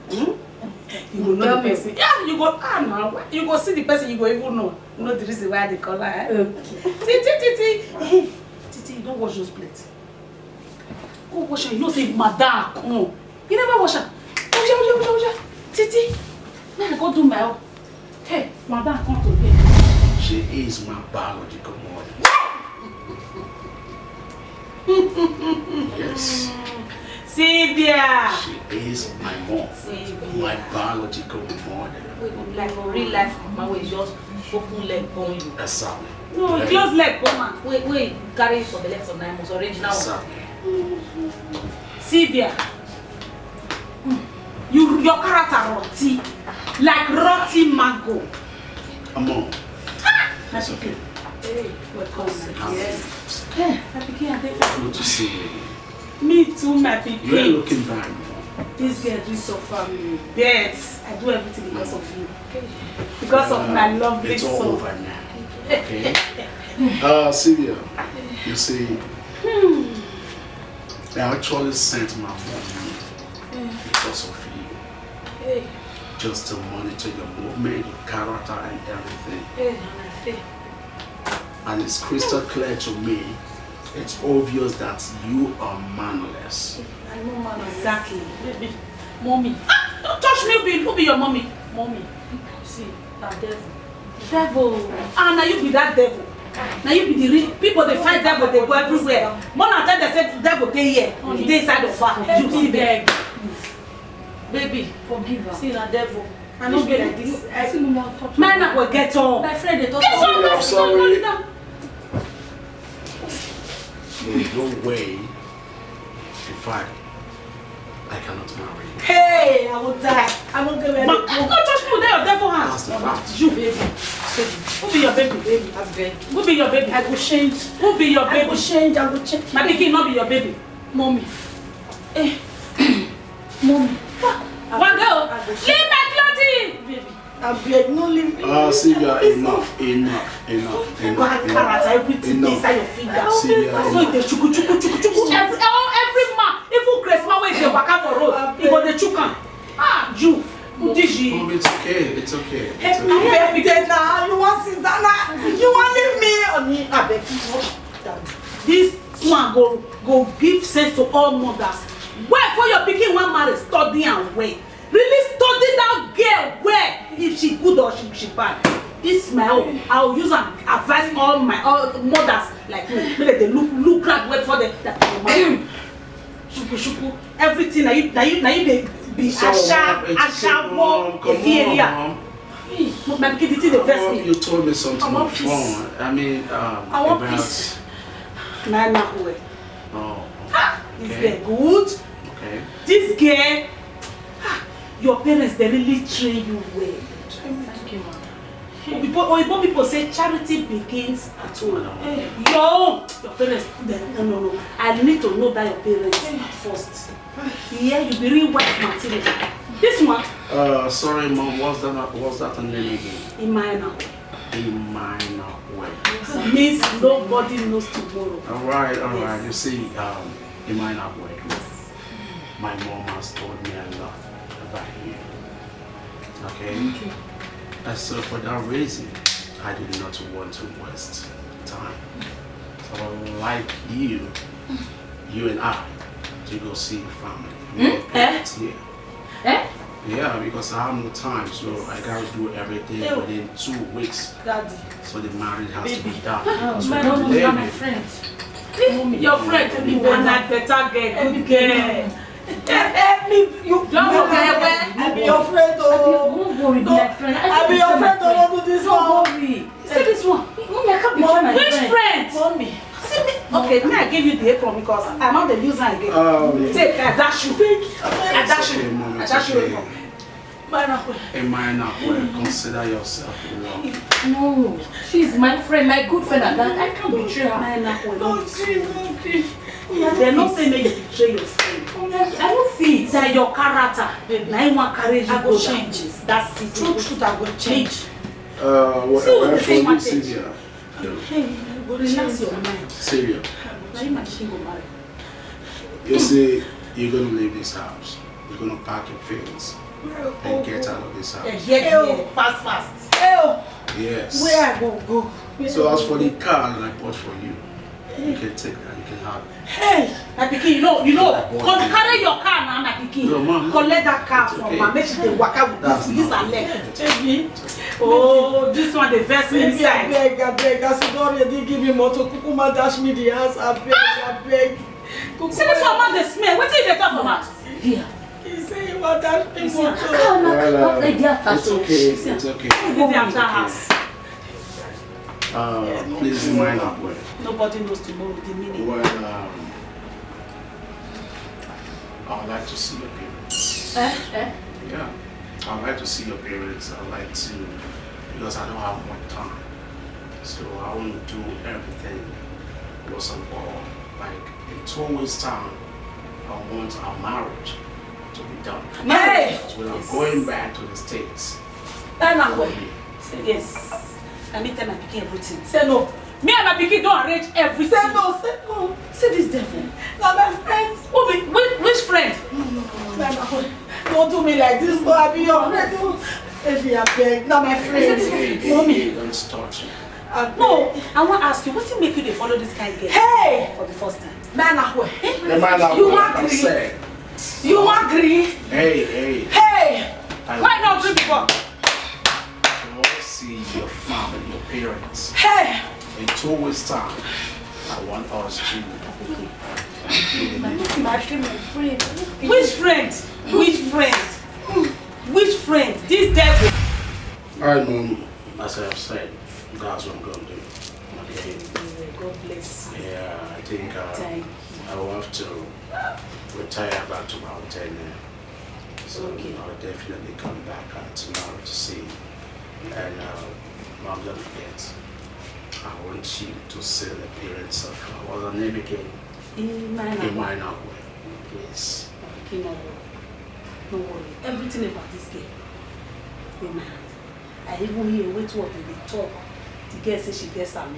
You go know the person. Yeah, you go now. You go see the person, you go even know the reason why they call her. Eh? Titi. Hey, Titi, you don't wash those plates. Go wash her. You know, say madam, come on. You never wash her. Wash her. Titi, now I go do my own. Hey, madam, come to me. She is my biological mother. Yes. Sylvia! She is my mom. My biological mother. Like real life, man, we just open leg on you. Exactly. No, close leg, come on. Wait, carry it for the left for 9 months, original one. Exactly. Sylvia, your character rotty, like rotty mango. Come on. That's okay. Hey, welcome. Yes. Hey, my pikin, Good to see you. Me too, my pikin. You're looking very well. This girl do so for me. Yes, I do everything because of you. Because of my lovely it's all soul. over now. Okay. Sylvia, you see, I actually sent my mom because of you. Just to monitor your movement, your character, and everything. And it's crystal clear to me. It's obvious that you are mannerless. I know, man, exactly. Baby, mommy. Don't touch me, who be your mommy? Mommy. See, that devil. Devil. Now you be that devil. Now you be the real people, they fight devil, they go everywhere. More than that, they say devil, they here. They inside the bar. You see beg. Baby, forgive her. See, that devil. I don't be like this. Man, I will get on. My friend, they talk Get on, I'm sorry. down. There's no way, in fact, I cannot marry you. Hey, I will die. I will get ready. Don't touch me with your devil hands. That's the fact. You baby. Who be your baby? Baby, I beg. Who be your baby? I go change. Who be your baby? I go change. My pikin not be your baby. Mommy. Mommy. One girl. Leave my clothing. Baby. I beg, no leave me. Sylvia, enough. Everything inside your fingers. Sylvia, So they chuku. Every man, even Grace man when they walk out for road, he go the chukan. You. Mom, it's okay. It's okay. It's okay. Now you want sit down now? You want leave me? I beg you. This one go give sense to all mothers. Where for your pikin one marry, study and wait. Really study that girl where if she good or she bad. This my own. I'll use and advise all mothers like me. Maybe they look at wait for the shuku. Everything now you be asha mom if area. My kid did the best me. You told me something on the phone. I mean, I want about... peace. Nana way. Oh. Is there good? Okay. Okay. This girl, your parents, they really train you well. Thank you, ma'am. Oyibo people say charity begins at home. Your parents, no. I need to know that your parents first. Yeah, you be real white material. This one. Sorry, mom. What's that name again? Imina. Imina. Means nobody knows tomorrow. All right. Yes. You see, Imina. My mom has told me a lot about you. Okay. Thank you. And so for that reason, I did not want to waste time. So like you and I, to go see the family. Yeah, because I have no time, so I gotta do everything within 2 weeks. Daddy. So the marriage has to be done. My mom is my friend. Your friend, you want that better girl, good girl. Help me, you don't forget. I be your friend, Don't worry, my friend. I be your friend, don't do this one. Don't worry. See this one. Mommy, I can't be my Which friend? Mommy. See me. Okay, let me I give you the apron because I'm not the user again. Take, I dash you. I dash you. Consider yourself wrong. No, she's my friend, my good friend at that. I can't betray her. Don't. They're not saying that you betray your friend. I don't feel That your character. Now you want courage, I you go go change. change. That's it. Truth, I will change. Where for you, Sylvia? Hey, but relax your mind. Sylvia. Now you might go marry. You see, you're gonna leave this house. You're gonna pack your things and get out of this house. Yeah, fast. Yes. Where I go? So as for the car that I bought for you, you can take that, you can have it. Hey, my pikin, you know, carry your car now, my pikin. No, ma'am. Collect that car from Okay. her, make sure they walk out with That's this not and leg. Baby. Oh, this one the vest Baby, I inside. beg. As you don't already give me motor, Kukuma dash me the house. I beg. See this one man, the smell. What is the talk about? Yeah. He say he want dash me motor. Well, it's okay. It's okay. This is after house. Please remind up where. Nobody knows tomorrow the meaning. Well, I would like to see your parents. Yeah, I would like to see your parents. I would like to, because I don't have much time. So I want to do everything once and for all. Like in 2 weeks' time, I want our marriage to be done. Hey! When I'm going back to the States. Yes. I need to tell my pikin everything. Say no. Me and my pikin don't arrange everything. Say no. See this devil. Now my friends. Which friend? Don't do me like this. No, I be your friend. Baby, I beg. Now my friends. Mommy, don't start you. No, I want to ask you, what make you to follow this kind of girl? Hey! For the first time. You agree? You agree? Hey. Why not agree before? I want to see your family, your parents. Hey! In 2 weeks' time, I want us to. Which friend? This devil. Alright, Mom, as I have said, that's what I'm going to do. Okay? God bless you. Yeah, I think I will have to retire back to my hotel now. So I'll definitely come back tomorrow to see you. And Mom, don't forget, I want you to see the parents of what's her name again? Imina. Yes. Don't worry. Everything about this girl. Amen. I even hear what they talk. The girl says she gets some.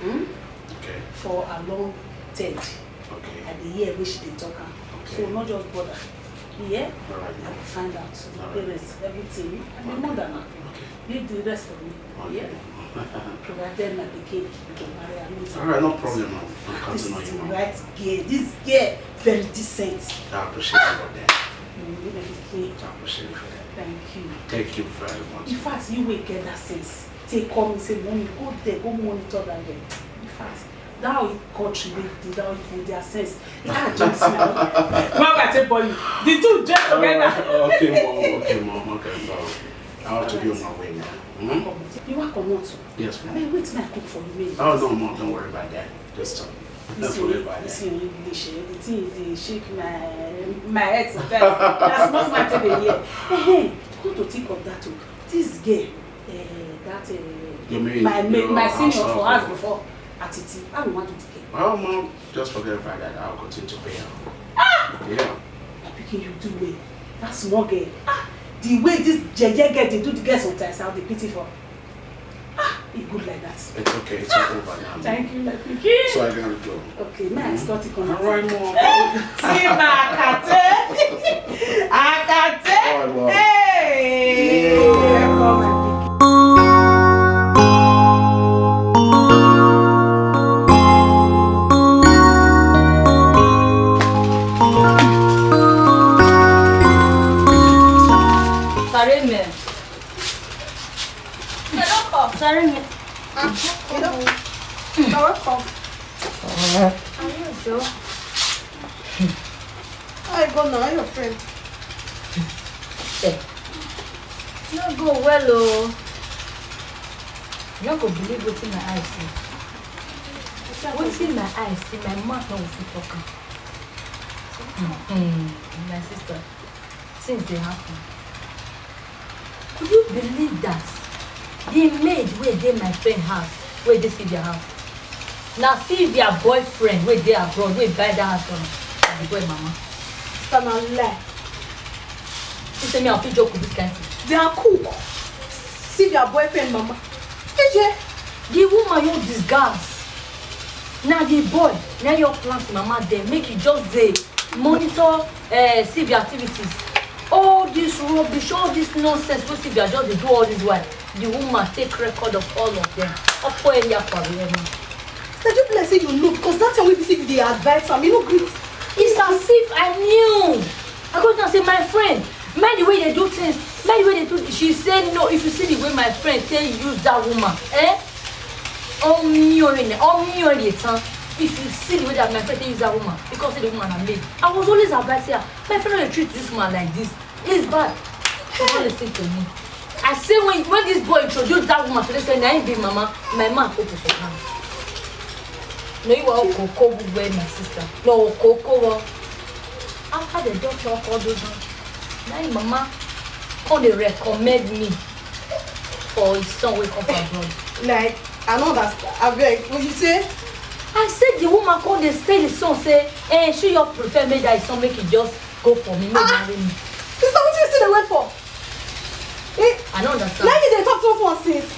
Okay. For a long time. Okay. At the year which they talk. Okay. So not just bother. Yeah? Alright. I will find out. The Alright. parents, everything. I'm a mother now. Okay. Leave the rest for me. Okay. Yeah? Provided my kid can marry and Alright, no problem, Mom. I'm This counting on is you, the Mom. right girl. This girl very decent. I appreciate you for that. I I appreciate you for that. Thank you. Thank you very much. In fact, you will get that sense. Take come and say, Mommy, go there, go monitor that girl. In fact, that how it contribute, that how it put their sense. I just smell. Mom, I tell boy, the two just together. Okay, Mom. I have to be on my way now. You want to come out? Yes, I Mom. mean, wait till I cook for you, maybe. Oh, no, Mom, don't worry about that. Just Listen, English. The thing they shake my head sometimes. That's not my thing here. Hey, come to think of that. This girl, my senior for us before at it. I don't want to take it. Well, Mom, just forget about that. I'll continue to pay her. Yeah. Picking you do way. That small girl. The way this JJ girl they do the girl sometimes, I'll be pity for. It's good like that. It's okay. It's all over now. Thank you, my pikin. So I gotta go. Okay, now I start to come. All right, Mom. See my akate. Akate. All right, Mom. Hey. Welcome, my pikin. Sorry, me. You're welcome. Are you sure? I go now, your friend. No go well, oh. You don't go believe what's in my eyes see. What's in my eyes see, my mouth not will talking. My sister, since they happen, could you believe that? The maid where they my friend house, where they see their house. Now see their boyfriend where they abroad, where buy that house from the boy mama. Stand and lie. You say me I'll fit joke with this kind of thing. They are cool. See their boyfriend, mama. AJ. The woman you disguise. Now the boy, now your plans mama there make you just dey monitor see the activities. All this rubbish, all this nonsense, we see they are just they do all this while. The woman take record of all of them. Up for any aquarium. Did you bless you know? Because that's how we see the advice. I mean, no great. It's as if I knew. I go down and say, my friend, mind the way they do things, mind the way they do. She said no. If you see the way my friend tell you use that woman, if you see the way that my friend tell use that woman, because the woman I made, I was always advising her. My friend don't treat this woman like this. It's bad. She don't listen to me. I say when this boy introduced that woman to this, say, "I ain't be mama." My man open for her. No, you are Coco with my sister. No, Coco. After the doctor called those one, now mama come they recommend me for his son wake up abroad. Like, I know that. I beg. What you say? I said the woman come they stay the son say, she your prefer me that his son make it just go for me, marry me. Is that what you still wait for? I don't understand. Now you dey talk to us since.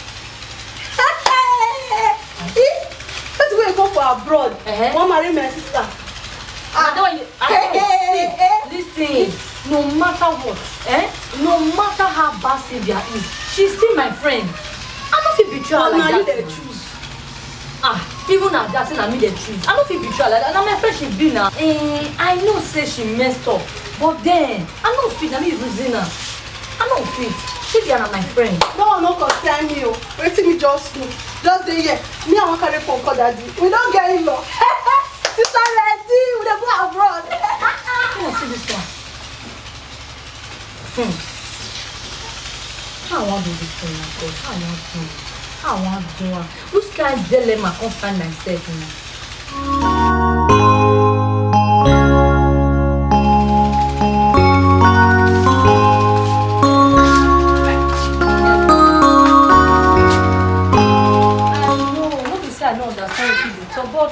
That's where you go for abroad. One marry my sister. Listen, no matter what, no matter how bad Sylvia is, she's still my friend. I don't feel betrayal like that. Now you dey choose. Even at that, I mean they choose. I don't feel betrayal like that. Now my friend she be now. I know say she messed up, but then I don't feel. I mean reason her. I don't feel. Sylvia na my friend. No one no concern me. Wetin me just know. Just dey here. Me I wan carry phone call daddy. We don't get in law. Sister ready. We dey go abroad. Come on, see this one. How I wan do this thing now, God? How I wan do it? How I wan do it? Which kind of dilemma I come find myself now? I don't understand what she do, but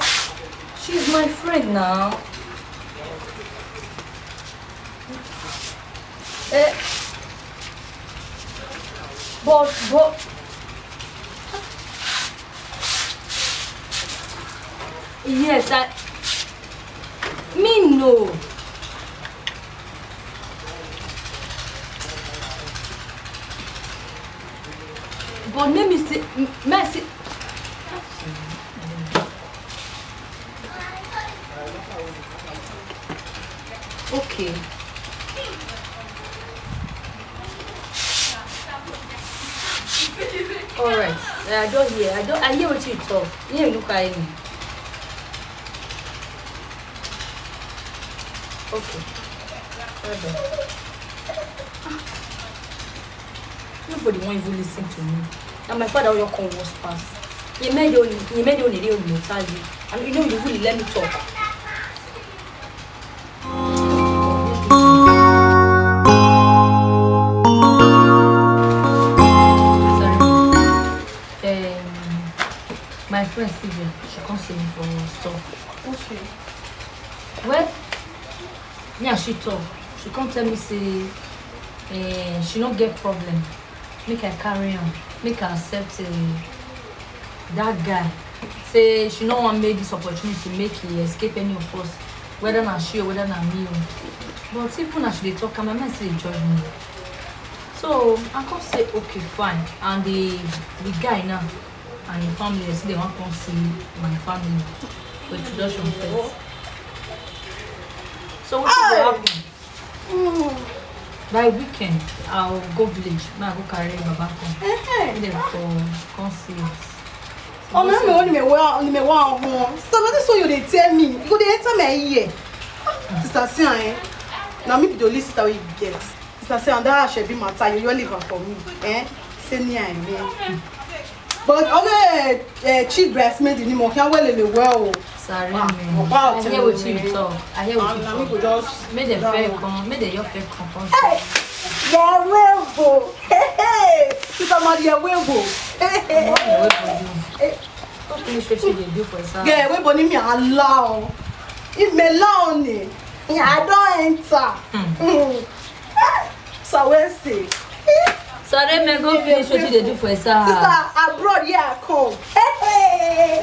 she's my friend now. But yes, me no. But let me see, Mercy. Okay. All right. I don't hear. I hear what you talk. You look at me. Okay. Nobody won't even listen to me. And my father will come was pass. He made only tell you. And you know you really let me talk. Sorry. My friend Sylvia, she can't see me for stuff. Okay. Well, yeah, she talk. She can't tell me say she don't get problem. Make her carry on. Make her accept that guy. Say she don't want make this opportunity to make he escape any of us, whether not she or whether not me. But even as she dey talk, my mind say they judge me. So I can't say okay, fine. And the guy now and the family, they say they want to come see my family for introduction first. So what will happen? By weekend, I'll go village. Now I go carry Baba come. Then for come see us. Oh, me only me want home. So what is so you dey tell me? You go dey enter my ear. Sister Sian, now me be the only sister you get. Sister Sian, that should be matter. You leave her for me. Say me and me. But okay, cheap breast made in him. Can't well. Sorry, man. I hear what you talk. I hear what you talk. Make the fair come. Make the your fair come. Hey, you're webo. Hey, Sister Maria webo. Hey. Don't finish what you do for yourself. Yeah, webo ni me allow. If me allow ni, I don't enter. So we say. Sorry, man. Go finish what you do for yourself. Sister, abroad, yeah, come. Hey.